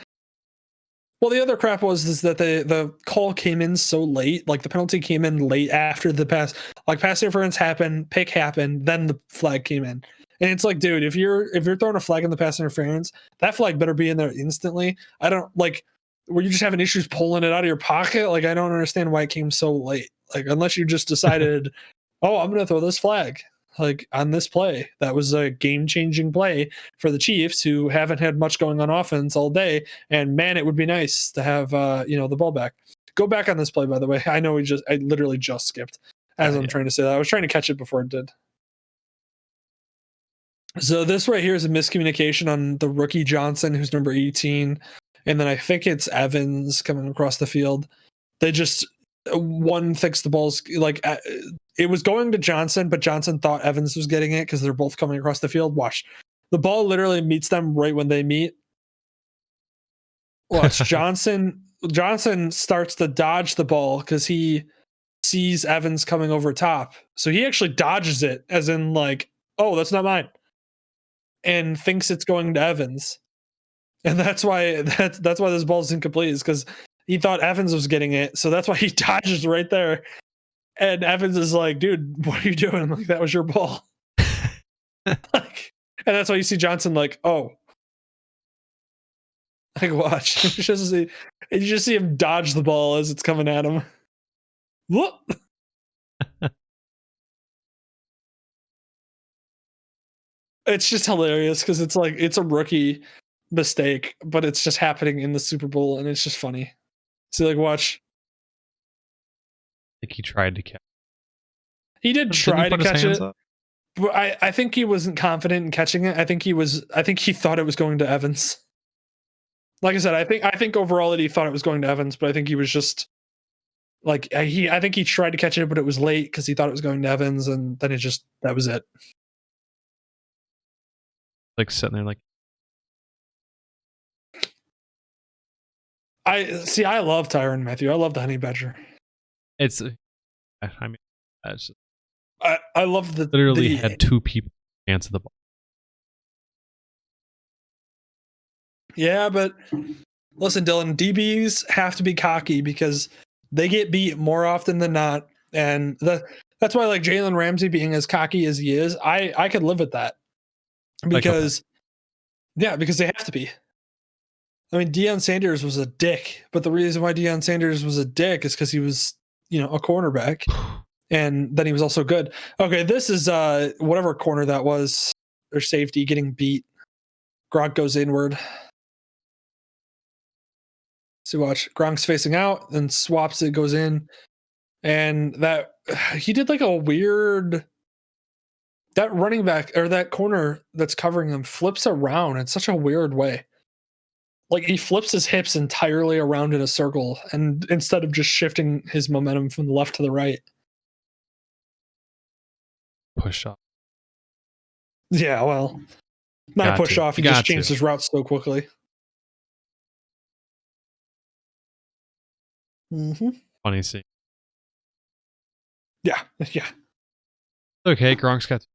Speaker 1: Well, the other crap is that the call came in so late. Like, the penalty came in late after the pass. Like, pass interference happened, pick happened, then the flag came in. And it's like, dude, if you're throwing a flag in the pass interference, that flag better be in there instantly. I don't like were you just having issues pulling it out of your pocket? Like, I don't understand why it came so late. Like, unless you just decided, oh, I'm going to throw this flag like on this play. That was a game-changing play for the Chiefs, who haven't had much going on offense all day. And man, it would be nice to have the ball back. Go back on this play, by the way. I know I literally just skipped as I'm trying to say that. I was trying to catch it before it did. So this right here is a miscommunication on the rookie Johnson, who's number 18. And then I think it's Evans coming across the field. They just, one thinks the ball's like, it was going to Johnson, but Johnson thought Evans was getting it because they're both coming across the field. Watch. The ball literally meets them right when they meet. Watch. Johnson starts to dodge the ball because he sees Evans coming over top. So he actually dodges it, as in like, oh, that's not mine. And thinks it's going to Evans. And that's why this ball is incomplete, is because he thought Evans was getting it. So that's why he dodges right there. And Evans is like, dude, what are you doing? I'm like, that was your ball. Like, and that's why you see Johnson like, oh. Like, watch. You just see him dodge the ball as it's coming at him. Whoop. It's just hilarious because it's like, it's a rookie mistake, but it's just happening in the Super Bowl, and it's just funny. So like, watch.
Speaker 2: I think he tried to catch.
Speaker 1: He did try to catch it, but I think he wasn't confident in catching it. I think he thought it was going to Evans. Like I said, I think overall that he thought it was going to Evans, but I think he was just like, I think he tried to catch it, but it was late because he thought it was going to Evans, and then that was it.
Speaker 2: Like sitting there like,
Speaker 1: I love Tyrann Mathieu. I love the Honey Badger.
Speaker 2: It's, I mean, that's
Speaker 1: I love the
Speaker 2: literally had two people answer the ball.
Speaker 1: Yeah, but listen, Dylan, DBs have to be cocky because they get beat more often than not, and that's why, like, Jalen Ramsey being as cocky as he is, I could live with that because because they have to be. I mean, Deion Sanders was a dick, but the reason why Deion Sanders was a dick is because he was, a cornerback, and then he was also good. Okay, this is whatever corner that was, or safety, getting beat. Gronk goes inward. So watch, Gronk's facing out, then swaps it, goes in, and that he did like a weird. That running back or that corner that's covering him flips around in such a weird way. Like, he flips his hips entirely around in a circle, and instead of just shifting his momentum from the left to the right.
Speaker 2: Push off.
Speaker 1: Yeah, well, not push off. He just changed his route so quickly. Mm-hmm.
Speaker 2: Funny scene.
Speaker 1: Yeah.
Speaker 2: Okay, Gronk's got.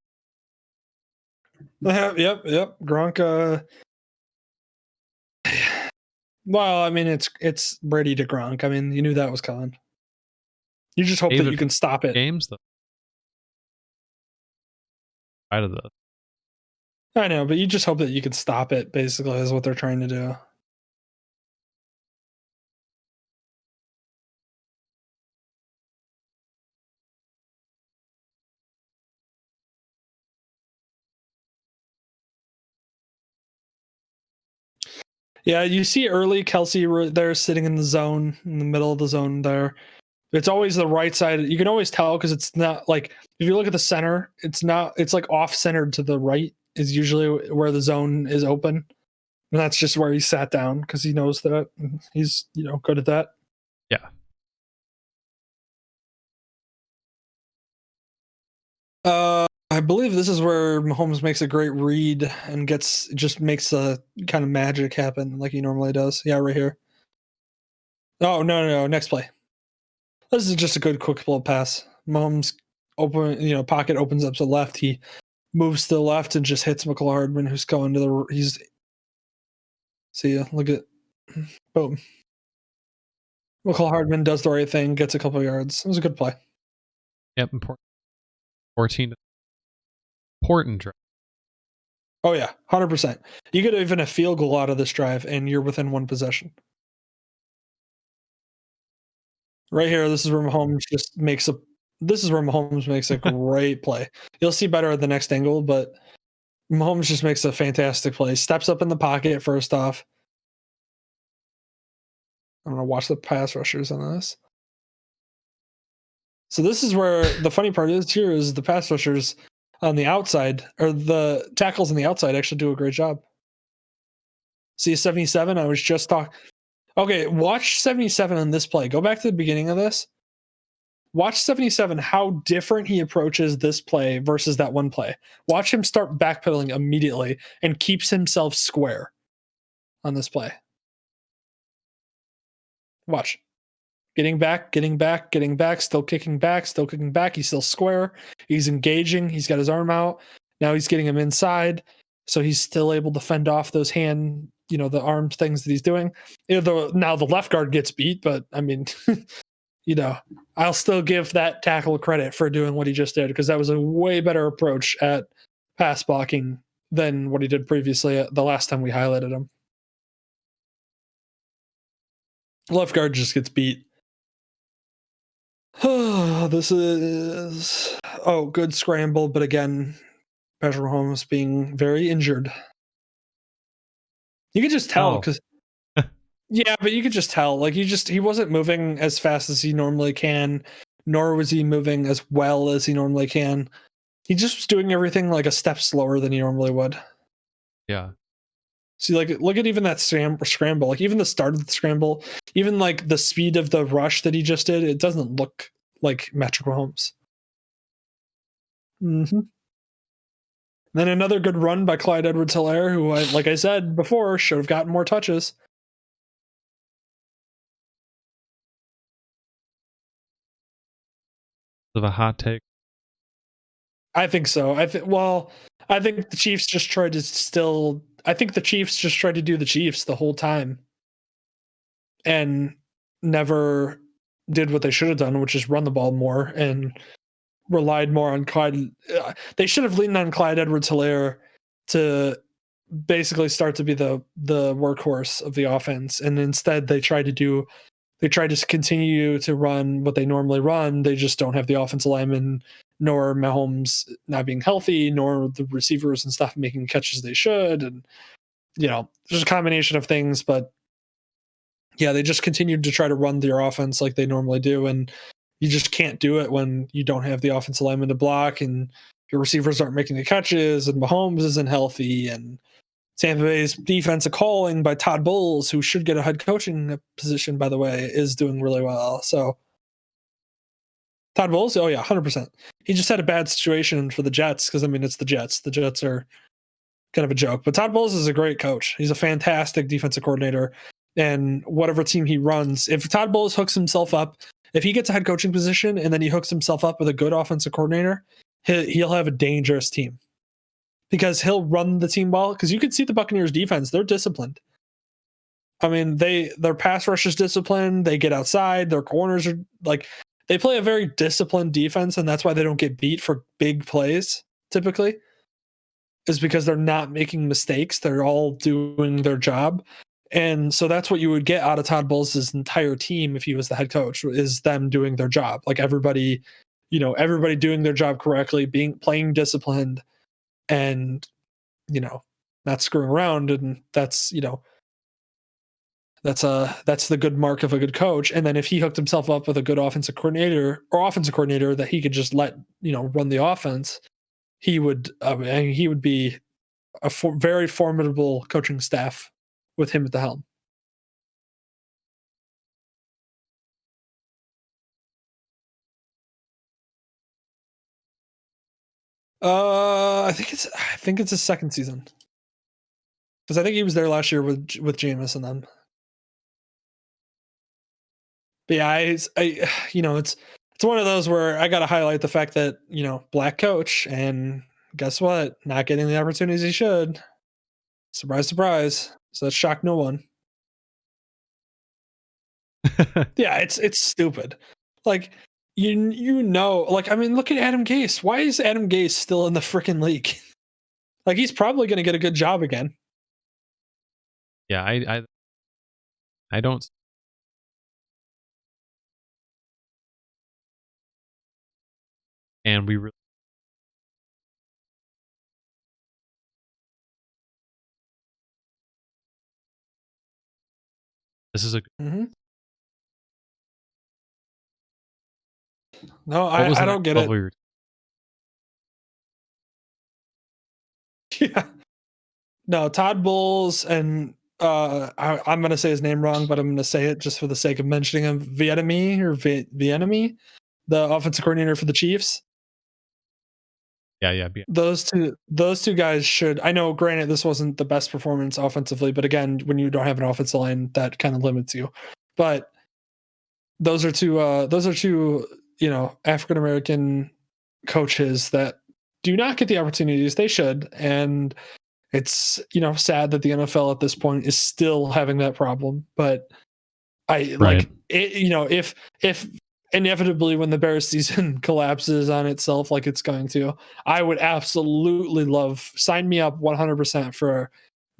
Speaker 1: Yep. Gronk. Well, I mean, it's Brady to Gronk. I mean, you knew that was coming. You just hope that you can stop it.
Speaker 2: Games though. Out of the.
Speaker 1: I know, but you just hope that you can stop it. Basically, is what they're trying to do. Yeah, you see early Kelsey there sitting in the zone, in the middle of the zone there. It's always the right side. You can always tell because it's not like, if you look at the center, it's like off-centered to the right is usually where the zone is open. And that's just where he sat down because he knows that he's, good at that.
Speaker 2: Yeah.
Speaker 1: I believe this is where Mahomes makes a great read and just makes a kind of magic happen like he normally does. Yeah, right here. Oh, no. Next play. This is just a good quick little pass. Mahomes pocket opens up to the left. He moves to the left and just hits McCall Hardman, who's going to the. See ya. Look at. Boom. McCall Hardman does the right thing, gets a couple yards. It was a good play.
Speaker 2: Yep, important. 14. Important drive.
Speaker 1: Oh, yeah, 100%. You get even a field goal out of this drive, and you're within one possession. Right here, this is where Mahomes makes a great play. You'll see better at the next angle, but Mahomes just makes a fantastic play. Steps up in the pocket first off. I'm going to watch the pass rushers on this. So this is where the funny part is here is the pass rushers on the outside, or the tackles on the outside, actually do a great job. See 77? I was just talking. Okay, watch 77 on this play. Go back to the beginning of this. Watch 77, how different he approaches this play versus that one play. Watch him start backpedaling immediately and keeps himself square on this play. Watch. Getting back, still kicking back. He's still square. He's engaging. He's got his arm out. Now he's getting him inside. So he's still able to fend off those the arm things that he's doing. Now the left guard gets beat, but I mean, I'll still give that tackle credit for doing what he just did, because that was a way better approach at pass blocking than what he did previously the last time we highlighted him. Left guard just gets beat. This is good scramble, but again, Patrick Mahomes being very injured. You could just tell because yeah, but you could just tell he wasn't moving as fast as he normally can, nor was he moving as well as he normally can. He just was doing everything like a step slower than he normally would.
Speaker 2: Yeah.
Speaker 1: See, look at even that scramble, like even the start of the scramble, even like the speed of the rush that he just did, it doesn't look like Patrick Mahomes. Mm-hmm. Then another good run by Clyde Edwards-Helaire, who, like I said before, should have gotten more touches.
Speaker 2: Of a hot take.
Speaker 1: I think so. I think the Chiefs just tried to do the Chiefs the whole time and never did what they should have done, which is run the ball more and relied more on Clyde. They should have leaned on Clyde Edwards-Helaire to basically start to be the workhorse of the offense, and instead they tried to continue to run what they normally run. They just don't have the offensive linemen, nor Mahomes not being healthy, nor the receivers and stuff making catches they should. And, there's a combination of things, but yeah, they just continued to try to run their offense like they normally do. And you just can't do it when you don't have the offensive lineman to block and your receivers aren't making the catches and Mahomes isn't healthy. And Tampa Bay's defensive calling by Todd Bowles, who should get a head coaching position, by the way, is doing really well. So Todd Bowles, oh yeah, 100%. He just had a bad situation for the Jets because, it's the Jets. The Jets are kind of a joke. But Todd Bowles is a great coach. He's a fantastic defensive coordinator. And whatever team he runs, if Todd Bowles hooks himself up, if he gets a head coaching position and then he hooks himself up with a good offensive coordinator, he'll have a dangerous team. Because he'll run the team well. Because you can see the Buccaneers defense, they're disciplined. Their pass rush is disciplined. They get outside. Their corners are they play a very disciplined defense, and that's why they don't get beat for big plays typically, is because they're not making mistakes. They're all doing their job. And so that's what you would get out of Todd Bowles' entire team if he was the head coach, is them doing their job. Like everybody doing their job correctly, playing disciplined, and not screwing around. And that's that's the good mark of a good coach. And then if he hooked himself up with a good offensive coordinator that he could just let run the offense, he would be a very formidable coaching staff with him at the helm. I think it's his second season, because I think he was there last year with Jameis and them. But yeah, it's one of those where I got to highlight the fact that black coach, and guess what? Not getting the opportunities he should. Surprise, surprise. So that shocked no one. Yeah, it's stupid. Like like, I mean, look at Adam Gase. Why is Adam Gase still in the freaking league? Like, he's probably going to get a good job again.
Speaker 2: Yeah, I don't. And we really. This is a.
Speaker 1: No, I don't get it. Yeah. No, Todd Bowles and I'm going to say his name wrong, but I'm going to say it just for the sake of mentioning him. Vietnamie, the offensive coordinator for the Chiefs.
Speaker 2: Yeah.
Speaker 1: Those two guys should. I know, granted, this wasn't the best performance offensively, but again, when you don't have an offensive line, that kind of limits you. But those are two African American coaches that do not get the opportunities they should, and it's sad that the NFL at this point is still having that problem. But like it, if inevitably when the Bears season collapses on itself like it's going to, I would absolutely sign me up 100% for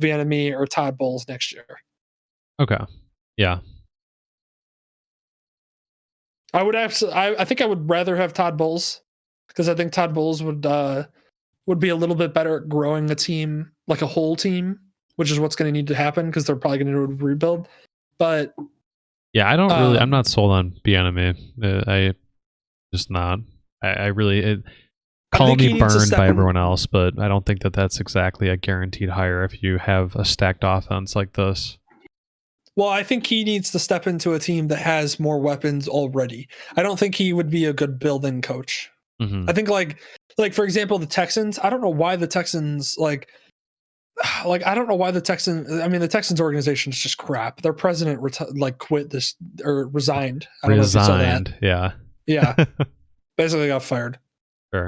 Speaker 1: Vietnamie or Todd Bowles next year.
Speaker 2: Okay. Yeah.
Speaker 1: I would I think I would rather have Todd Bowles, because I think Todd Bowles would be a little bit better at growing a team, like a whole team, which is what's going to need to happen because they're probably going to rebuild. But
Speaker 2: yeah, I don't really. I'm not sold on Bieniemy. I just not. I really call me burned by everyone else, but I don't think that that's exactly a guaranteed hire if you have a stacked offense like this.
Speaker 1: Well, I think he needs to step into a team that has more weapons already. I don't think he would be a good building coach.
Speaker 2: Mm-hmm.
Speaker 1: I think like for example, the Texans. I don't know why the Texans I don't know why the Texans. I mean, the Texans organization is just crap. Their president quit this or resigned. I don't know if you saw that. Yeah, basically got fired.
Speaker 2: Sure.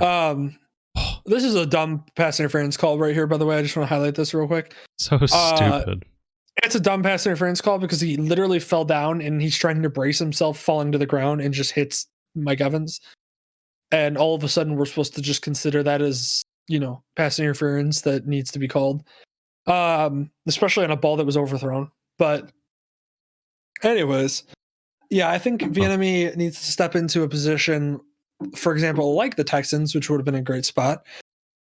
Speaker 1: This is a dumb pass interference call right here. By the way, I just want to highlight this real quick.
Speaker 2: So stupid.
Speaker 1: It's a dumb pass interference call because he literally fell down and he's trying to brace himself, falling to the ground, and just hits Mike Evans. And all of a sudden, we're supposed to just consider that as pass interference that needs to be called, especially on a ball that was overthrown. But anyways, yeah, I think Vietnamie needs to step into a position, for example, like the Texans, which would have been a great spot,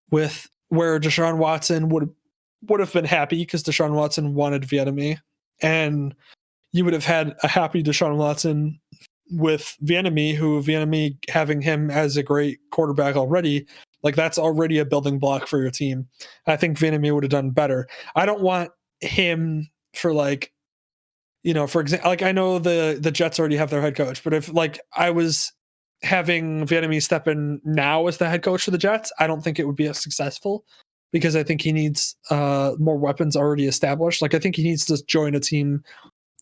Speaker 1: with where Deshaun Watson would have been happy because Deshaun Watson wanted Vietnamie, and you would have had a happy Deshaun Watson with Vietnamie having him as a great quarterback already. Like, that's already a building block for your team. I think Vietnamie would have done better. I don't want him for for example, I know the Jets already have their head coach, but if I was having Vietnamie step in now as the head coach for the Jets, I don't think it would be as successful, because I think he needs more weapons already established. I think he needs to join a team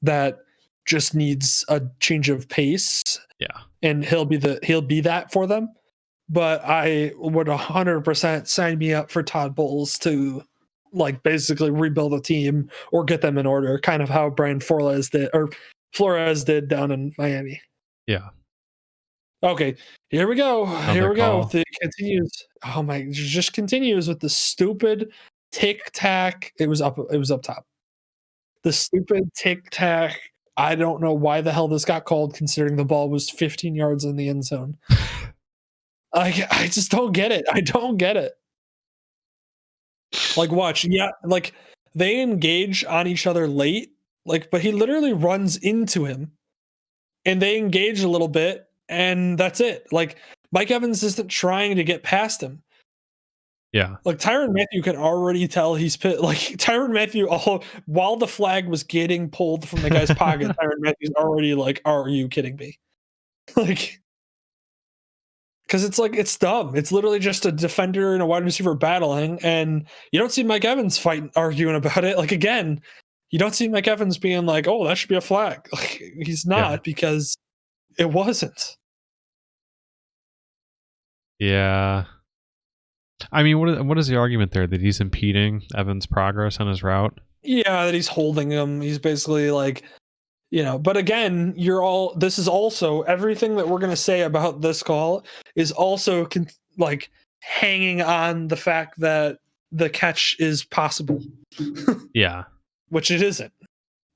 Speaker 1: that just needs a change of pace.
Speaker 2: Yeah.
Speaker 1: And he'll be that for them. But I would 100% sign me up for Todd Bowles to basically rebuild a team or get them in order, kind of how Brian Flores did down in Miami.
Speaker 2: Yeah.
Speaker 1: Okay, here we go. It continues. Oh my! It just continues with the stupid tic tac. It was up top. The stupid tic tac. I don't know why the hell this got called, considering the ball was 15 yards in the end zone. I just don't get it. I don't get it. Watch. Yeah, they engage on each other late. But he literally runs into him, and they engage a little bit, and that's it. Mike Evans isn't trying to get past him.
Speaker 2: Yeah.
Speaker 1: Like Tyrann Mathieu can already tell he's like Tyrann Mathieu. While the flag was getting pulled from the guy's pocket, Tyrann Mathieu's already like, "Are you kidding me?" Like, because it's dumb. It's literally just a defender and a wide receiver battling, and you don't see Mike Evans arguing about it. Like again, you don't see Mike Evans being like, "Oh, that should be a flag." Like, he's not because it wasn't.
Speaker 2: Yeah. I mean, what is the argument there? That he's impeding Evans' progress on his route?
Speaker 1: Yeah, that he's holding him. He's basically like, but again, this is also everything that we're going to say about this call is also like hanging on the fact that the catch is possible.
Speaker 2: Yeah.
Speaker 1: Which it isn't.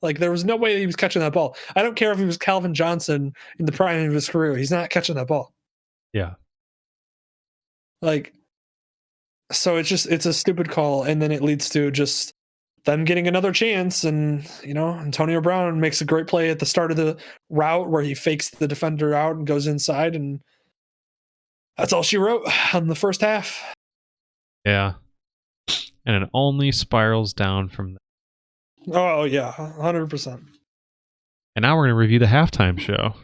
Speaker 1: Like, there was no way he was catching that ball. I don't care if he was Calvin Johnson in the prime of his career. He's not catching that ball.
Speaker 2: Yeah.
Speaker 1: Like, so it's a stupid call, and then it leads to just them getting another chance, and Antonio Brown makes a great play at the start of the route where he fakes the defender out and goes inside, and that's all she wrote on the first half.
Speaker 2: Yeah. And it only spirals down from there.
Speaker 1: Oh yeah, 100%.
Speaker 2: And now we're going to review the halftime show.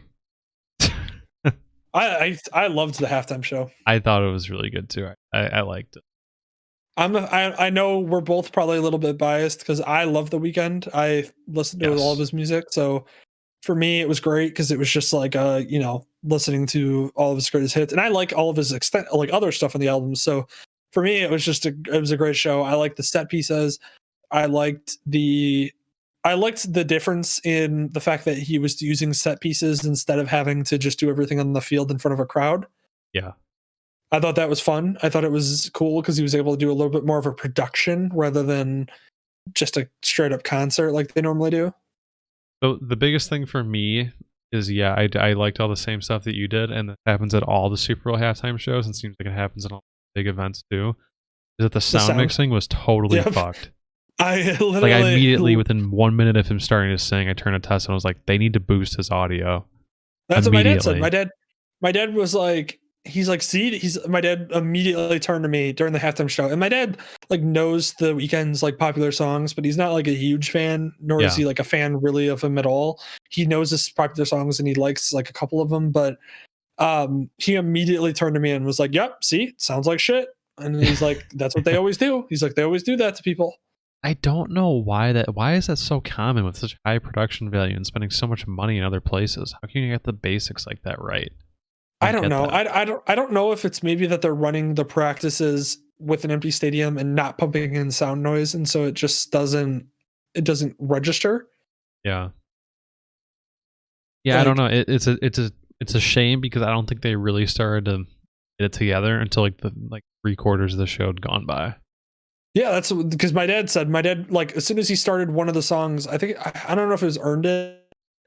Speaker 1: I loved the halftime show.
Speaker 2: I thought it was really good too. I liked it.
Speaker 1: I know we're both probably a little bit biased because I love The Weeknd. I listened to all of his music, so for me it was great because it was just like listening to all of his greatest hits, and I like all of his other stuff on the album. So for me, it was a great show. I liked the set pieces. I liked the difference in the fact that he was using set pieces instead of having to just do everything on the field in front of a crowd.
Speaker 2: Yeah.
Speaker 1: I thought that was fun. I thought it was cool because he was able to do a little bit more of a production rather than just a straight up concert like they normally do.
Speaker 2: So the biggest thing for me is, I liked all the same stuff that you did, and that happens at all the Super Bowl halftime shows, and seems like it happens in all big events too. Is that the sound mixing was totally fucked.
Speaker 1: I literally,
Speaker 2: I immediately, within 1 minute of him starting to sing, I turned a test and I was like, they need to boost his audio.
Speaker 1: That's what my dad said. My dad was like, my dad immediately turned to me during the halftime show, and my dad knows The Weeknd's popular songs, but he's not a huge fan, nor is he a fan really of him at all. He knows his popular songs and he likes a couple of them, but he immediately turned to me and was like, "Yep, see, sounds like shit." And he's like, "That's what they always do." He's like, "They always do that to people."
Speaker 2: I don't know why is that so common with such high production value and spending so much money in other places? How can you get the basics like that right?
Speaker 1: I don't know. I don't know if it's maybe that they're running the practices with an empty stadium and not pumping in sound noise, and so it just doesn't register.
Speaker 2: Yeah. Yeah, I don't know. It's a shame because I don't think they really started to get it together until the 3/4 of the show had gone by.
Speaker 1: Yeah, that's because my dad as soon as he started one of the songs, I don't know if it was Earned It,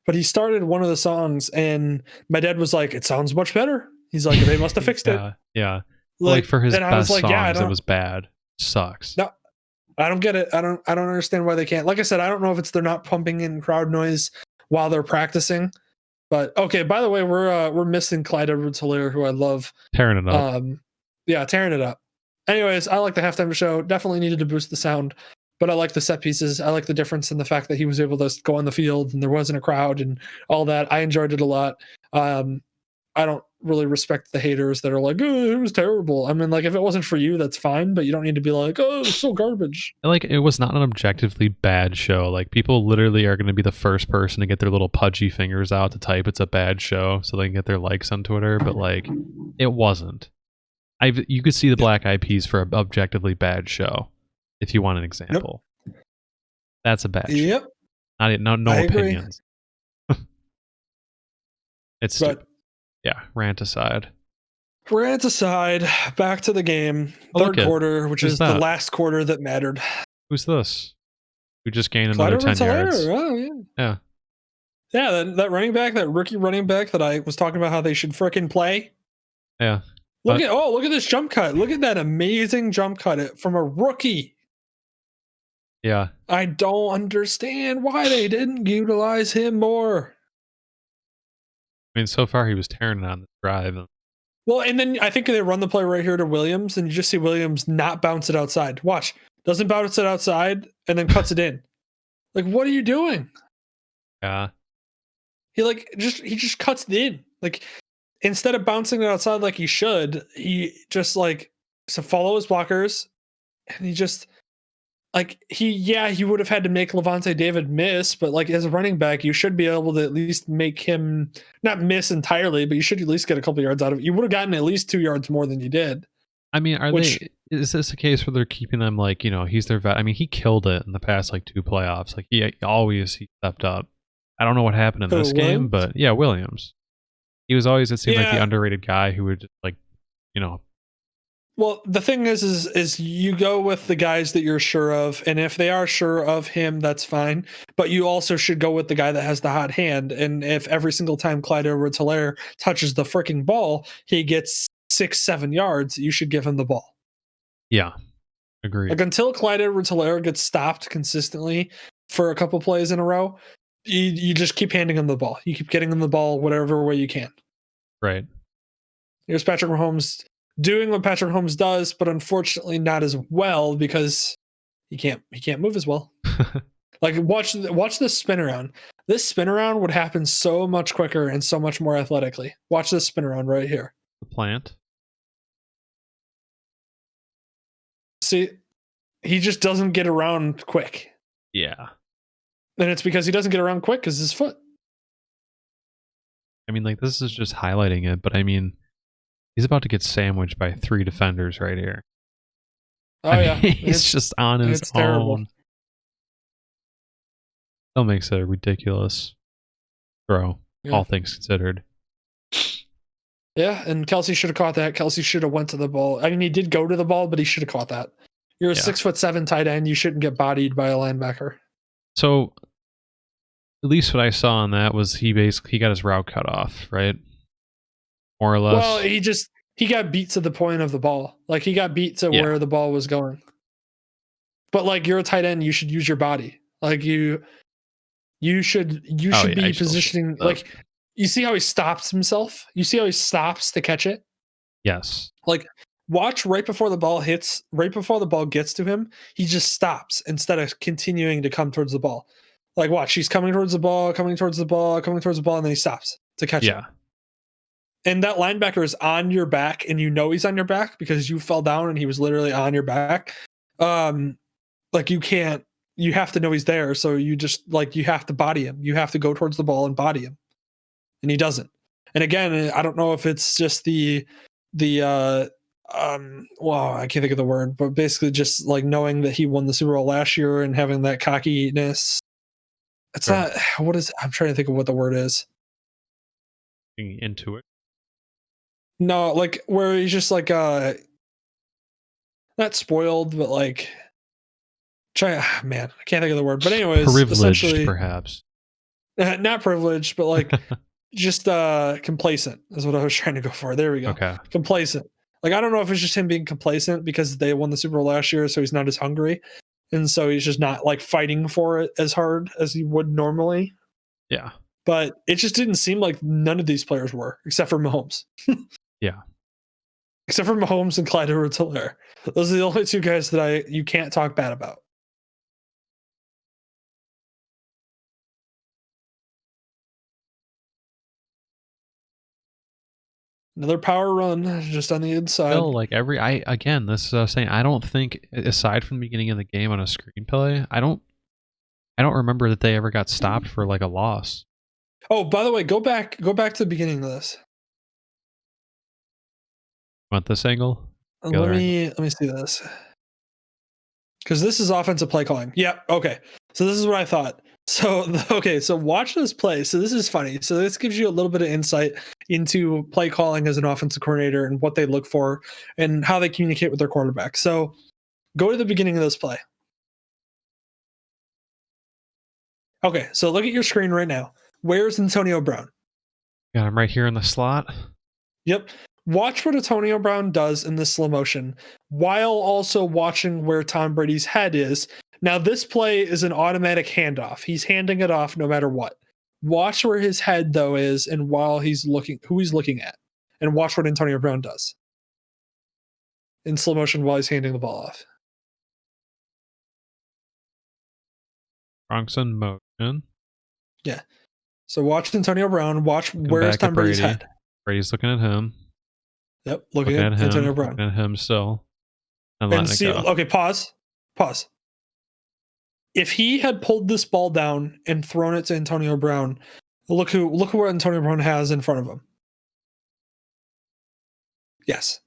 Speaker 1: but he started one of the songs and my dad was like, "It sounds much better." He's like, "They must have fixed it."
Speaker 2: Yeah. For his best songs, it was bad. Sucks.
Speaker 1: No, I don't get it. I don't understand why they can't. Like I said, I don't know if it's they're not pumping in crowd noise while they're practicing. But okay, by the way, we're missing Clyde Edwards-Helaire, who I love.
Speaker 2: Tearing it up.
Speaker 1: Yeah, tearing it up. Anyways, I like the halftime show. Definitely needed to boost the sound, but I like the set pieces. I like the difference in the fact that he was able to go on the field and there wasn't a crowd and all that. I enjoyed it a lot. I don't really respect the haters that are like, "Oh, it was terrible." I mean, if it wasn't for you, that's fine, but you don't need to be like, "Oh, it's so garbage."
Speaker 2: It was not an objectively bad show. People literally are going to be the first person to get their little pudgy fingers out to type it's a bad show so they can get their likes on Twitter, but it wasn't. You could see the Black Eyed Peas for an objectively bad show, if you want an example. Yep. That's a bad show. Yep. No opinions. It's stupid. Yeah, rant aside.
Speaker 1: Back to the game. Third quarter, which is the last quarter that mattered.
Speaker 2: Who's this? Who just gained another 10 yards?
Speaker 1: Oh, yeah.
Speaker 2: Yeah.
Speaker 1: Yeah, that running back, that rookie running back that I was talking about how they should frickin' play.
Speaker 2: Yeah.
Speaker 1: Look at this jump cut. Look at that amazing jump cut from a rookie.
Speaker 2: Yeah.
Speaker 1: I don't understand why they didn't utilize him more.
Speaker 2: I mean, so far he was tearing it on the drive.
Speaker 1: Well, and then I think they run the play right here to Williams, and you just see Williams not bounce it outside. Watch. Doesn't bounce it outside and then cuts it in. Like, what are you doing?
Speaker 2: Yeah.
Speaker 1: He just cuts it in. Like, instead of bouncing it outside like he should, he just so follow his blockers, and he just he would have had to make Levante David miss, but like as a running back, you should be able to at least make him not miss entirely, but you should at least get a couple yards out of it. You would have gotten at least 2 yards more than you did.
Speaker 2: I mean, is this a case where they're keeping them like, he's their vet? I mean, he killed it in the past like 2 playoffs. Like he stepped up. I don't know what happened in this game, but yeah, Williams. He was always, it seemed like the underrated guy who would just
Speaker 1: Well, the thing is you go with the guys that you're sure of, and if they are sure of him, that's fine. But you also should go with the guy that has the hot hand. And if every single time Clyde Edwards-Helaire touches the freaking ball, he gets 6-7 yards, you should give him the ball.
Speaker 2: Yeah, agreed.
Speaker 1: Like until Clyde Edwards-Helaire gets stopped consistently for a couple plays in a row, you just keep handing him the ball. You keep getting him the ball whatever way you can.
Speaker 2: Right.
Speaker 1: Here's Patrick Mahomes doing what Patrick Mahomes does, but unfortunately not as well because he can't move as well. Like watch this spin around. This spin around would happen so much quicker and so much more athletically. Watch this spin around right here.
Speaker 2: The plant.
Speaker 1: See, he just doesn't get around quick.
Speaker 2: Yeah.
Speaker 1: And it's because he doesn't get around quick because his foot.
Speaker 2: I mean, like this is just highlighting it, but I mean, he's about to get sandwiched by 3 defenders right here.
Speaker 1: Oh, yeah.
Speaker 2: He's just on his own.
Speaker 1: Terrible.
Speaker 2: That makes a ridiculous throw, all things considered.
Speaker 1: Yeah, and Kelsey should have caught that. Kelsey should have went to the ball. I mean, he did go to the ball, but he should have caught that. You're a 6'7" tight end. You shouldn't get bodied by a linebacker.
Speaker 2: So, at least what I saw on that was he got his route cut off, right? More or less.
Speaker 1: Well, he got beat to the point of the ball. Like he got beat to where the ball was going. But like you're a tight end, you should use your body. Like you should be positioning like you see how he stops himself? You see how he stops to catch it?
Speaker 2: Yes.
Speaker 1: Like watch right before the ball gets to him, he just stops instead of continuing to come towards the ball. Like watch, he's coming towards the ball, and then he stops to catch it. And that linebacker is on your back, and you know he's on your back because you fell down and he was literally on your back. Like you have to know he's there. So you just you have to body him. You have to go towards the ball and body him. And he doesn't. And again, I don't know if it's just I can't think of the word, but basically just like knowing that he won the Super Bowl last year and having that cockiness. It's not, I'm trying to think of what the word is.
Speaker 2: Into it.
Speaker 1: No, like where he's just like not spoiled, but like I can't think of the word. But anyways,
Speaker 2: privileged perhaps.
Speaker 1: Not privileged, but like just complacent is what I was trying to go for. There we go.
Speaker 2: Okay.
Speaker 1: Complacent. Like I don't know if it's just him being complacent because they won the Super Bowl last year, so he's not as hungry. And so he's just not like fighting for it as hard as he would normally.
Speaker 2: Yeah.
Speaker 1: But it just didn't seem like none of these players were, except for Mahomes.
Speaker 2: Yeah.
Speaker 1: Except for Mahomes and Clyde Edwards-Helaire. Those are the only 2 guys that you can't talk bad about. Another power run just on the inside.
Speaker 2: Still, like this is what I was saying. I don't think, aside from the beginning of the game on a screenplay, I don't remember that they ever got stopped for like a loss.
Speaker 1: Oh, by the way, go back to the beginning of this.
Speaker 2: Want this angle?
Speaker 1: Let me see this. Because this is offensive play calling. Yeah, okay. So this is what I thought. So watch this play. So this is funny. So this gives you a little bit of insight into play calling as an offensive coordinator and what they look for and how they communicate with their quarterback. So go to the beginning of this play. Okay, so look at your screen right now. Where's Antonio Brown?
Speaker 2: Yeah, I'm right here in the slot.
Speaker 1: Yep. Watch what Antonio Brown does in this slow motion while also watching where Tom Brady's head is. Now, this play is an automatic handoff. He's handing it off no matter what. Watch where his head, though, is and while he's looking, who he's looking at. and watch what Antonio Brown does in slow motion while he's handing the ball off.
Speaker 2: Gronk's in motion.
Speaker 1: Yeah. So watch Antonio Brown. Watch where's Tom Brady's head.
Speaker 2: Brady's looking at him.
Speaker 1: Yep, looking at him, Antonio Brown.
Speaker 2: Looking at him still.
Speaker 1: And see, okay, pause. If he had pulled this ball down and thrown it to Antonio Brown, look what Antonio Brown has in front of him. Yes.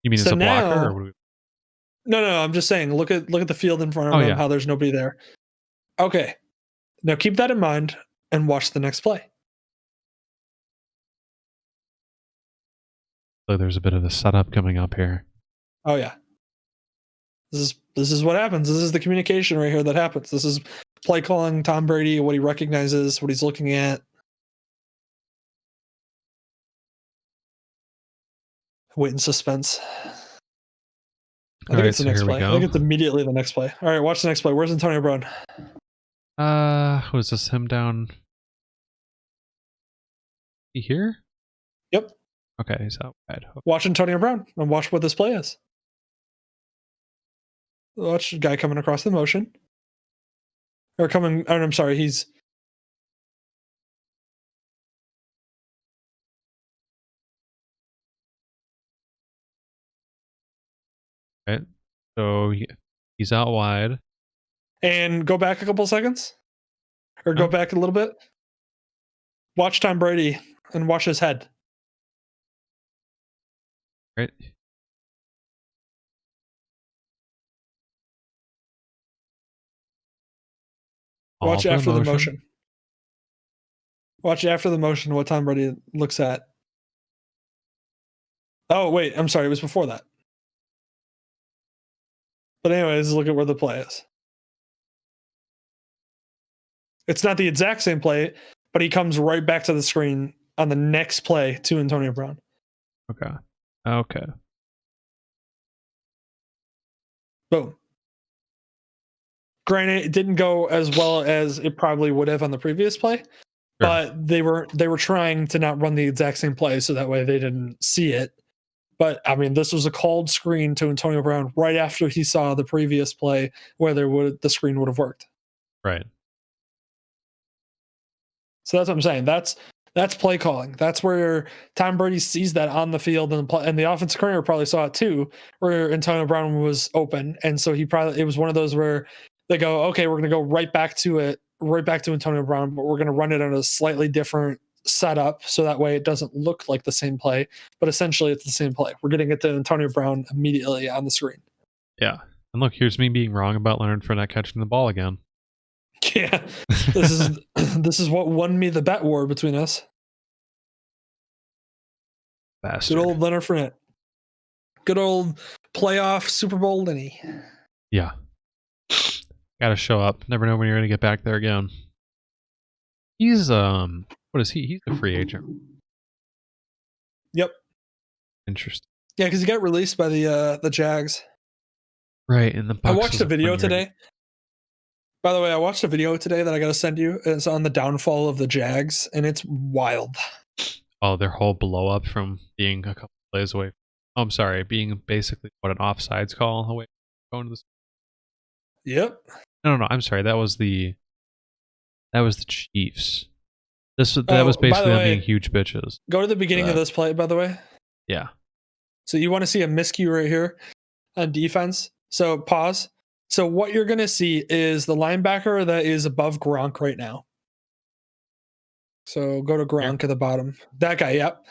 Speaker 2: You mean it's a blocker? Or
Speaker 1: No, I'm just saying. Look at the field in front of him. How there's nobody there. Okay, now keep that in mind and watch the next play.
Speaker 2: So there's a bit of a setup coming up here.
Speaker 1: Oh yeah. This is what happens. This is the communication right here that happens. This is play calling Tom Brady, what he recognizes, what he's looking at. Wait in suspense. I think it's the next play. I think it's immediately the next play. All right, watch the next play. Where's Antonio Brown?
Speaker 2: Was this him down here?
Speaker 1: Yep.
Speaker 2: Okay, he's out wide. Okay.
Speaker 1: Watch Antonio Brown and watch what this play is. Watch the guy coming across the motion. I'm sorry, he's...
Speaker 2: Right. So he's out wide.
Speaker 1: And go back a couple seconds. Or go back a little bit. Watch Tom Brady and watch his head.
Speaker 2: Right.
Speaker 1: Watch after the motion. Watch after the motion what Tom Brady looks at. Oh, wait. I'm sorry. It was before that. But anyways, look at where the play is. It's not the exact same play, but he comes right back to the screen on the next play to Antonio Brown.
Speaker 2: Okay.
Speaker 1: Boom. Granted, it didn't go as well as it probably would have on the previous play, but they were trying to not run the exact same play so that way they didn't see it. But I mean, this was a called screen to Antonio Brown right after he saw the previous play where the screen would have worked.
Speaker 2: Right.
Speaker 1: So that's what I'm saying. That's play calling. That's where Tom Brady sees that on the field, and the offensive coordinator probably saw it too, where Antonio Brown was open, and so it was one of those where they go, okay, we're going to go right back to Antonio Brown, but we're going to run it on a slightly different setup, so that way it doesn't look like the same play, but essentially it's the same play. We're getting it to Antonio Brown immediately on the screen.
Speaker 2: Yeah, and look, here's me being wrong about Leonard Fournette catching the ball again.
Speaker 1: Yeah, this is what won me the bet war between us.
Speaker 2: Bastard.
Speaker 1: Good old Leonard Fournette. Good old playoff Super Bowl Lenny.
Speaker 2: Yeah. Gotta show up. Never know when you're gonna get back there again. He's what is he? He's a free agent.
Speaker 1: Yep.
Speaker 2: Interesting.
Speaker 1: Yeah, because he got released by the Jags.
Speaker 2: Right, and the Bucs.
Speaker 1: I watched a video today. By the way, I watched a video today that I got to send you. It's on the downfall of the Jags, and it's wild.
Speaker 2: Oh, their whole blow up from being a couple plays away. Oh, I'm sorry, being basically an offsides call away from going to this.
Speaker 1: Yep.
Speaker 2: No. I'm sorry. That was the Chiefs. That was basically them being huge bitches.
Speaker 1: Go to the beginning of this play, by the way.
Speaker 2: Yeah.
Speaker 1: So you want to see a miscue right here on defense. So pause. So what you're going to see is the linebacker that is above Gronk right now. So go to Gronk at the bottom. That guy, yep.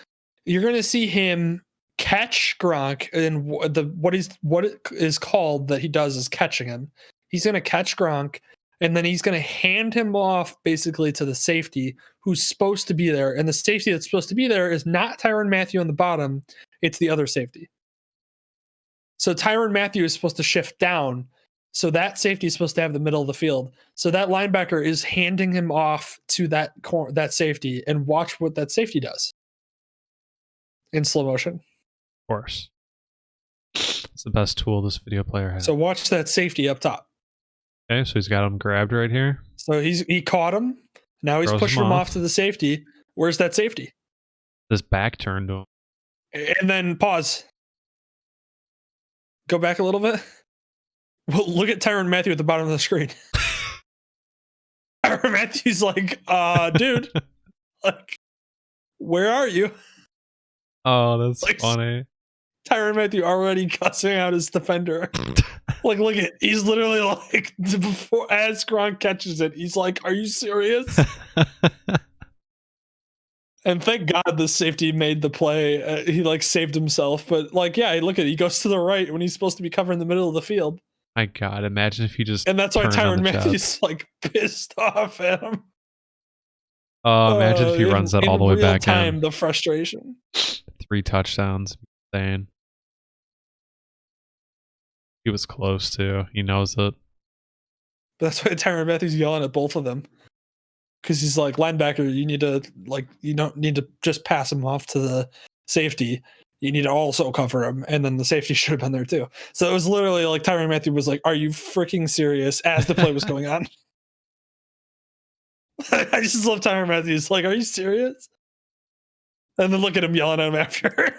Speaker 1: You're going to see him catch Gronk, and what it is called that he does is catching him. He's going to catch Gronk, and then he's going to hand him off basically to the safety who's supposed to be there. And the safety that's supposed to be there is not Tyrann Mathieu on the bottom. It's the other safety. So Tyrann Mathieu is supposed to shift down. So that safety is supposed to have the middle of the field. So that linebacker is handing him off to that safety, and watch what that safety does in slow motion.
Speaker 2: Of course. It's the best tool this video player has.
Speaker 1: So watch that safety up top.
Speaker 2: Okay, so he's got him grabbed right here.
Speaker 1: So he caught him. Now he's pushing him off to the safety. Where's that safety?
Speaker 2: His back turned to him.
Speaker 1: And then pause. Go back a little bit. Well, look at Tyrann Mathieu at the bottom of the screen. Tyrann Mathieu's like, dude, like, where are you?
Speaker 2: Oh, that's funny.
Speaker 1: Tyrann Mathieu already cussing out his defender. Like, look at, he's literally like, before as Gronk catches it, he's like, are you serious? And thank God the safety made the play. He like saved himself, but like, yeah, look at it. He goes to the right when he's supposed to be covering the middle of the field.
Speaker 2: My God, imagine if you just
Speaker 1: and that's why Tyrann Mathieu's like pissed off at him.
Speaker 2: Oh, imagine if he runs that all the way back in.
Speaker 1: The frustration.
Speaker 2: 3 touchdowns, insane. He was close too. He knows it.
Speaker 1: That's why Tyrann Mathieu's yelling at both of them. Because he's like, linebacker, you need to you don't need to just pass him off to the safety. You need to also cover him, and then the safety should have been there too. So it was literally like Tyrann Mathieu was like, "Are you freaking serious?" as the play was going on. I just love Tyrann Mathieu. He's like, "Are you serious?" And then look at him yelling at him after.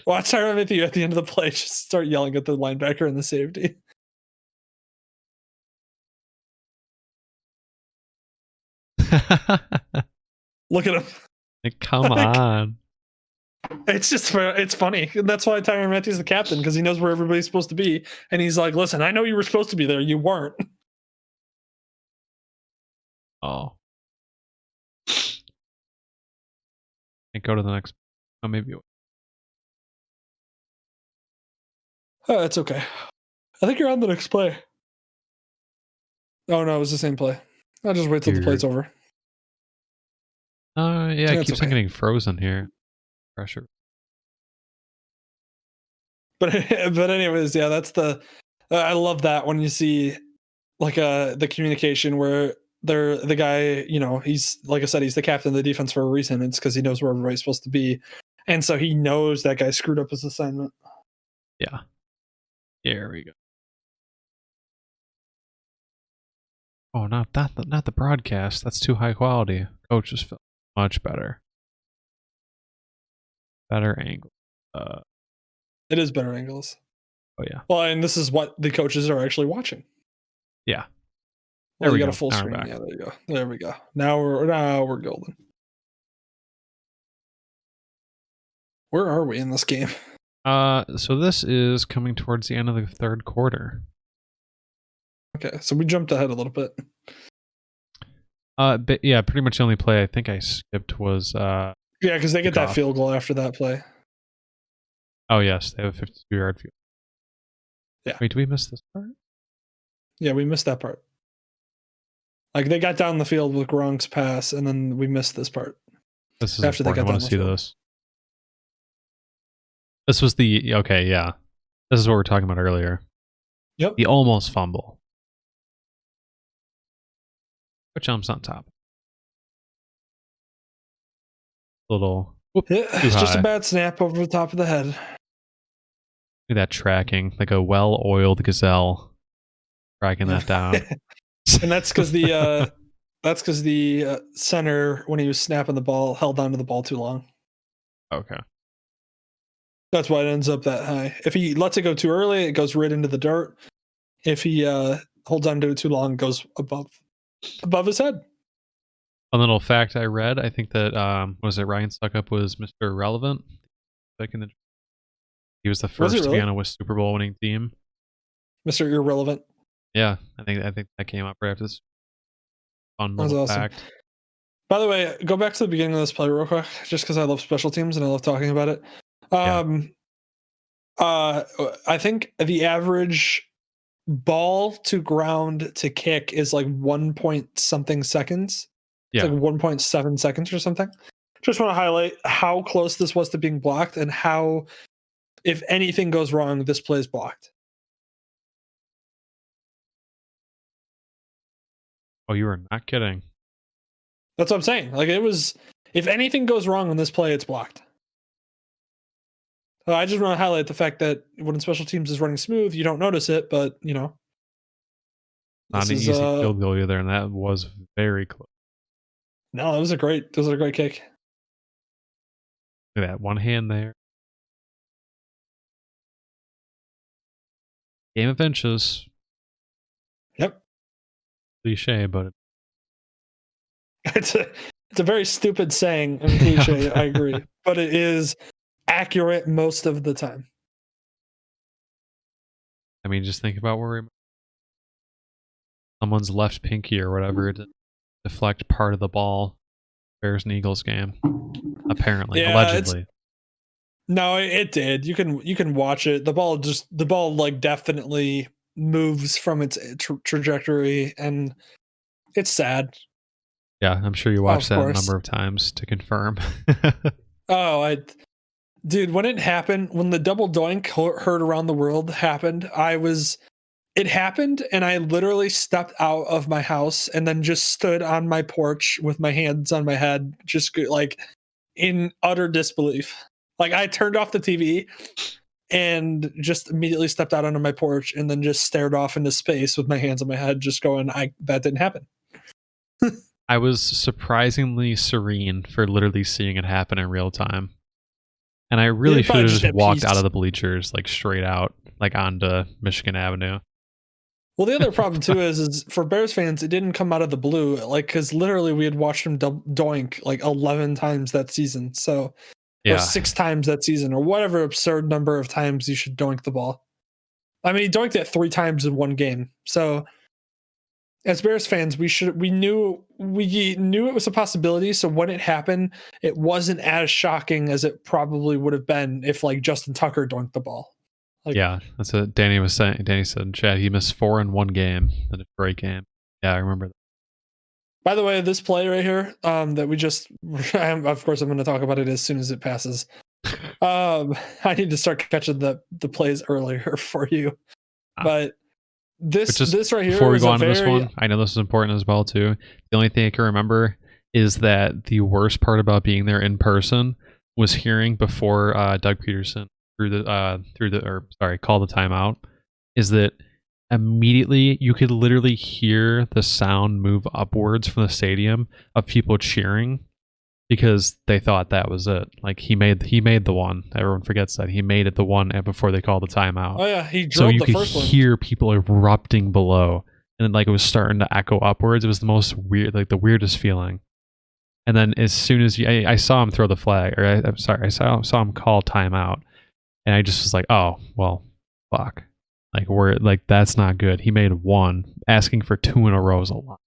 Speaker 1: Watch Tyrann Mathieu at the end of the play just start yelling at the linebacker and the safety. Look at him.
Speaker 2: Like, come on.
Speaker 1: It's just, it's funny. That's why Tyrann Mathieu's the captain, because he knows where everybody's supposed to be. And he's like, listen, I know you were supposed to be there. You weren't.
Speaker 2: Oh. And go to the next. Oh, maybe.
Speaker 1: Oh, it's okay. I think you're on the next play. Oh, no, it was the same play. I'll just wait till the play's over.
Speaker 2: Yeah, it keeps on getting frozen here. Pressure.
Speaker 1: But anyways, yeah, that's the. I love that when you see like the communication where they're the guy, you know, he's like I said, he's the captain of the defense for a reason. It's because he knows where everybody's supposed to be, and so he knows that guy screwed up his assignment.
Speaker 2: Yeah. There we go. Oh, not the broadcast. That's too high quality. Coaches film much better. Better angle.
Speaker 1: It is better angles.
Speaker 2: Oh yeah.
Speaker 1: Well, and this is what the coaches are actually watching.
Speaker 2: Yeah.
Speaker 1: There we got a full screen. Yeah, there you go. There we go. Now we're golden. Where are we in this game?
Speaker 2: So this is coming towards the end of the third quarter.
Speaker 1: Okay, so we jumped ahead a little bit.
Speaker 2: But yeah, pretty much the only play I think I skipped was
Speaker 1: yeah, because they get that field goal after that play.
Speaker 2: Oh yes, they have a 52-yard field.
Speaker 1: Yeah.
Speaker 2: Wait, did we miss this part?
Speaker 1: Yeah, we missed that part. Like they got down the field with Gronk's pass, and then we missed this part.
Speaker 2: This is after important. I want to see this. This was the okay, yeah. This is what we were talking about earlier.
Speaker 1: Yep.
Speaker 2: The almost fumble. But jumps on top. Little. Whoop,
Speaker 1: it's just a bad snap over the top of the head.
Speaker 2: Look at that tracking, like a well-oiled gazelle, tracking that down.
Speaker 1: And that's because the center, when he was snapping the ball, held onto the ball too long.
Speaker 2: Okay.
Speaker 1: That's why it ends up that high. If he lets it go too early, it goes right into the dirt. If he holds on to it too long, it goes above his head.
Speaker 2: A little fact I read, I think that was it Ryan Suckup was Mr. Irrelevant. He was the first to be on a Super Bowl winning team.
Speaker 1: Mr. Irrelevant.
Speaker 2: Yeah, I think that came up right after this. Fun
Speaker 1: little fact. By the way, go back to the beginning of this play real quick, just because I love special teams and I love talking about it. I think the average ball to ground to kick is like 1 point something seconds. It's like 1.7 seconds or something. Just want to highlight how close this was to being blocked and how, if anything goes wrong, this play is blocked.
Speaker 2: Oh, you were not kidding.
Speaker 1: That's what I'm saying. Like, it was, if anything goes wrong on this play, it's blocked. I just want to highlight the fact that when special teams is running smooth, you don't notice it, but, you know.
Speaker 2: Not an easy field goal either, and that was very close.
Speaker 1: No, it was a great kick.
Speaker 2: Look at that one hand there. Game of inches.
Speaker 1: Yep.
Speaker 2: Cliche, but
Speaker 1: It's a very stupid saying and cliche, I agree. But it is accurate most of the time.
Speaker 2: I mean, just think about where someone's left pinky or whatever to deflect part of the ball. Bears and Eagles game. Apparently.
Speaker 1: Yeah,
Speaker 2: allegedly.
Speaker 1: No, it did. You can watch it. The ball like definitely moves from its trajectory, and it's sad.
Speaker 2: Yeah, I'm sure you watched that a
Speaker 1: course.
Speaker 2: number of times to confirm.
Speaker 1: Dude, when it happened, when the double doink heard around the world happened, it happened, and I literally stepped out of my house and then just stood on my porch with my hands on my head, just like in utter disbelief. Like I turned off the TV and just immediately stepped out onto my porch and then just stared off into space with my hands on my head, just going, that didn't happen.
Speaker 2: I was surprisingly serene for literally seeing it happen in real time. And I really should have just walked out of the bleachers, like straight out, like onto Michigan Avenue.
Speaker 1: Well, the other problem too is for Bears fans, it didn't come out of the blue, like because literally we had watched him doink like 11 times that season, so or 6 times that season, or whatever absurd number of times you should doink the ball. I mean, he doinked it 3 times in one game. So as Bears fans, we knew it was a possibility. So when it happened, it wasn't as shocking as it probably would have been if like Justin Tucker doinked the ball.
Speaker 2: Like, yeah, that's what Danny was saying. Danny said, Chad, he missed 4 in one game, the Detroit game. Yeah, I remember that.
Speaker 1: By the way, this play right here, that we just, of course, I'm going to talk about it as soon as it passes. I need to start catching the plays earlier for you. But this right here,
Speaker 2: before we go on to this one, I know this is important as well too. The only thing I can remember is that the worst part about being there in person was hearing before Doug Peterson call the timeout, is that immediately you could literally hear the sound move upwards from the stadium of people cheering because they thought that was it. Like he made the one. Everyone forgets that he made it the one before they called the timeout.
Speaker 1: Oh yeah, he drilled
Speaker 2: so you
Speaker 1: the
Speaker 2: could
Speaker 1: first
Speaker 2: hear
Speaker 1: one.
Speaker 2: People erupting below, and then like it was starting to echo upwards. It was the most weird, like the weirdest feeling. And then as soon as I saw him throw the flag, or I saw him call timeout, and I just was like, oh well, fuck. Like that's not good. He made 1. Asking for 2 in a row is a lot.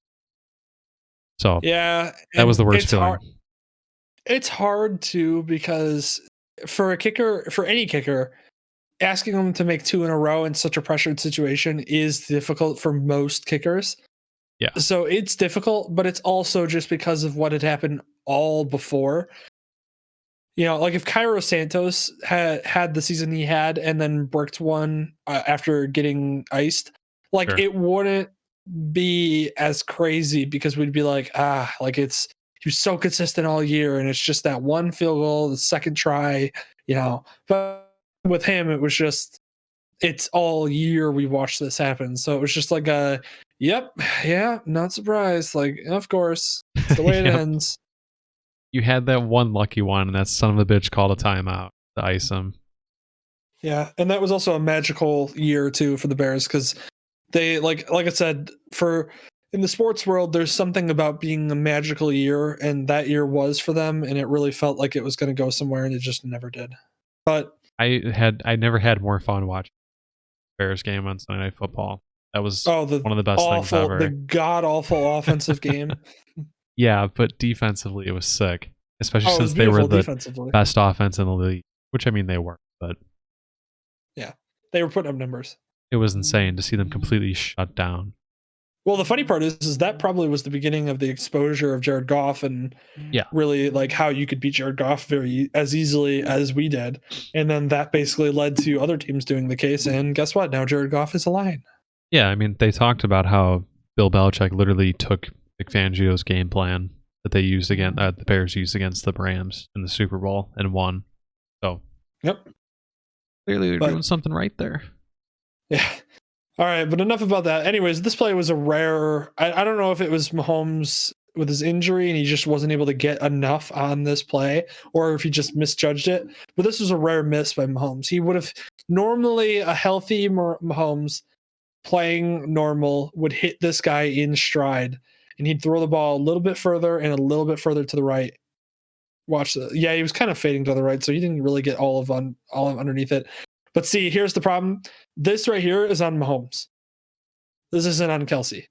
Speaker 2: So
Speaker 1: yeah,
Speaker 2: that was the worst feeling.
Speaker 1: It's hard too because for any kicker, asking them to make 2 in a row in such a pressured situation is difficult for most kickers.
Speaker 2: Yeah.
Speaker 1: So it's difficult, but it's also just because of what had happened all before. You know, like if Cairo Santos had the season he had and then bricked one after getting iced, like
Speaker 2: Sure.
Speaker 1: it wouldn't be as crazy because we'd be like, like he was so consistent all year and it's just that one field goal, the second try, you know. But with him, it was just, it's all year we watched this happen. So it was just like yep, yeah, not surprised. Like, of course, it's the way it ends.
Speaker 2: You had that one lucky one, and that son of a bitch called a timeout to ice him.
Speaker 1: Yeah, and that was also a magical year too for the Bears because they like I said, in the sports world, there's something about being a magical year, and that year was for them, and it really felt like it was going to go somewhere, and it just never did. But
Speaker 2: I never had more fun watching Bears game on Sunday Night Football. That was one of the best things ever.
Speaker 1: The god awful offensive game.
Speaker 2: Yeah, but defensively it was sick, especially since they were the best offense in the league. Which I mean they were, but
Speaker 1: yeah, they were putting up numbers.
Speaker 2: It was insane to see them completely shut down.
Speaker 1: Well, the funny part is that probably was the beginning of the exposure of Jared Goff and really like how you could beat Jared Goff as easily as we did. And then that basically led to other teams doing the case. And guess what? Now Jared Goff is a Lion.
Speaker 2: Yeah, I mean, they talked about how Bill Belichick literally took Vic Fangio's game plan that they used against the Bears used against the Rams in the Super Bowl and won. So,
Speaker 1: yep,
Speaker 2: clearly they're doing something right there.
Speaker 1: Yeah. All right, but enough about that. Anyways, this play was a rare. I don't know if it was Mahomes with his injury and he just wasn't able to get enough on this play, or if he just misjudged it. But this was a rare miss by Mahomes. He would have normally, a healthy Mahomes playing normal would hit this guy in stride, and he'd throw the ball a little bit further and a little bit further to the right. Watch the he was kind of fading to the right, so he didn't really get all of underneath it. But see, here's the problem. This right here is on Mahomes. This isn't on Kelsey.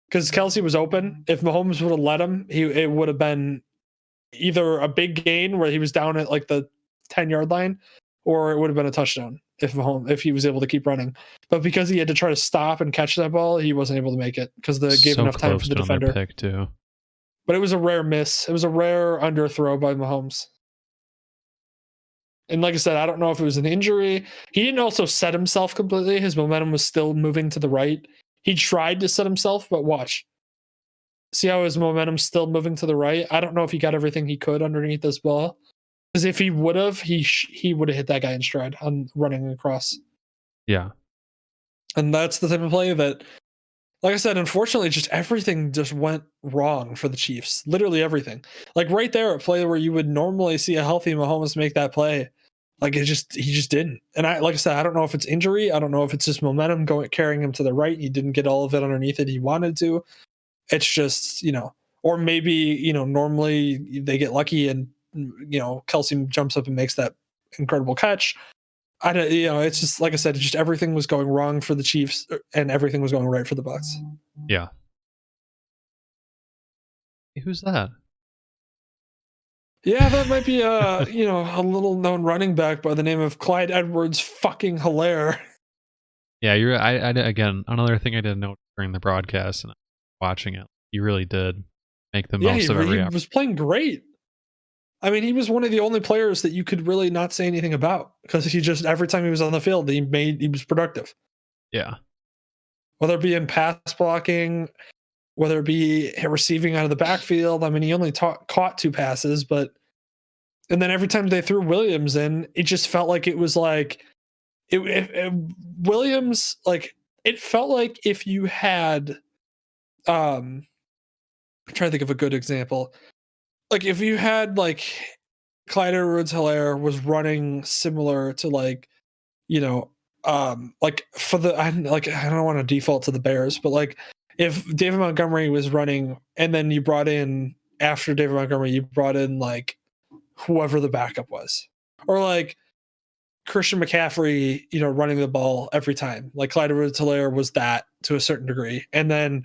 Speaker 1: Because Kelsey was open. If Mahomes would have let him, it would have been either a big gain where he was down at like the 10-yard line, or it would have been a touchdown if he was able to keep running. But because he had to try to stop and catch that ball, he wasn't able to make it because they gave enough time for the defender.
Speaker 2: Pick too.
Speaker 1: But it was a rare miss. It was a rare underthrow by Mahomes. And like I said, I don't know if it was an injury. He didn't also set himself completely. His momentum was still moving to the right. He tried to set himself, but watch. See how his momentum's still moving to the right? I don't know if he got everything he could underneath this ball. Because if he would have, he would have hit that guy in stride on running across.
Speaker 2: Yeah.
Speaker 1: And that's the type of play that, like I said, unfortunately, just everything just went wrong for the Chiefs. Literally everything. Like right there, a play where you would normally see a healthy Mahomes make that play. Like he just didn't. And like I said, I don't know if it's injury. I don't know if it's just momentum carrying him to the right. He didn't get all of it underneath it he wanted to. It's just, or maybe, normally they get lucky and, Kelsey jumps up and makes that incredible catch. I don't, it's just, like I said, just everything was going wrong for the Chiefs and everything was going right for the Bucs.
Speaker 2: Yeah. Hey, who's that?
Speaker 1: Yeah, that might be a little known running back by the name of Clyde Edwards fucking Hilaire.
Speaker 2: Yeah, you're. I again, another thing I didn't know during the broadcast and watching it, he really did make the most of every.
Speaker 1: He was playing great. I mean, he was one of the only players that you could really not say anything about because he just every time he was on the field, he was productive.
Speaker 2: Yeah.
Speaker 1: Whether it be in pass blocking, whether it be receiving out of the backfield. I mean, he only caught 2 passes, and then every time they threw Williams in, it just felt like it was like Williams, like it felt like if you had, I'm trying to think of a good example. Like if you had like Clyde Edwards-Helaire was running similar to like for the I don't want to default to the Bears, but like if David Montgomery was running and then you brought in after David Montgomery, you brought in like whoever the backup was, or like Christian McCaffrey, running the ball every time. Like Clyde Edwards-Helaire was that to a certain degree, and then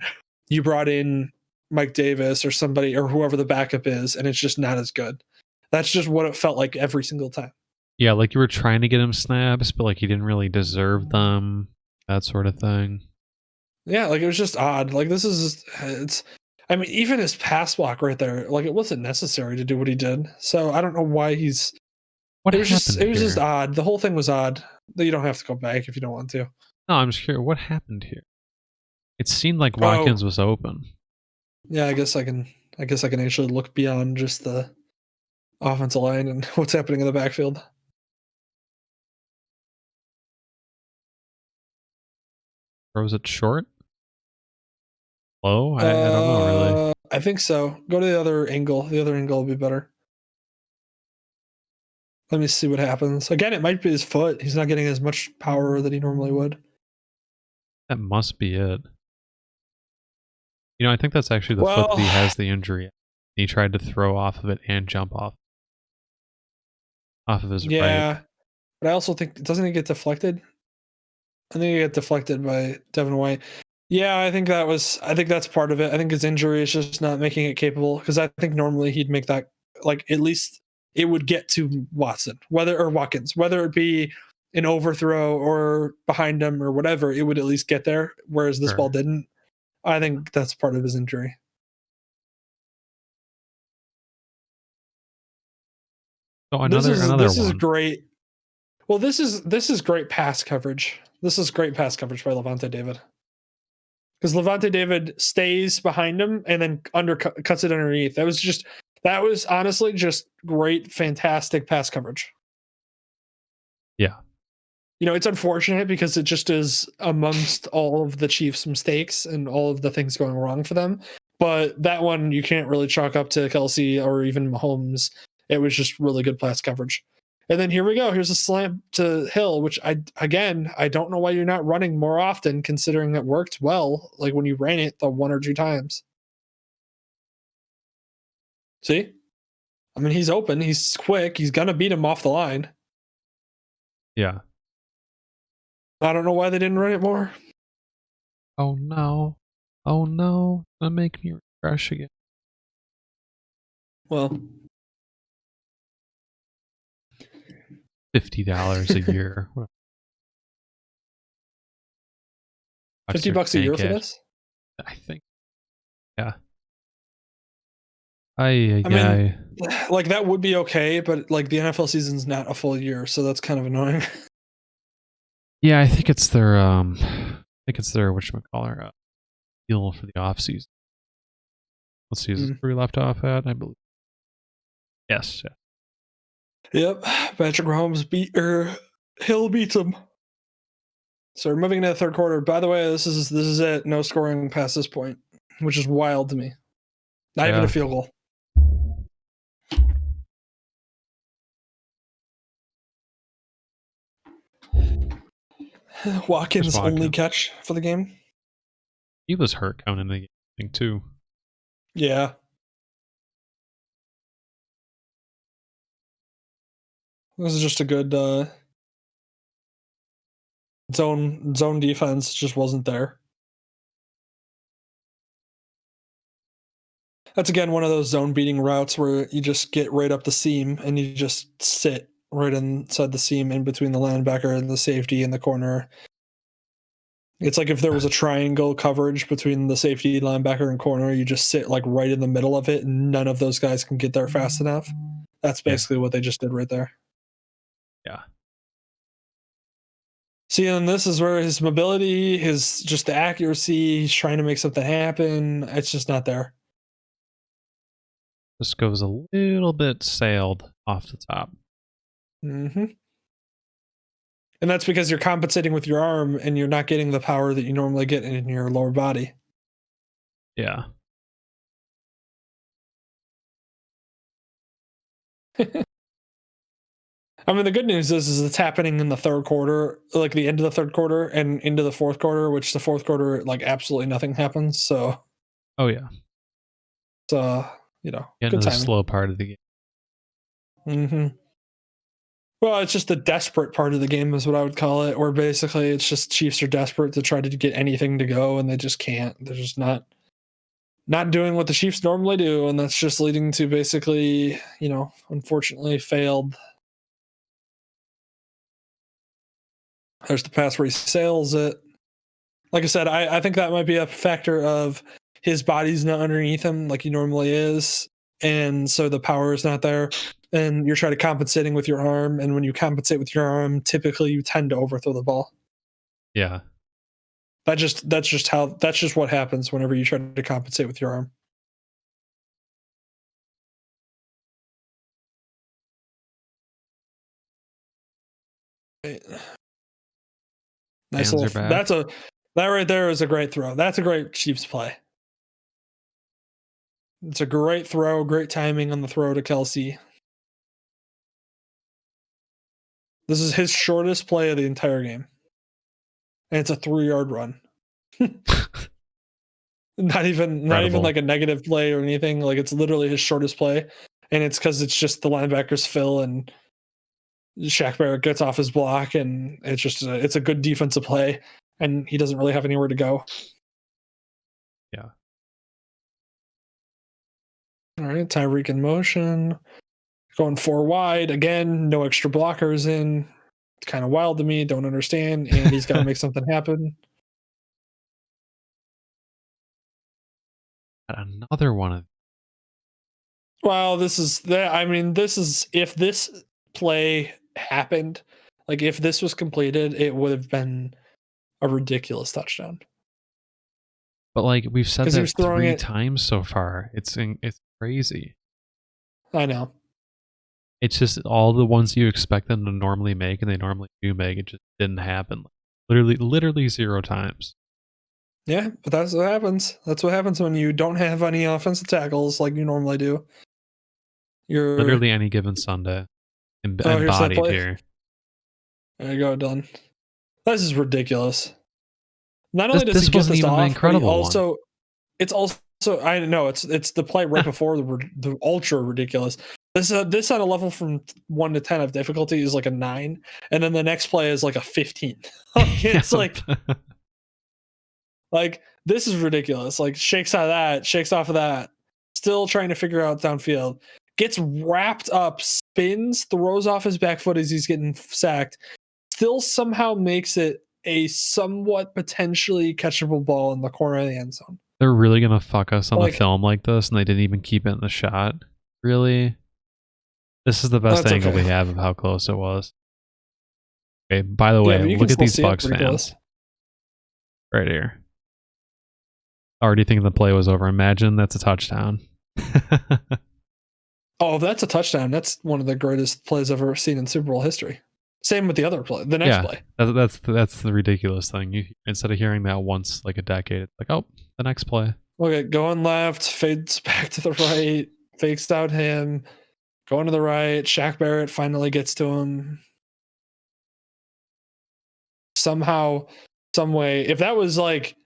Speaker 1: you brought in Mike Davis or somebody or whoever the backup is, and it's just not as good. That's just what it felt like every single time.
Speaker 2: Yeah, like you were trying to get him snaps, but like he didn't really deserve them, that sort of thing.
Speaker 1: Yeah, like it was just odd. Like I mean, even his pass block right there, like it wasn't necessary to do what he did. So I don't know why he's.
Speaker 2: It
Speaker 1: was just odd. The whole thing was odd. You don't have to go back if you don't want to.
Speaker 2: No, I'm just curious. What happened here? It seemed like Watkins was open.
Speaker 1: Yeah, I guess I can actually look beyond just the offensive line and what's happening in the backfield.
Speaker 2: Throws it short? Low? I don't know really.
Speaker 1: I think so. Go to the other angle. The other angle will be better. Let me see what happens. Again, it might be his foot. He's not getting as much power that he normally would.
Speaker 2: That must be it. I think that's actually the foot that he has the injury. He tried to throw off of it and jump off of his right.
Speaker 1: Yeah, but I also think, doesn't he get deflected? I think he got deflected by Devin White. Yeah, I think that's part of it. I think his injury is just not making it capable, because I think normally he'd make that, like, at least it would get to Watkins, whether it be an overthrow or behind him or whatever, it would at least get there, whereas this ball didn't. I think that's part of his injury.
Speaker 2: Oh, this
Speaker 1: is great. Well, this is great pass coverage. This is great pass coverage by Lavonte David. Because Lavonte David stays behind him and then cuts it underneath. That was honestly just great, fantastic pass coverage.
Speaker 2: Yeah.
Speaker 1: It's unfortunate because it just is amongst all of the Chiefs' mistakes and all of the things going wrong for them. But that one you can't really chalk up to Kelsey or even Mahomes. It was just really good pass coverage. And then here we go. Here's a slant to Hill, which I don't know why you're not running more often, considering it worked well. Like when you ran it the 1 or 2 times. See? I mean, he's open. He's quick. He's gonna beat him off the line.
Speaker 2: Yeah.
Speaker 1: I don't know why they didn't run it more.
Speaker 2: Oh no. Oh no. Gonna make me refresh again.
Speaker 1: Well,
Speaker 2: $50 a year.
Speaker 1: $50 a year for this?
Speaker 2: I think. Yeah. I
Speaker 1: mean, like that would be okay, but like the NFL season's not a full year, so that's kind of annoying.
Speaker 2: Yeah, I think it's their whatchamacallit deal for the off season. Let's see, is this where we left off at? I believe. Yes. Yeah.
Speaker 1: Yep. Patrick Mahomes Hill beats him. So we're moving into the third quarter. By the way, this is it. No scoring past this point, which is wild to me. Not even a field goal. Watkins' only catch for the game.
Speaker 2: He was hurt coming into the game too.
Speaker 1: Yeah. This is just a good zone defense just wasn't there. That's again one of those zone beating routes where you just get right up the seam and you just sit right inside the seam in between the linebacker and the safety in the corner. It's like if there was a triangle coverage between the safety, linebacker, and corner, you just sit like right in the middle of it and none of those guys can get there fast enough. That's basically what they just did right there.
Speaker 2: Yeah.
Speaker 1: See, and this is where his mobility, just the accuracy, he's trying to make something happen. It's just not there.
Speaker 2: This goes a little bit sailed off the top.
Speaker 1: Mm-hmm. And that's because you're compensating with your arm and you're not getting the power that you normally get in your lower body.
Speaker 2: Yeah.
Speaker 1: I mean, the good news is it's happening in the third quarter, like the end of the third quarter and into the fourth quarter, which the fourth quarter, like absolutely nothing happens. So.
Speaker 2: Oh, yeah.
Speaker 1: So, good
Speaker 2: timing. The slow part of the game.
Speaker 1: Mm-hmm. Well, it's just the desperate part of the game is what I would call it, where basically it's just Chiefs are desperate to try to get anything to go, and they just can't. They're just not doing what the Chiefs normally do, and that's just leading to basically, unfortunately failed. There's the pass where he sails it. Like I said, I think that might be a factor of his body's not underneath him like he normally is, and so the power is not there. And you're trying to compensating with your arm, and when you compensate with your arm, typically you tend to overthrow the ball.
Speaker 2: Yeah.
Speaker 1: That's just what happens whenever you try to compensate with your arm. Nice little. That right there is a great throw. That's a great Chiefs play. It's a great throw, great timing on the throw to Kelsey. This is his shortest play of the entire game. And it's a 3-yard run. Not even like a negative play or anything. Like it's literally his shortest play. And it's because it's just the linebackers Phil and Shaq Barrett gets off his block, and it's a good defensive play, and he doesn't really have anywhere to go.
Speaker 2: Yeah.
Speaker 1: All right, Tyreek in motion. Going 4 wide. Again, no extra blockers in. It's kind of wild to me. Don't understand. And he's got to make something happen.
Speaker 2: Another one of.
Speaker 1: Well, this is if this play happened, like if this was completed, it would have been a ridiculous touchdown.
Speaker 2: But like we've said that 3 times so far, it's crazy.
Speaker 1: I know.
Speaker 2: It's just all the ones you expect them to normally make, and they normally do make. It just didn't happen. Literally 0 times.
Speaker 1: Yeah, but that's what happens. That's what happens when you don't have any offensive tackles like you normally do. You're
Speaker 2: Literally any given Sunday.
Speaker 1: here's that
Speaker 2: Embodied
Speaker 1: play.
Speaker 2: here.
Speaker 1: There you go, done. This is ridiculous. Not only does
Speaker 2: This
Speaker 1: he get
Speaker 2: wasn't
Speaker 1: this
Speaker 2: even an
Speaker 1: off, but he
Speaker 2: incredible one.
Speaker 1: also it's also I know it's the play right before the ultra ridiculous. This on a level from 1 to 10 of difficulty is like a 9, and then the next play is like a 15. It's like this is ridiculous. Like shakes out of that, shakes off of that, still trying to figure out downfield. Gets wrapped up, spins, throws off his back foot as he's getting sacked. Still somehow makes it a somewhat potentially catchable ball in the corner of the end zone.
Speaker 2: They're really gonna fuck us on the film like this, and they didn't even keep it in the shot. Really? This is the best angle we have of how close it was. Okay, by the way, look at these Bucs fans. Right here. Already thinking the play was over. Imagine that's a touchdown.
Speaker 1: Oh, if that's a touchdown, that's one of the greatest plays I've ever seen in Super Bowl history. Same with the other play, the next play.
Speaker 2: That's the ridiculous thing. You instead of hearing that once like a decade, it's like, oh, the next play.
Speaker 1: Look at going left, fades back to the right, fakes out him, going to the right. Shaq Barrett finally gets to him. Somehow, some way, if that was like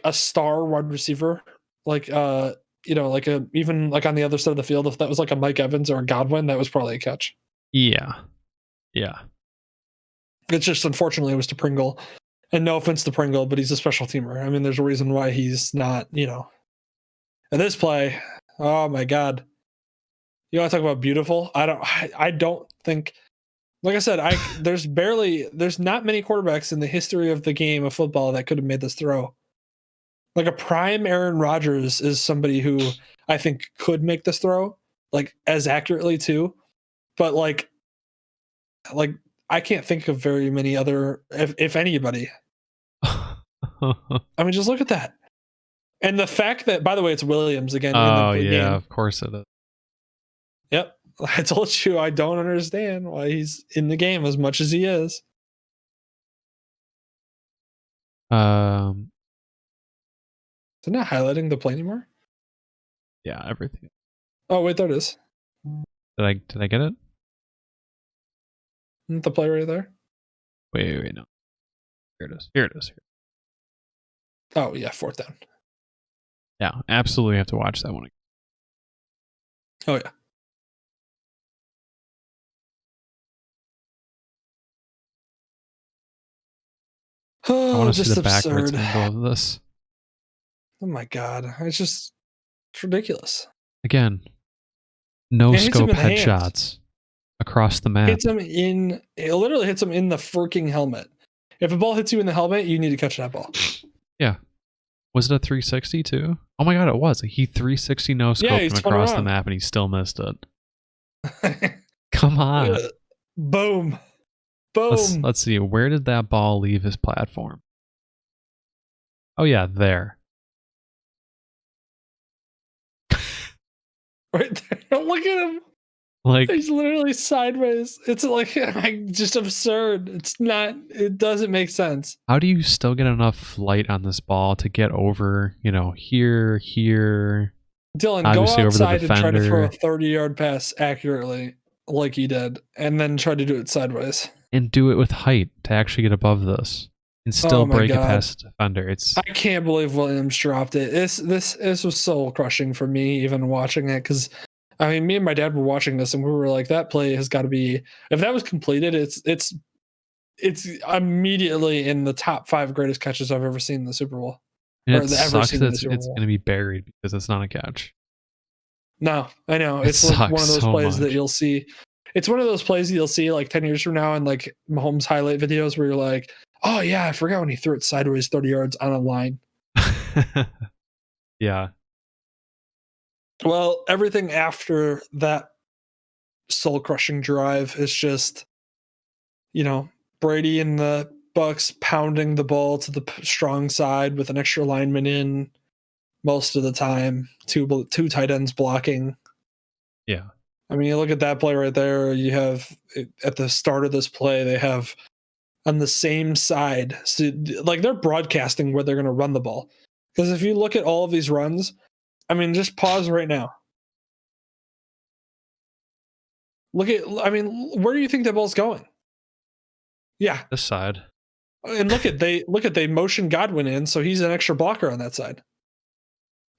Speaker 1: a star wide receiver, like like even like on the other side of the field, if that was like a Mike Evans or a Godwin, that was probably a catch.
Speaker 2: Yeah.
Speaker 1: It's just unfortunately it was to Pringle. And no offense to Pringle, but he's a special teamer. I mean, there's a reason why he's not, And this play, oh my God. You want to talk about beautiful? I don't think, like I said, there's not many quarterbacks in the history of the game of football that could have made this throw. Like a prime Aaron Rodgers is somebody who I think could make this throw, like as accurately too. But like I can't think of very many other, if anybody. I mean, just look at that. And the fact that, by the way, it's Williams again.
Speaker 2: Oh,
Speaker 1: in the
Speaker 2: yeah,
Speaker 1: game.
Speaker 2: of course it is.
Speaker 1: Yep. I told you I don't understand why he's in the game as much as he is. Is it not highlighting the play anymore?
Speaker 2: Yeah, everything.
Speaker 1: Oh, wait, there it is.
Speaker 2: Did I get it?
Speaker 1: Isn't the play right there?
Speaker 2: Wait, no. Here it is.
Speaker 1: Oh, yeah, 4th down.
Speaker 2: Yeah, absolutely have to watch that one again.
Speaker 1: Oh, yeah.
Speaker 2: I want to see the
Speaker 1: absurd.
Speaker 2: backwards angle of this.
Speaker 1: Oh my God. It's ridiculous.
Speaker 2: Again, no scope headshots across the map.
Speaker 1: It literally hits him in the freaking helmet. If a ball hits you in the helmet, you need to catch that ball.
Speaker 2: Yeah. Was it a 360 too? Oh my God, it was. He 360 no scoped him across the map and he still missed it. Come on.
Speaker 1: Boom.
Speaker 2: Let's see. Where did that ball leave his platform? Oh yeah, there.
Speaker 1: Right there. Look at him.
Speaker 2: Like
Speaker 1: he's literally sideways. It's like just absurd. It doesn't make sense.
Speaker 2: How do you still get enough flight on this ball to get over, here?
Speaker 1: Dylan,
Speaker 2: obviously
Speaker 1: go outside
Speaker 2: over the defender,
Speaker 1: and try to throw a 30-yard pass accurately like he did, and then try to do it sideways.
Speaker 2: And do it with height to actually get above this. And still break it past the defender. I
Speaker 1: can't believe Williams dropped it. This was soul crushing for me even watching it, because I mean, me and my dad were watching this and we were like, that play has got to be, if that was completed, it's immediately in the top 5 greatest catches I've ever seen in the Super Bowl.
Speaker 2: And it sucks that it's going to be buried because it's not a catch.
Speaker 1: No, I know. It's like one of those plays that you'll see. It's one of those plays you'll see like 10 years from now in like Mahomes highlight videos where you're like, oh yeah, I forgot when he threw it sideways 30 yards on a line.
Speaker 2: Yeah.
Speaker 1: Well, everything after that soul-crushing drive is just, Brady and the Bucs pounding the ball to the strong side with an extra lineman in most of the time, two tight ends blocking.
Speaker 2: Yeah.
Speaker 1: I mean, you look at that play right there. You have at the start of this play, they have on the same side. So, like, they're broadcasting where they're going to run the ball. Because if you look at all of these runs, I mean, just pause right now. Where do you think the ball's going? Yeah.
Speaker 2: This side.
Speaker 1: And they motion Godwin in, so he's an extra blocker on that side.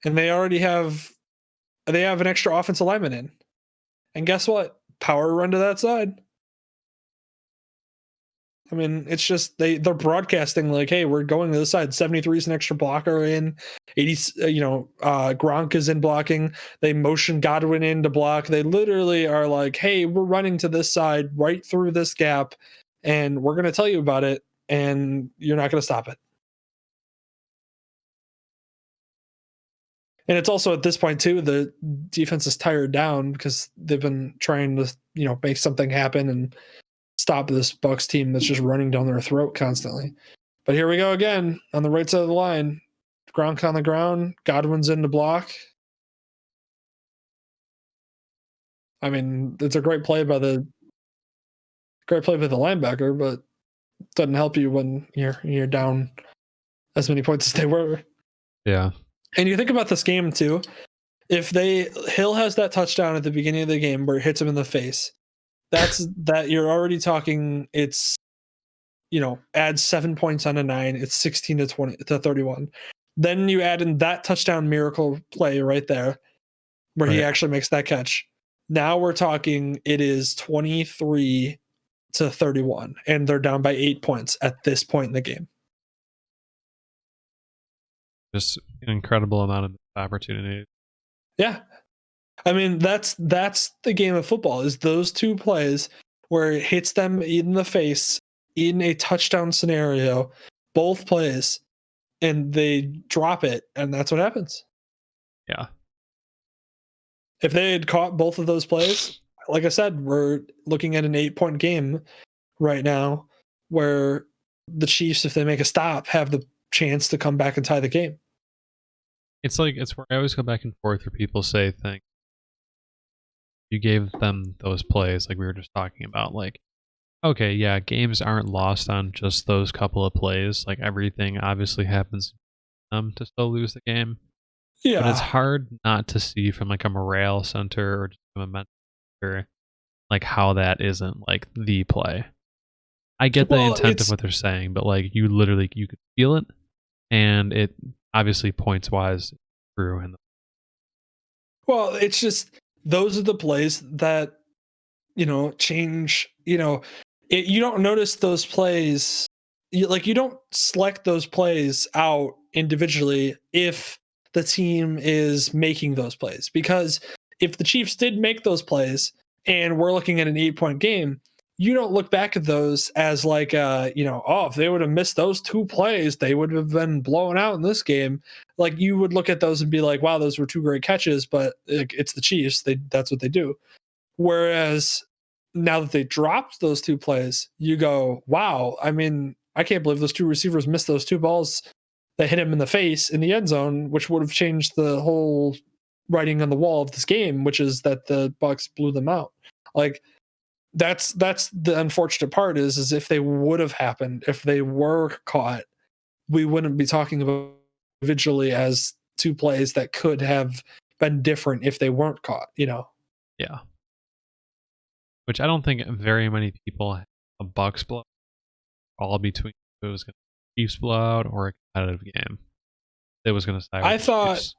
Speaker 1: And they have an extra offensive lineman in. And guess what? Power run to that side. I mean, it's just they're broadcasting like, hey, we're going to the side. 73 is an extra blocker in. 80, Gronk is in blocking. They motion Godwin in to block. They literally are like, hey, we're running to this side right through this gap, and we're going to tell you about it, and you're not going to stop it. And it's also at this point too, the defense is tired down because they've been trying to, make something happen and stop this Bucs team that's just running down their throat constantly. But here we go again on the right side of the line. Gronk on the ground. Godwin's in the block. I mean, it's a great play by the linebacker, but it doesn't help you when you're down as many points as they were.
Speaker 2: Yeah.
Speaker 1: And you think about this game too. If Hill has that touchdown at the beginning of the game where it hits him in the face, that you're already talking. It's add 7 points on a 9. It's 16 to 31. Then you add in that touchdown miracle play right there, where he actually makes that catch. Now we're talking. It is 23 to 31, and they're down by 8 points at this point in the game.
Speaker 2: Just an incredible amount of opportunity.
Speaker 1: Yeah. I mean, that's the game of football, is those two plays where it hits them in the face in a touchdown scenario, both plays, and they drop it, and that's what happens.
Speaker 2: Yeah.
Speaker 1: If they had caught both of those plays, like I said, we're looking at an 8-point game right now where the Chiefs, if they make a stop, have the chance to come back and tie the game.
Speaker 2: It's where I always go back and forth where people say things. You gave them those plays like we were just talking about. Like, okay, yeah, games aren't lost on just those couple of plays. Like, everything obviously happens to still lose the game.
Speaker 1: Yeah.
Speaker 2: But it's hard not to see from like a morale center or just from a mental center, like how that isn't like the play. I get the intent of what they're saying, but like you could feel it, and it obviously points wise through. And
Speaker 1: well, it's just those are the plays that change. You don't notice those plays. You don't select those plays out individually if the team is making those plays, because if the Chiefs did make those plays and we're looking at an 8-point game, you don't look back at those as like, if they would have missed those 2 plays, they would have been blown out in this game. Like, you would look at those and be like, wow, those were 2 great catches, but it's the Chiefs. That's what they do. Whereas now that they dropped those 2 plays, you go, wow, I mean, I can't believe those 2 receivers missed those 2 balls that hit him in the face in the end zone, which would have changed the whole writing on the wall of this game, which is that the Bucs blew them out. Like, that's the unfortunate part is if they would have happened, if they were caught, we wouldn't be talking about individually as 2 plays that could have been different if they weren't caught,
Speaker 2: Yeah. Which I don't think very many people have a Bucs blowout all between if it was going to be Chiefs blowout or a competitive game. It was going to side with
Speaker 1: I thought
Speaker 2: Chiefs.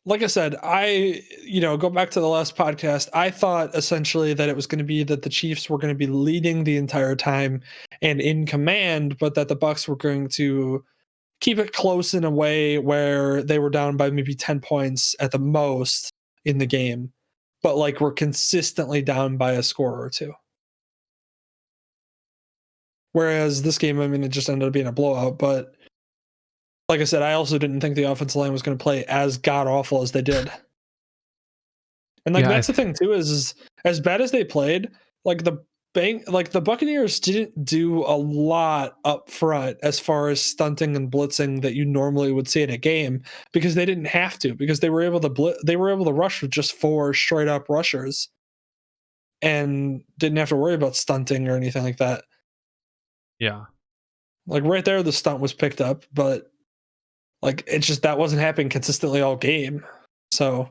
Speaker 1: Like I said, go back to the last podcast. I thought essentially that it was going to be that the Chiefs were going to be leading the entire time and in command, but that the Bucs were going to keep it close in a way where they were down by maybe 10 points at the most in the game, but like we're consistently down by a score or 2. Whereas this game, I mean, it just ended up being a blowout, but like I said, I also didn't think the offensive line was going to play as god awful as they did. And that's the thing too, is as bad as they played, the Buccaneers didn't do a lot up front as far as stunting and blitzing that you normally would see in a game, because they didn't have to, because they were able to rush with just 4 straight up rushers and didn't have to worry about stunting or anything like that.
Speaker 2: Yeah.
Speaker 1: Like right there, the stunt was picked up, but like it's just that wasn't happening consistently all game. So,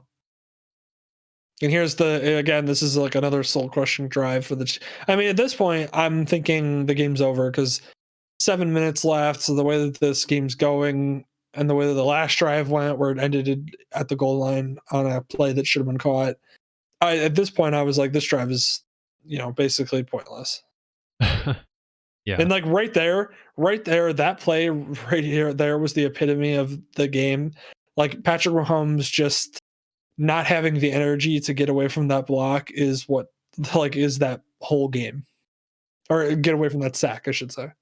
Speaker 1: and here's again, this is like another soul crushing drive for the. I mean, at this point, I'm thinking the game's over because 7 minutes left. So the way that this game's going and the way that the last drive went, where it ended at the goal line on a play that should have been caught, at this point, I was like, this drive is, basically pointless.
Speaker 2: Yeah.
Speaker 1: And like right there, that play right here, there was the epitome of the game. Like Patrick Mahomes just not having the energy to get away from that block is what is that whole game, or get away from that sack, I should say.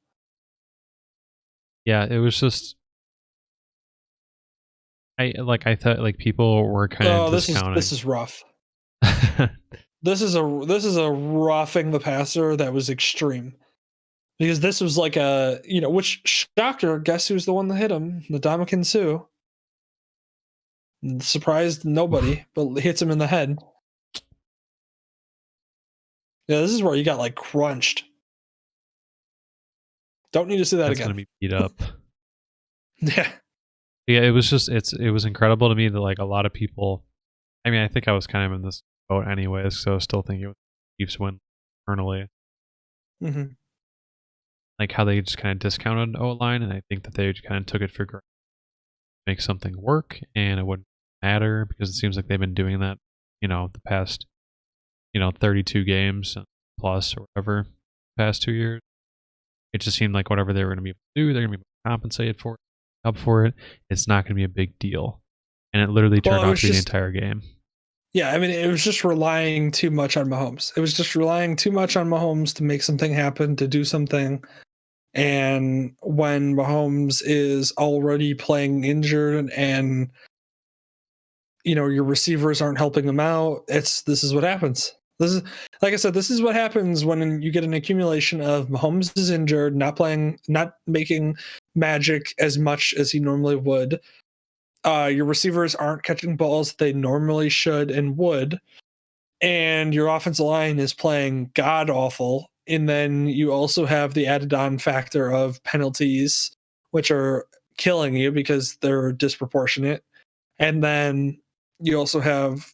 Speaker 2: Yeah, it was just. I thought like people were kind of discounting.
Speaker 1: This is rough. This is a roughing the passer that was extreme. Because this was like which shocker, guess who's the one that hit him? Ndamukong Suh. Surprised nobody, but hits him in the head. Yeah, this is where you got like crunched. Don't need to see that
Speaker 2: That's
Speaker 1: again.
Speaker 2: Gonna be beat up.
Speaker 1: Yeah.
Speaker 2: Yeah, it was just it was incredible to me that like a lot of people. I mean, I think I was kind of in this boat anyways, so I still think it was Chiefs win internally.
Speaker 1: Mm-hmm.
Speaker 2: Like how they just kind of discounted O-line, and I think that they kind of took it for granted. Make something work, and it wouldn't matter because it seems like they've been doing that, the past, 32 games plus or whatever, past 2 years. It just seemed like whatever they were going to be able to do, they're going to be compensated for it, up for it. It's not going to be a big deal, and it literally turned out to be the entire game.
Speaker 1: Yeah, I mean, it was just relying too much on Mahomes. It was just relying too much on Mahomes to make something happen, to do something. And when Mahomes is already playing injured and your receivers aren't helping him out, this is what happens. This is, like I said, this is what happens when you get an accumulation of Mahomes is injured, not playing, not making magic as much as he normally would. Your receivers aren't catching balls they normally should and would, and your offensive line is playing god awful. And then you also have the added on factor of penalties, which are killing you because they're disproportionate. And then you also have,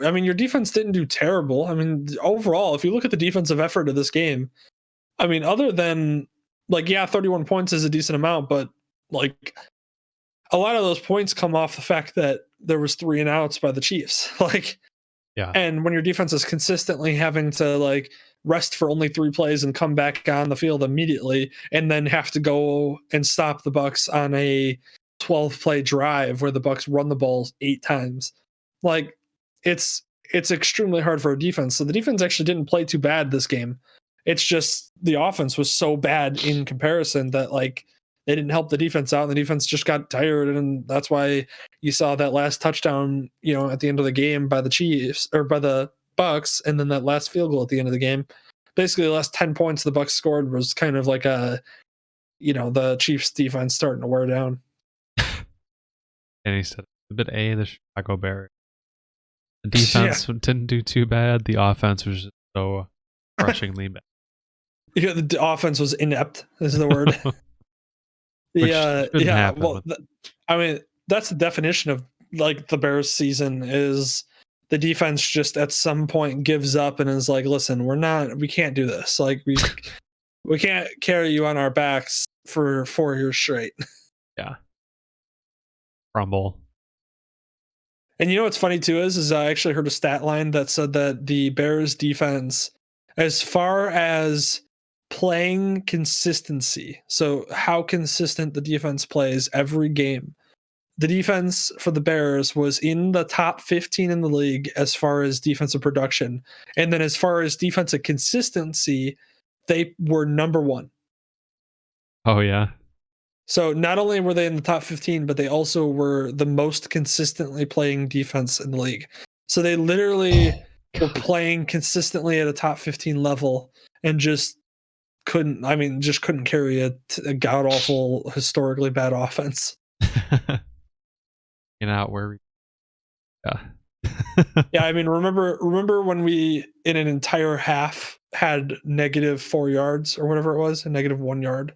Speaker 1: your defense didn't do terrible. I mean, overall, if you look at the defensive effort of this game, I mean, other than 31 points is a decent amount, but like a lot of those points come off the fact that there was 3 and outs by the Chiefs.
Speaker 2: Yeah.
Speaker 1: And when your defense is consistently having to rest for only 3 plays and come back on the field immediately, and then have to go and stop the Bucs on a 12-play drive where the Bucs run the ball 8 times, it's extremely hard for a defense. So the defense actually didn't play too bad this game. It's just the offense was so bad in comparison that they didn't help the defense out, and the defense just got tired, and that's why you saw that last touchdown, at the end of the game by the Chiefs or by the Bucs, and then that last field goal at the end of the game. Basically, the last 10 points the Bucs scored was kind of like the Chiefs defense starting to wear down.
Speaker 2: And he said, a bit the Chicago Bears. The defense didn't do too bad. The offense was just so crushingly bad.
Speaker 1: Yeah, the offense was inept, is the word. I mean, that's the definition of the Bears season is the defense just at some point gives up and is like, listen, we can't do this. We can't carry you on our backs for 4 years straight.
Speaker 2: Yeah. Crumble.
Speaker 1: And what's funny too is I actually heard a stat line that said that the Bears defense, as far as playing consistency, so how consistent the defense plays every game, the defense for the Bears was in the top 15 in the league as far as defensive production. And then as far as defensive consistency, they were number 1.
Speaker 2: Oh, yeah.
Speaker 1: So not only were they in the top 15, but they also were the most consistently playing defense in the league. So they literally were playing consistently at a top 15 level and just couldn't carry a god awful, historically bad offense.
Speaker 2: Where we, yeah.
Speaker 1: Yeah, I mean, remember when we in an entire half had -4 yards or whatever it was, a -1 yard.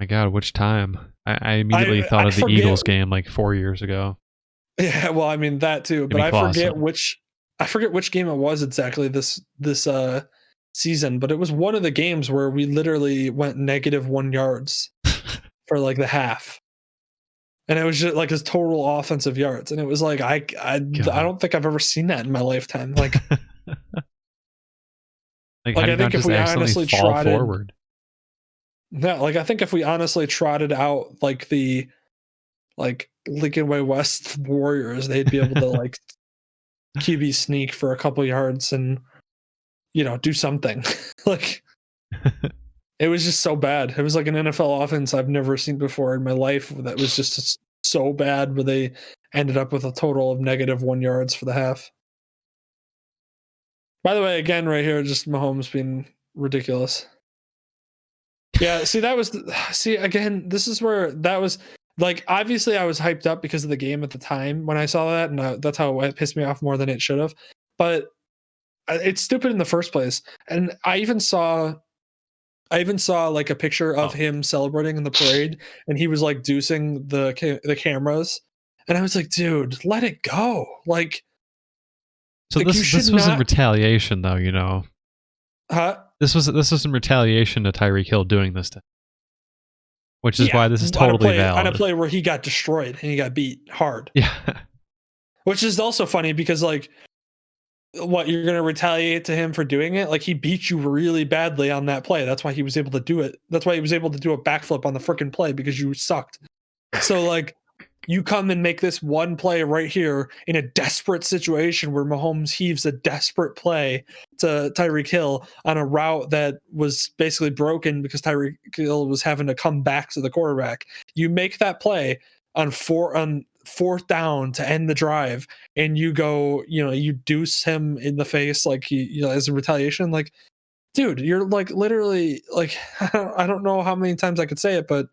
Speaker 2: My God, which time? I immediately thought
Speaker 1: I
Speaker 2: of the
Speaker 1: forget.
Speaker 2: Eagles game like 4 years ago.
Speaker 1: Yeah, well, I mean that too, but
Speaker 2: Jimmy
Speaker 1: I forget
Speaker 2: Clausen.
Speaker 1: which game it was exactly this season, but it was one of the games where we literally went -1 yards for like the half. And it was just like his total offensive yards. And it was like I
Speaker 2: God.
Speaker 1: don't think I've ever seen that in my lifetime. Like
Speaker 2: Like, how
Speaker 1: like
Speaker 2: do
Speaker 1: I
Speaker 2: you not
Speaker 1: think if
Speaker 2: just
Speaker 1: we
Speaker 2: accidentally
Speaker 1: honestly
Speaker 2: fall
Speaker 1: trotted
Speaker 2: forward?
Speaker 1: yeah, like I think if we honestly trotted out like the like Lincoln Way West Warriors, they'd be able to like QB sneak for a couple yards and do something. Like it was just so bad. It was like an NFL offense I've never seen before in my life that was just so bad where they ended up with a total of -1 yards for the half. By the way, again, right here, just Mahomes being ridiculous. Yeah, see, see, again, this is where that was like, obviously, I was hyped up because of the game at the time when I saw that, and that's how it pissed me off more than it should have. But it's stupid in the first place. And I even saw like a picture of
Speaker 2: Oh.
Speaker 1: him celebrating in the parade, and he was like deucing the cameras, and I was like, dude, let it go.
Speaker 2: So
Speaker 1: Like you should
Speaker 2: this was in
Speaker 1: not.
Speaker 2: retaliation, though.
Speaker 1: Huh?
Speaker 2: This was in retaliation to Tyreek Hill doing this to him, which is
Speaker 1: Yeah,
Speaker 2: why this is
Speaker 1: on a
Speaker 2: totally
Speaker 1: play
Speaker 2: valid.
Speaker 1: where he got destroyed and he got beat hard.
Speaker 2: Yeah.
Speaker 1: Which is also funny because like what you're going to retaliate to him for doing it? Like he beat you really badly on that play. That's why he was able to do it. That's why he was able to do a backflip on the freaking play because you sucked. So like you come and make this one play right here in a desperate situation where Mahomes heaves a desperate play to Tyreek Hill on a route that was basically broken because Tyreek Hill was having to come back to the quarterback. You make that play on fourth down to end the drive, and you go, you deuce him in the face like as a retaliation. Like, dude, you're like literally like I don't know how many times I could say it, but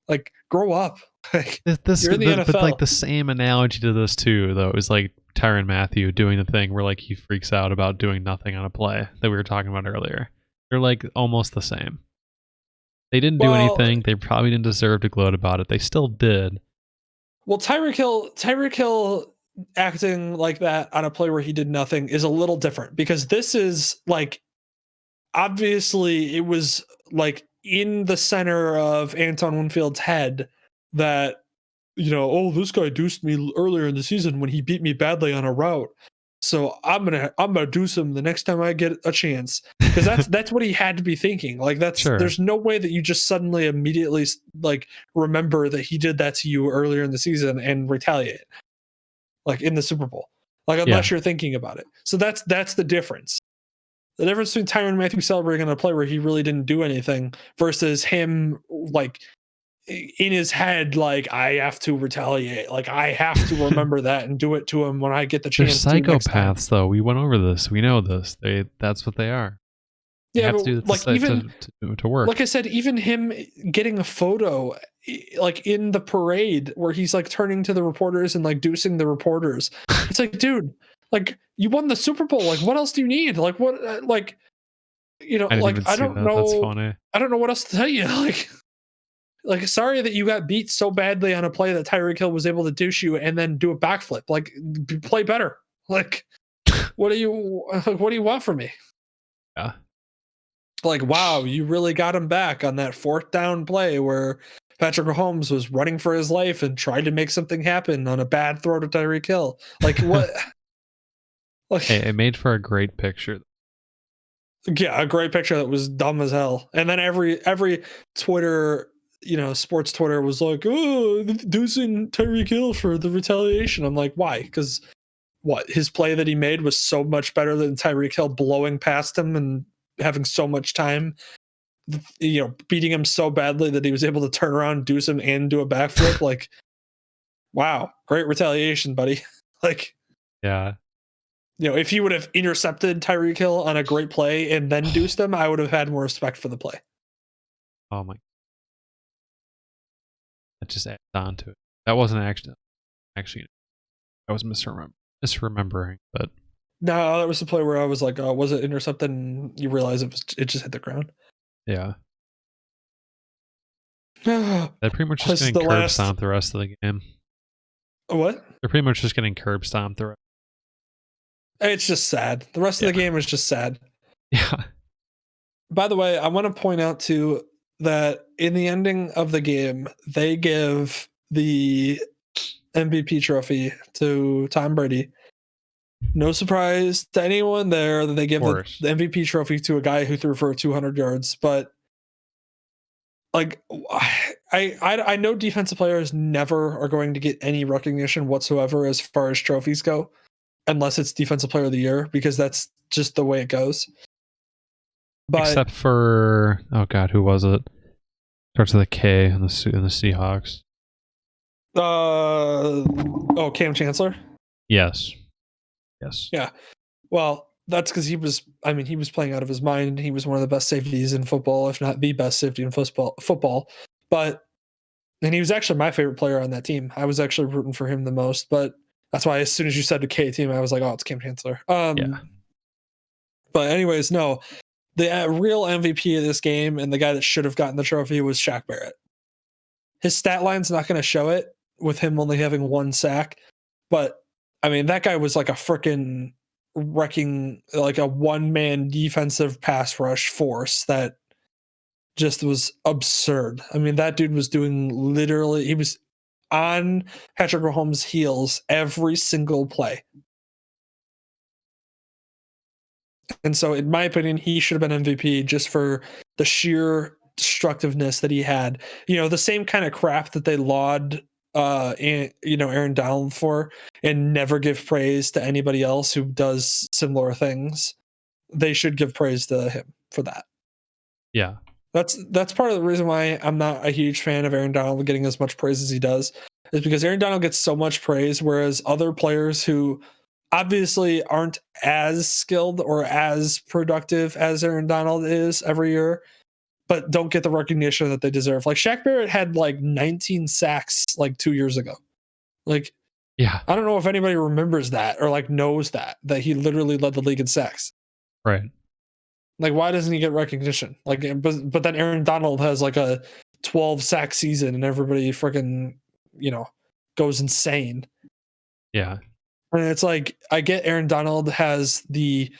Speaker 1: like grow up. Like you're in the
Speaker 2: But like
Speaker 1: NFL.
Speaker 2: the same analogy to this too, though, is like Tyrann Mathieu doing the thing where like he freaks out about doing nothing on a play that we were talking about earlier. They're like almost the same. They didn't do
Speaker 1: Well,
Speaker 2: anything. They probably didn't deserve to gloat about it. They still did.
Speaker 1: well, Tyreek Hill acting like that on a play where he did nothing is a little different because this is like obviously it was like in the center of Anton Winfield's head that oh, this guy deuced me earlier in the season when he beat me badly on a route. So I'm gonna deuce him the next time I get a chance because that's what he had to be thinking. Like
Speaker 2: Sure.
Speaker 1: there's no way that you just suddenly immediately like remember that he did that to you earlier in the season and retaliate like in the Super Bowl. Like
Speaker 2: Yeah.
Speaker 1: unless you're thinking about it. So that's the difference. The difference between Tyrann Mathieu celebrating on a play where he really didn't do anything versus him like in his head, like I have to retaliate. Like I have to remember that and do it to him when I get the
Speaker 2: They're
Speaker 1: chance to next time.
Speaker 2: psychopaths, though. We went over this. We know this. That's what they are. They
Speaker 1: Yeah,
Speaker 2: have
Speaker 1: but
Speaker 2: to do it
Speaker 1: like even
Speaker 2: to work.
Speaker 1: like I said, even him getting a photo like in the parade where he's like turning to the reporters and like deucing the reporters. It's like, dude, like you won the Super Bowl. Like what else do you need? Like what like
Speaker 2: I didn't
Speaker 1: like
Speaker 2: even see that. That's funny.
Speaker 1: I don't know what else to tell you. Like sorry that you got beat so badly on a play that Tyreek Hill was able to douche you and then do a backflip. Like play better. Like what do you want from me?
Speaker 2: Yeah.
Speaker 1: Like wow, you really got him back on that fourth down play where Patrick Mahomes was running for his life and tried to make something happen on a bad throw to Tyreek Hill. Like what?
Speaker 2: Hey,
Speaker 1: Like
Speaker 2: it made for a great picture.
Speaker 1: yeah, a great picture that was dumb as hell. And then every Twitter, sports Twitter was like, oh, deucing Tyreek Hill for the retaliation. I'm like, why? Because what his play that he made was so much better than Tyreek Hill blowing past him and having so much time, beating him so badly that he was able to turn around, deuce him, and do a backflip. Like, wow, great retaliation, buddy. Like,
Speaker 2: Yeah.
Speaker 1: if he would have intercepted Tyreek Hill on a great play and then deuced him, I would have had more respect for the play.
Speaker 2: Oh my. That just adds on to it. That wasn't actually. I was misremembering, but
Speaker 1: No, that was the play where I was like, was it intercepted? And you realize it just hit the ground.
Speaker 2: yeah. They're pretty much just getting curb stomped the rest of the game.
Speaker 1: What?
Speaker 2: They're pretty much just getting curb stomped the rest.
Speaker 1: It's just sad. The rest of the game is just sad.
Speaker 2: Yeah.
Speaker 1: By the way, I want to point out too that in the ending of the game, they give the MVP trophy to Tom Brady. No surprise to anyone there that they give the MVP trophy to a guy who threw for 200 yards. But like, I know defensive players never are going to get any recognition whatsoever as far as trophies go, unless it's Defensive Player of the Year, because that's just the way it goes. But,
Speaker 2: except for, oh god, who was it? Starts with a K in the Seahawks.
Speaker 1: Cam Chancellor?
Speaker 2: Yes.
Speaker 1: Yeah. Well, that's because he was playing out of his mind. He was one of the best safeties in football, if not the best safety in football. And he was actually my favorite player on that team. I was actually rooting for him the most, but that's why as soon as you said the K team, I was like, oh, it's Cam Chancellor.
Speaker 2: Yeah.
Speaker 1: But anyways, no. The real MVP of this game and the guy that should have gotten the trophy was Shaq Barrett. His stat line's not going to show it with him only having 1 sack, but I mean, that guy was like a freaking wrecking, like a one-man defensive pass rush force that just was absurd. I mean, that dude was he was on Patrick Mahomes' heels every single play. And so, in my opinion, he should have been MVP just for the sheer destructiveness that he had. You know, the same kind of crap that they laud, Aaron Donald for, and never give praise to anybody else who does similar things. They should give praise to him for that.
Speaker 2: Yeah.
Speaker 1: That's part of the reason why I'm not a huge fan of Aaron Donald getting as much praise as he does, is because Aaron Donald gets so much praise, whereas other players who obviously aren't as skilled or as productive as Aaron Donald is every year, but don't get the recognition that they deserve. Like Shaq Barrett had like 19 sacks like 2 years ago. Like,
Speaker 2: yeah,
Speaker 1: I don't know if anybody remembers that or like knows that he literally led the league in sacks.
Speaker 2: Right.
Speaker 1: Like, why doesn't he get recognition? Like, but then Aaron Donald has like a 12 sack season and everybody freaking, goes insane.
Speaker 2: Yeah.
Speaker 1: And it's like, I get Aaron Donald has the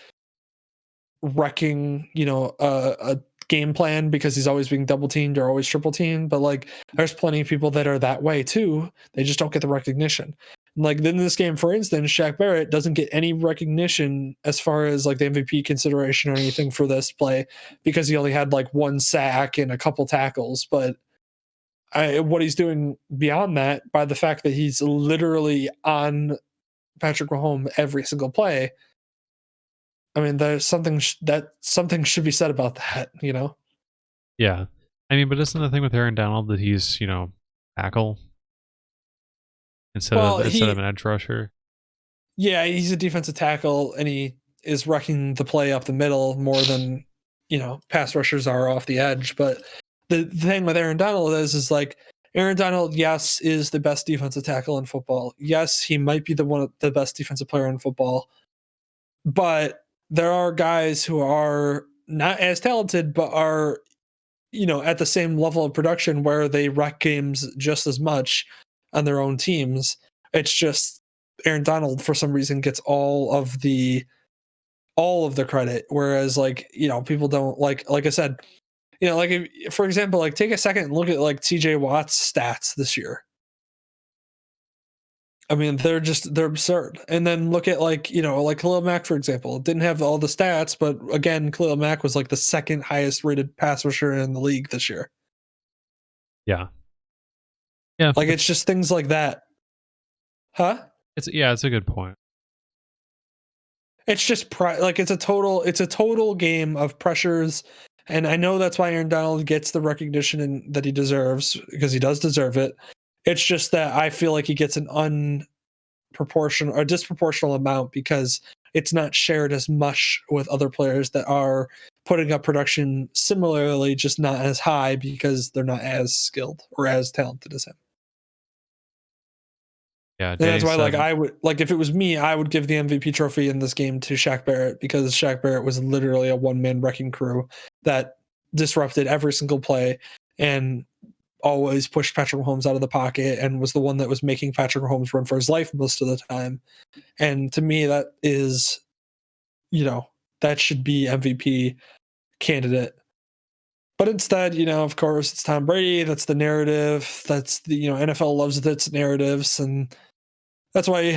Speaker 1: wrecking, a game plan because he's always being double teamed or always triple teamed. But like, there's plenty of people that are that way too. They just don't get the recognition. Like in this game, for instance, Shaq Barrett doesn't get any recognition as far as like the MVP consideration or anything for this play because he only had like 1 sack and a couple tackles. But what he's doing beyond that, by the fact that he's literally on Patrick Mahomes every single play, I mean, there's something should be said about that,
Speaker 2: Yeah. I mean, but isn't the thing with Aaron Donald that he's, tackle instead of an edge rusher?
Speaker 1: Yeah, he's a defensive tackle and he is wrecking the play up the middle more than, pass rushers are off the edge. But the thing with Aaron Donald is like, Aaron Donald, yes, is the best defensive tackle in football. Yes, he might be the best defensive player in football. But there are guys who are not as talented, but are, at the same level of production where they wreck games just as much on their own teams. It's just Aaron Donald, for some reason, gets all of the credit. Whereas like, people don't like I said, like if, for example, like take a second and look at like TJ Watt's stats this year. I mean, they're absurd. And then look at like Khalil Mack, for example, didn't have all the stats, but again, Khalil Mack was like the 2nd highest rated pass rusher in the league this year.
Speaker 2: Yeah. Yeah.
Speaker 1: Like it's just things like that. Huh?
Speaker 2: It's a good point.
Speaker 1: It's just it's a total game of pressures. And I know that's why Aaron Donald gets the recognition that he deserves, because he does deserve it. It's just that I feel like he gets an disproportional amount because it's not shared as much with other players that are putting up production similarly, just not as high because they're not as skilled or as talented as him.
Speaker 2: Yeah,
Speaker 1: and that's why, like, I would, like, if it was me, I would give the MVP trophy in this game to Shaq Barrett, because Shaq Barrett was literally a one-man wrecking crew that disrupted every single play and always pushed Patrick Mahomes out of the pocket and was the one that was making Patrick Mahomes run for his life most of the time. And to me, that is, that should be MVP candidate. But instead, of course, it's Tom Brady. That's the narrative. That's the, NFL loves its narratives. And that's why,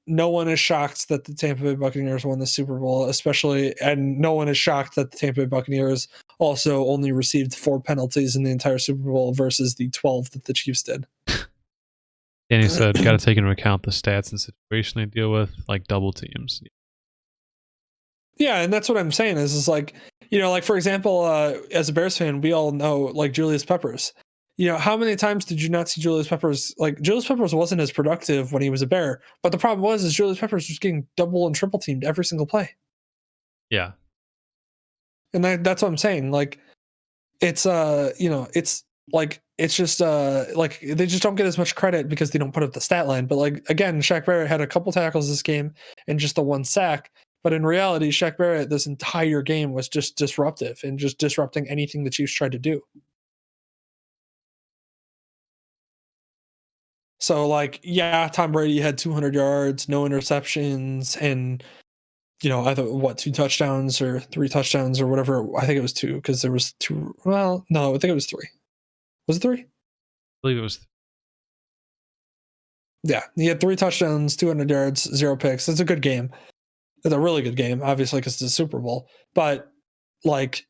Speaker 1: no one is shocked that the Tampa Bay Buccaneers won the Super Bowl, and no one is shocked that the Tampa Bay Buccaneers also only received 4 penalties in the entire Super Bowl versus the 12 that the Chiefs did.
Speaker 2: And he said, got to take into account the stats and situation they deal with, like double teams.
Speaker 1: Yeah, and that's what I'm saying is like, like for example, as a Bears fan, we all know like Julius Peppers. How many times did you not see Julius Peppers? Like Julius Peppers wasn't as productive when he was a Bear, but the problem is Julius Peppers was getting double and triple teamed every single play.
Speaker 2: Yeah,
Speaker 1: and that's what I'm saying. Like, it's it's just like they just don't get as much credit because they don't put up the stat line. But like again, Shaq Barrett had a couple tackles this game and just the 1 sack. But in reality, Shaq Barrett this entire game was just disruptive and just disrupting anything the Chiefs tried to do. So, like, yeah, Tom Brady had 200 yards, no interceptions, and, I thought, 2 touchdowns or 3 touchdowns or whatever. I think it was 2 because there was 2. Well, no, I think it was 3. Was it 3? I
Speaker 2: believe it was.
Speaker 1: Yeah, he had 3 touchdowns, 200 yards, 0 picks. It's a good game. It's a really good game, obviously, because it's a Super Bowl. But, like,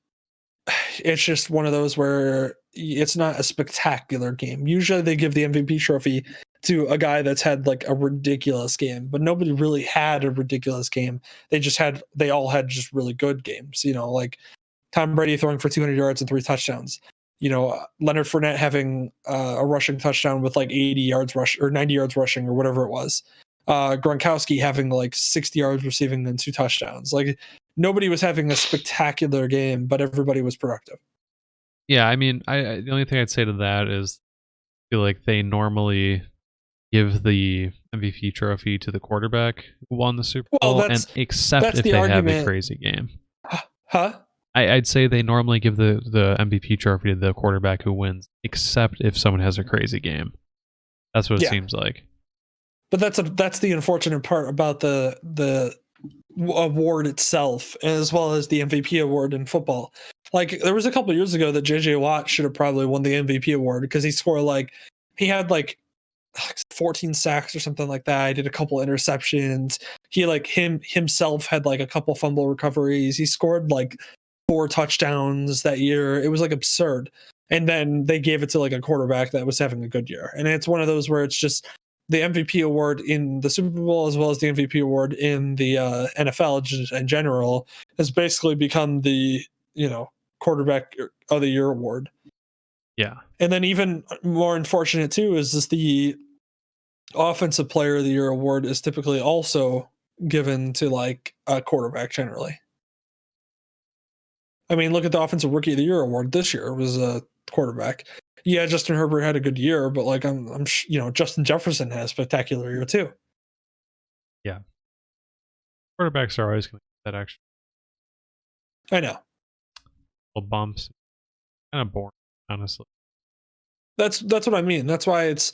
Speaker 1: it's just one of those where it's not a spectacular game. Usually they give the MVP trophy to a guy that's had like a ridiculous game, but nobody really had a ridiculous game. They all had just really good games, like Tom Brady throwing for 200 yards and 3 touchdowns, Leonard Fournette having a rushing touchdown with like 80 yards rush or 90 yards rushing or whatever it was. Gronkowski having like 60 yards receiving and 2 touchdowns. Like, nobody was having a spectacular game, but everybody was productive.
Speaker 2: Yeah, I mean, I the only thing I'd say to that is I feel like they normally give the MVP trophy to the quarterback who won the Super Bowl, and except if they have a crazy game.
Speaker 1: Huh?
Speaker 2: I'd say they normally give the MVP trophy to the quarterback who wins, except if someone has a crazy game. That's what it seems like.
Speaker 1: But that's the unfortunate part about the award itself, as well as the MVP award in football. Like, there was a couple years ago that JJ Watt should have probably won the MVP award because he had 14 sacks or something like that. He did a couple interceptions. He himself had like a couple fumble recoveries. He scored like 4 touchdowns that year. It was like absurd. And then they gave it to like a quarterback that was having a good year. And it's one of those where it's just the MVP award in the Super Bowl as well as the MVP award in the NFL in general has basically become the, quarterback of the year award.
Speaker 2: Yeah.
Speaker 1: And then even more unfortunate too is this the offensive player of the year award is typically also given to like a quarterback generally. I mean, look at the offensive rookie of the year award this year. It was a quarterback. Yeah, Justin Herbert had a good year, but like I'm Justin Jefferson had a spectacular year too.
Speaker 2: Yeah. Quarterbacks are always going to get that extra.
Speaker 1: I know.
Speaker 2: Little bumps. Kind of boring, honestly.
Speaker 1: That's what I mean. That's why it's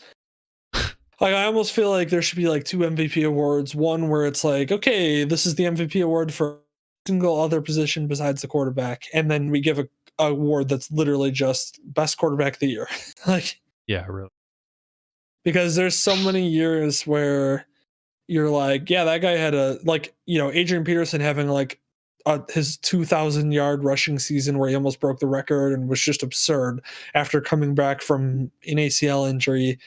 Speaker 1: like I almost feel like there should be like 2 MVP awards. One where it's like, okay, this is the MVP award for a single other position besides the quarterback, and then we give a award that's literally just best quarterback of the year. Like,
Speaker 2: yeah, really.
Speaker 1: Because there's so many years where you're like, yeah, that guy had Adrian Peterson having like his 2,000 yard rushing season where he almost broke the record and was just absurd after coming back from an ACL injury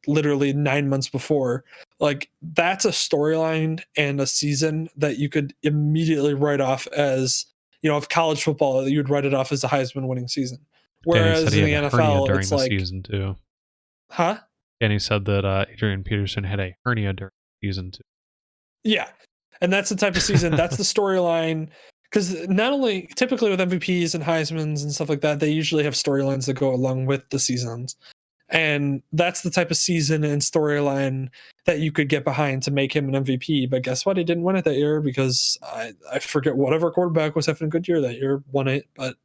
Speaker 1: literally 9 months before. Like, that's a storyline and a season that you could immediately write off as, of college football, you'd write it off as a Heisman winning season. Whereas in the NFL, during it's
Speaker 2: the season too.
Speaker 1: Huh?
Speaker 2: And he said that Adrian Peterson had a hernia during season 2.
Speaker 1: Yeah. And that's the type of season, that's the storyline. Because not only typically with MVPs and Heismans and stuff like that, they usually have storylines that go along with the seasons. And that's the type of season and storyline that you could get behind to make him an MVP. But guess what? He didn't win it that year because I forget whatever quarterback was having a good year that year won it. But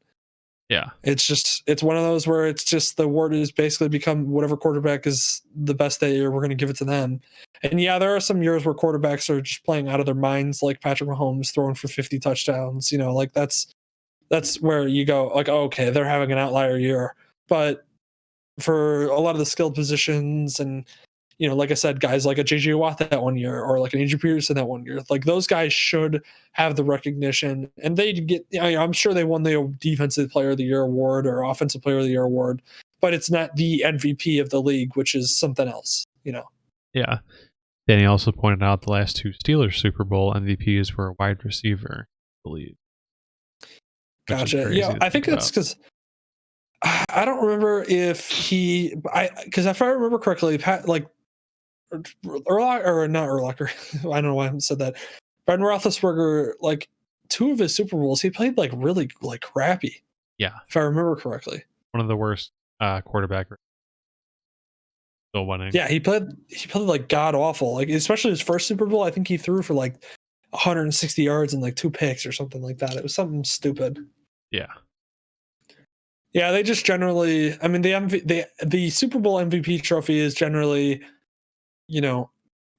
Speaker 2: Yeah.
Speaker 1: It's one of those where it's just the word is basically become whatever quarterback is the best that year, we're going to give it to them. And yeah, there are some years where quarterbacks are just playing out of their minds, like Patrick Mahomes throwing for 50 touchdowns. Like that's where you go like, oh, okay, they're having an outlier year. But for a lot of the skilled positions and like I said, guys like a JJ Watt that one year or like an Adrian Peterson that one year, like those guys should have the recognition and they get, I'm sure they won the Defensive Player of the Year award or Offensive Player of the Year award, but it's not the MVP of the league, which is something else,
Speaker 2: Yeah. Danny also pointed out the last 2 Steelers Super Bowl MVPs were a wide receiver, I believe.
Speaker 1: Gotcha. Yeah, I think it's because I don't remember if because if I remember correctly, not Urlacher. I don't know why I said that. Ben Roethlisberger, like 2 of his Super Bowls, he played like really like crappy.
Speaker 2: Yeah,
Speaker 1: if I remember correctly.
Speaker 2: One of the worst quarterback. Still winning.
Speaker 1: Yeah, he played like god awful. Like especially his first Super Bowl, I think he threw for like 160 yards and like 2 picks or something like that. It was something stupid.
Speaker 2: Yeah.
Speaker 1: Yeah, they just generally. I mean, the Super Bowl MVP trophy is generally,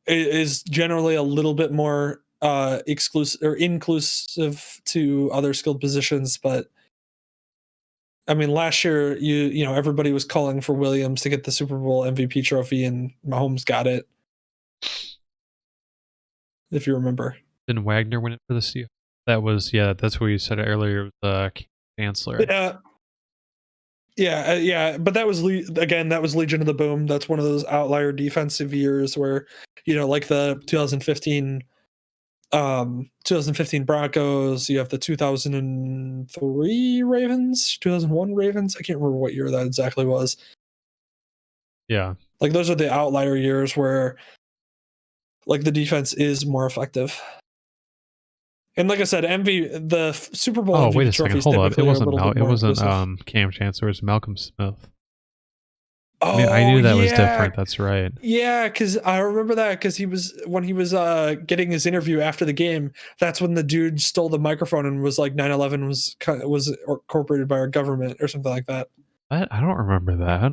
Speaker 1: is generally a little bit more exclusive or inclusive to other skilled positions. But I mean, last year everybody was calling for Williams to get the Super Bowl MVP trophy, and Mahomes got it. If you remember,
Speaker 2: Didn't Wagner win it for the Steelers? That was that's what you said earlier. The Chancellor.
Speaker 1: Yeah, but that was that was Legion of the Boom. That's one of those outlier defensive years where like the 2015 Broncos, you have the 2003 Ravens, 2001 Ravens. I can't remember what year that exactly was.
Speaker 2: Yeah,
Speaker 1: like those are the outlier years where like the defense is more effective. And like I said, the Super Bowl.
Speaker 2: Oh,
Speaker 1: MVP
Speaker 2: wait a second. Hold up. It wasn't Cam Chancellor. It was Malcolm Smith.
Speaker 1: Oh,
Speaker 2: I knew that was different. That's right.
Speaker 1: Yeah, because I remember that because when he was getting his interview after the game, that's when the dude stole the microphone and was like 9/11 was incorporated by our government or something like that.
Speaker 2: I don't remember that.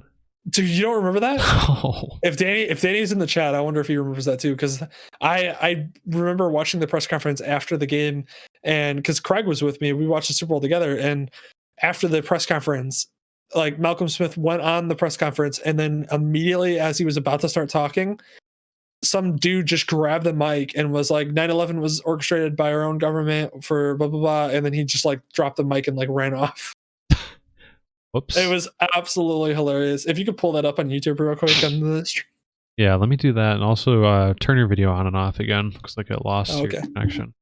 Speaker 1: Dude, you don't remember that?
Speaker 2: No.
Speaker 1: If Danny's in the chat, I wonder if he remembers that too. Because I remember watching the press conference after the game, and because Craig was with me, we watched the Super Bowl together. And after the press conference, like Malcolm Smith went on the press conference, and then immediately as he was about to start talking, some dude just grabbed the mic and was like, 9/11 was orchestrated by our own government for blah blah blah, and then he just like dropped the mic and like ran off.
Speaker 2: Whoops.
Speaker 1: It was absolutely hilarious. If you could pull that up on YouTube real quick on the stream.
Speaker 2: Yeah, let me do that, and also turn your video on and off again. Looks like it lost your connection.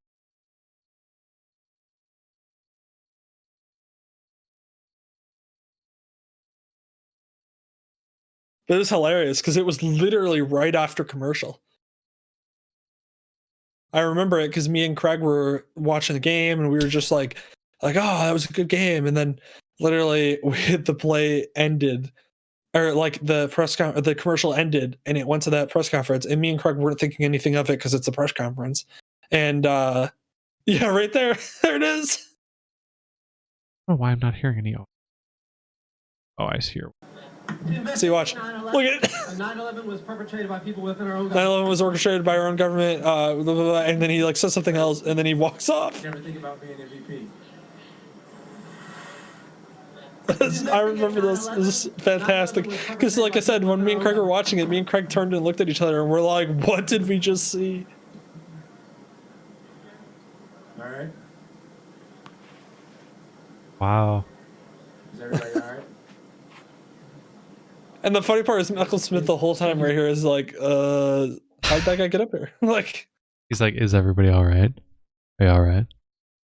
Speaker 1: It was hilarious because it was literally right after commercial. I remember it because me and Craig were watching the game and we were just like, oh, that was a good game. And then literally the play ended, or like the commercial ended, and it went to that press conference. And me and Craig weren't thinking anything of it because it's a press conference. And yeah, right there, there it is.
Speaker 2: I don't know why I'm not hearing any. Oh, I see here.
Speaker 1: See, watch. Look at it.
Speaker 3: 9/11 was perpetrated by people within our own
Speaker 1: government. 9/11 was orchestrated by our own government. Blah, blah, blah, and then he like says something else, and then he walks off.
Speaker 3: Never think about being MVP.
Speaker 1: I remember this. This is fantastic. Because, like I said, when me and Craig were watching it, me and Craig turned and looked at each other, and we're like, "What did we just see?"
Speaker 3: All right.
Speaker 2: Wow.
Speaker 3: Is everybody all right?
Speaker 1: And the funny part is Malcolm Smith the whole time right here is like, how'd that guy get up here? Like,
Speaker 2: he's like, is everybody all right? Are you all right?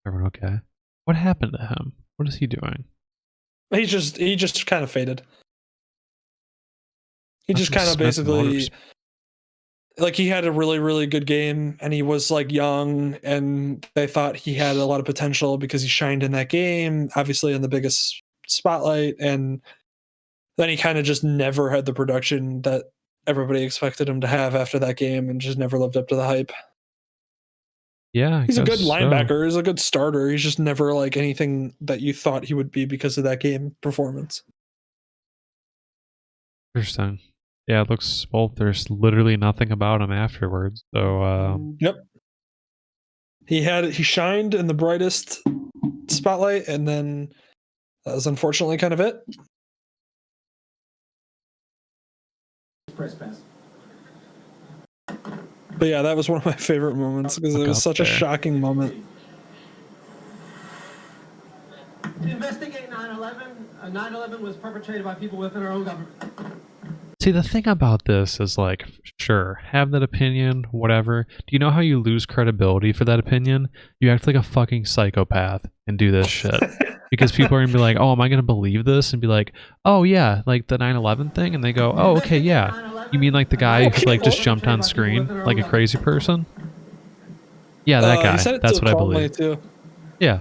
Speaker 2: Everyone okay? What happened to him? What is he doing?
Speaker 1: He just kind of faded. He just kind of basically, like, he had a really, really good game, and he was like young, and they thought he had a lot of potential because he shined in that game, obviously in the biggest spotlight, and then he kind of just never had the production that everybody expected him to have after that game, and just never lived up to the hype.
Speaker 2: Yeah,
Speaker 1: he's a good linebacker.
Speaker 2: So.
Speaker 1: He's a good starter. He's just never like anything that you thought he would be because of that game performance.
Speaker 2: Interesting. Yeah, it looks well. There's literally nothing about him afterwards. So
Speaker 1: yep, he shined in the brightest spotlight, and then that was unfortunately kind of it.
Speaker 3: Press pass.
Speaker 1: But yeah, that was one of my favorite moments because it was such a shocking moment.
Speaker 4: To investigate 9/11. 9/11 was perpetrated by people within our own government.
Speaker 2: See, the thing about this is like, sure, have that opinion, whatever. Do you know how you lose credibility for that opinion? You act like a fucking psychopath and do this shit. Because people are going to be like, oh, am I going to believe this? And be like, oh, yeah, like the 9/11 thing? And they go, oh, okay, yeah. You mean like the guy who like just jumped on screen like a crazy person? Yeah, that guy. That's what I believe.
Speaker 1: Too.
Speaker 2: Yeah.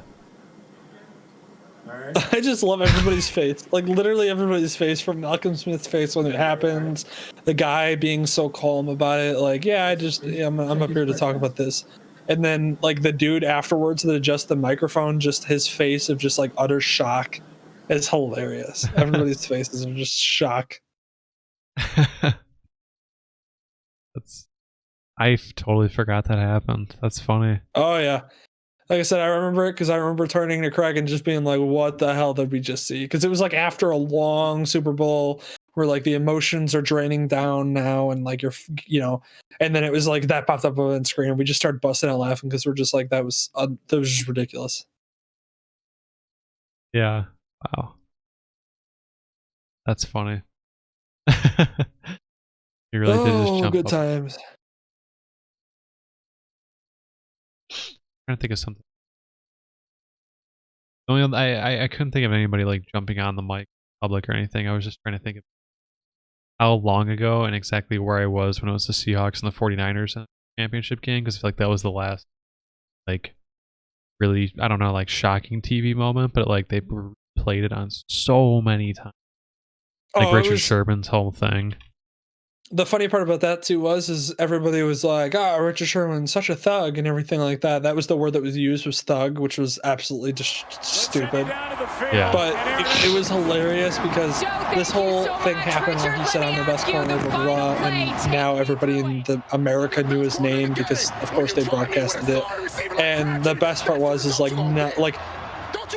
Speaker 1: I just love everybody's face. Like literally everybody's face, from Malcolm Smith's face when it happens, the guy being so calm about it. Like, yeah, I'm up here to talk about this. And then like the dude afterwards that adjusts the microphone, just his face of just like utter shock is hilarious. Everybody's faces are just shock.
Speaker 2: I totally forgot that happened. That's funny.
Speaker 1: Oh yeah. Like I said, I remember it because I remember turning to Craig and just being like, what the hell did we just see? Because it was like after a long Super Bowl where like the emotions are draining down now, and like you're, and then it was like that popped up on the screen and we just started busting out laughing because we're just like, that was just ridiculous.
Speaker 2: Yeah. Wow. That's funny. You really did just jump
Speaker 1: good
Speaker 2: up.
Speaker 1: Times.
Speaker 2: Trying to think of something. I couldn't think of anybody like jumping on the mic public or anything. I was just trying to think of how long ago and exactly where I was when it was the Seahawks and the 49ers championship game, because I feel like that was the last like really, I don't know, like shocking TV moment, but like they played it on so many times. Like Richard Sherman's whole thing.
Speaker 1: The funny part about that too is everybody was like, Richard Sherman's such a thug and everything like that. That was the word that was used, was thug, which was absolutely just stupid.
Speaker 2: Yeah.
Speaker 1: But it was hilarious because this whole thing happened when he said, I'm the best corner, blah, blah, blah, and now everybody in America knew his name because of course they broadcasted it. And the best part is like, not like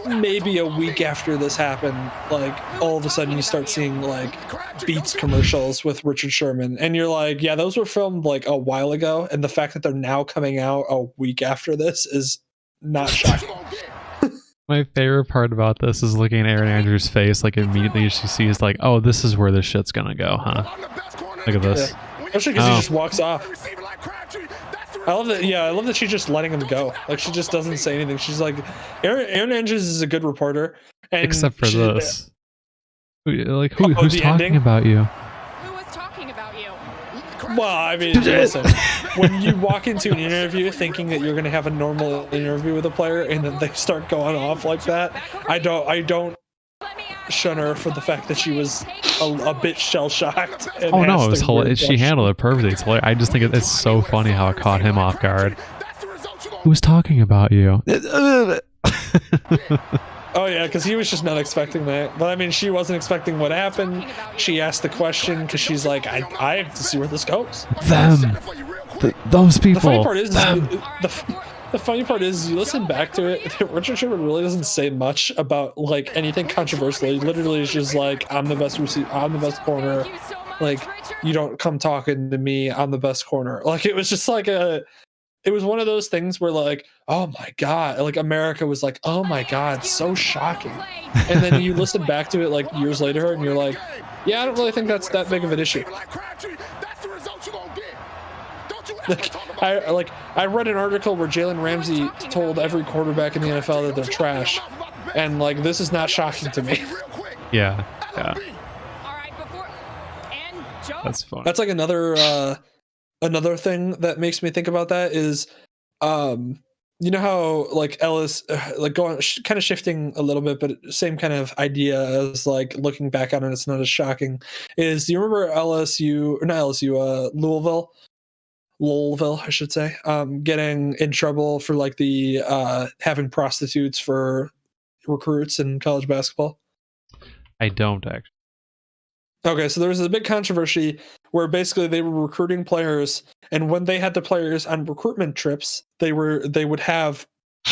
Speaker 1: maybe a week after this happened, like all of a sudden you start seeing like Beats commercials with Richard Sherman, and you're like, yeah, those were filmed like a while ago, and the fact that they're now coming out a week after this is not shocking.
Speaker 2: My favorite part about this is looking at Aaron Andrews' face, like immediately she sees like, oh, this is where this shit's gonna go, huh? Look at this.
Speaker 1: Yeah. Especially because he just walks off. I love that. Yeah, I love that she's just letting him go. Like she just doesn't say anything. She's like, Aaron Andrews is a good reporter, and
Speaker 2: except for this. Like who's talking about you?
Speaker 5: Who was talking about you?
Speaker 1: Well, I mean, listen, when you walk into an interview thinking that you're going to have a normal interview with a player, and then they start going off like that, I don't shun her for the fact that she was a bit shell shocked.
Speaker 2: Oh no, it was hilarious. She handled it perfectly. It's hilarious. I just think it's so funny how it caught him off guard. Who's talking about you?
Speaker 1: Oh yeah, because he was just not expecting that. But I mean, she wasn't expecting what happened. She asked the question because she's like, I have to see where this goes.
Speaker 2: Them, those people.
Speaker 1: The funny part is, the funny part is, you listen back to it, Richard Sherman really doesn't say much about like anything controversial. He literally is just like, I'm the best receiver, I'm the best corner. Like, you don't come talking to me, I'm the best corner. Like, it was just like it was one of those things where like, oh my God, like America was like, oh my God, so shocking. And then you listen back to it like years later and you're like, yeah, I don't really think that's that big of an issue. I read an article where Jalen Ramsey told every quarterback in the NFL that they're trash. And like, this is not shocking to me.
Speaker 2: Yeah. That's fun.
Speaker 1: That's like another thing that makes me think about that is, you know how like Ellis, like going kind of shifting a little bit, but same kind of idea as like looking back on it, it's not as shocking. Is, do you remember Louisville? Louisville, I should say, getting in trouble for like the having prostitutes for recruits in college basketball?
Speaker 2: I don't actually.
Speaker 1: Okay, so there was a big controversy where basically they were recruiting players, and when they had the players on recruitment trips, they would have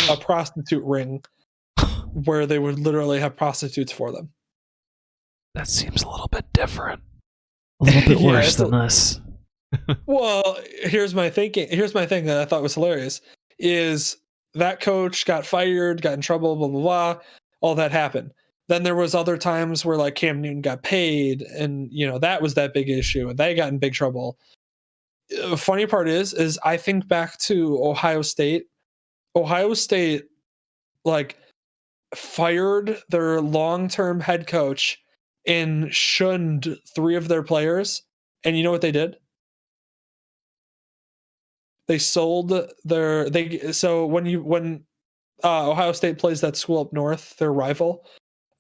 Speaker 1: a prostitute ring where they would literally have prostitutes for them.
Speaker 2: That seems a little bit different. A little bit worse than this.
Speaker 1: Well, here's my thing that I thought was hilarious is that coach got fired, got in trouble, blah blah blah, all that happened. Then there was other times where like Cam Newton got paid, and that was that big issue, and they got in big trouble. Funny part is I think back to Ohio State. Ohio State like fired their long-term head coach and shunned 3 of their players, and you know what they did? They sold their so when Ohio State plays that school up north, their rival,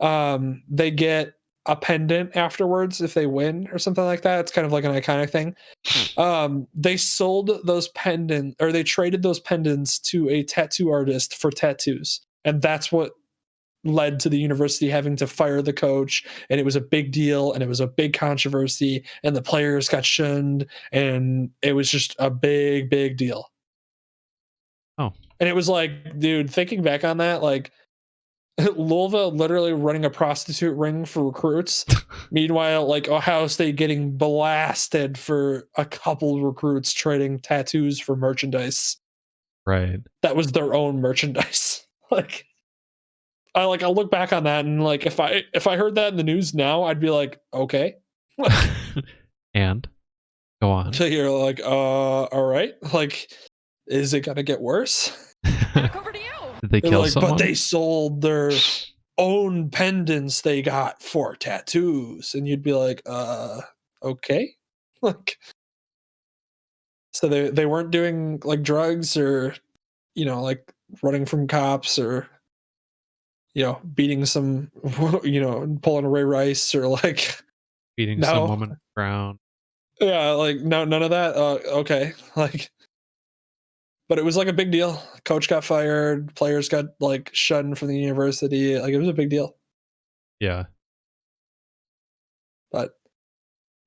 Speaker 1: they get a pendant afterwards if they win or something like that. It's kind of like an iconic thing. They sold those they traded those pendants to a tattoo artist for tattoos, and that's what led to the university having to fire the coach, and it was a big deal, and it was a big controversy, and the players got shunned, and it was just a big deal.
Speaker 2: Oh.
Speaker 1: And it was like, dude, thinking back on that, like Louisville literally running a prostitute ring for recruits. Meanwhile, like Ohio State getting blasted for a couple recruits trading tattoos for merchandise.
Speaker 2: Right.
Speaker 1: That was their own merchandise. Like I look back on that, and like if I heard that in the news now, I'd be like, okay.
Speaker 2: And go on.
Speaker 1: So you're like, all right. Like, is it gonna get worse?
Speaker 5: Back over to you.
Speaker 2: Did they kill someone?
Speaker 1: But they sold their own pendants they got for tattoos, and you'd be like, okay. Like, so they weren't doing like drugs or like running from cops or beating some pulling a Ray Rice or like
Speaker 2: beating some woman around.
Speaker 1: Yeah, like no, none of that. Okay, like, but it was like a big deal. Coach got fired, players got like shunned from the university. Like it was a big deal.
Speaker 2: Yeah.
Speaker 1: But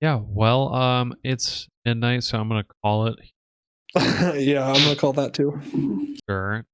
Speaker 2: yeah, well, it's midnight, so I'm gonna call it.
Speaker 1: yeah, I'm gonna call that too.
Speaker 2: Sure.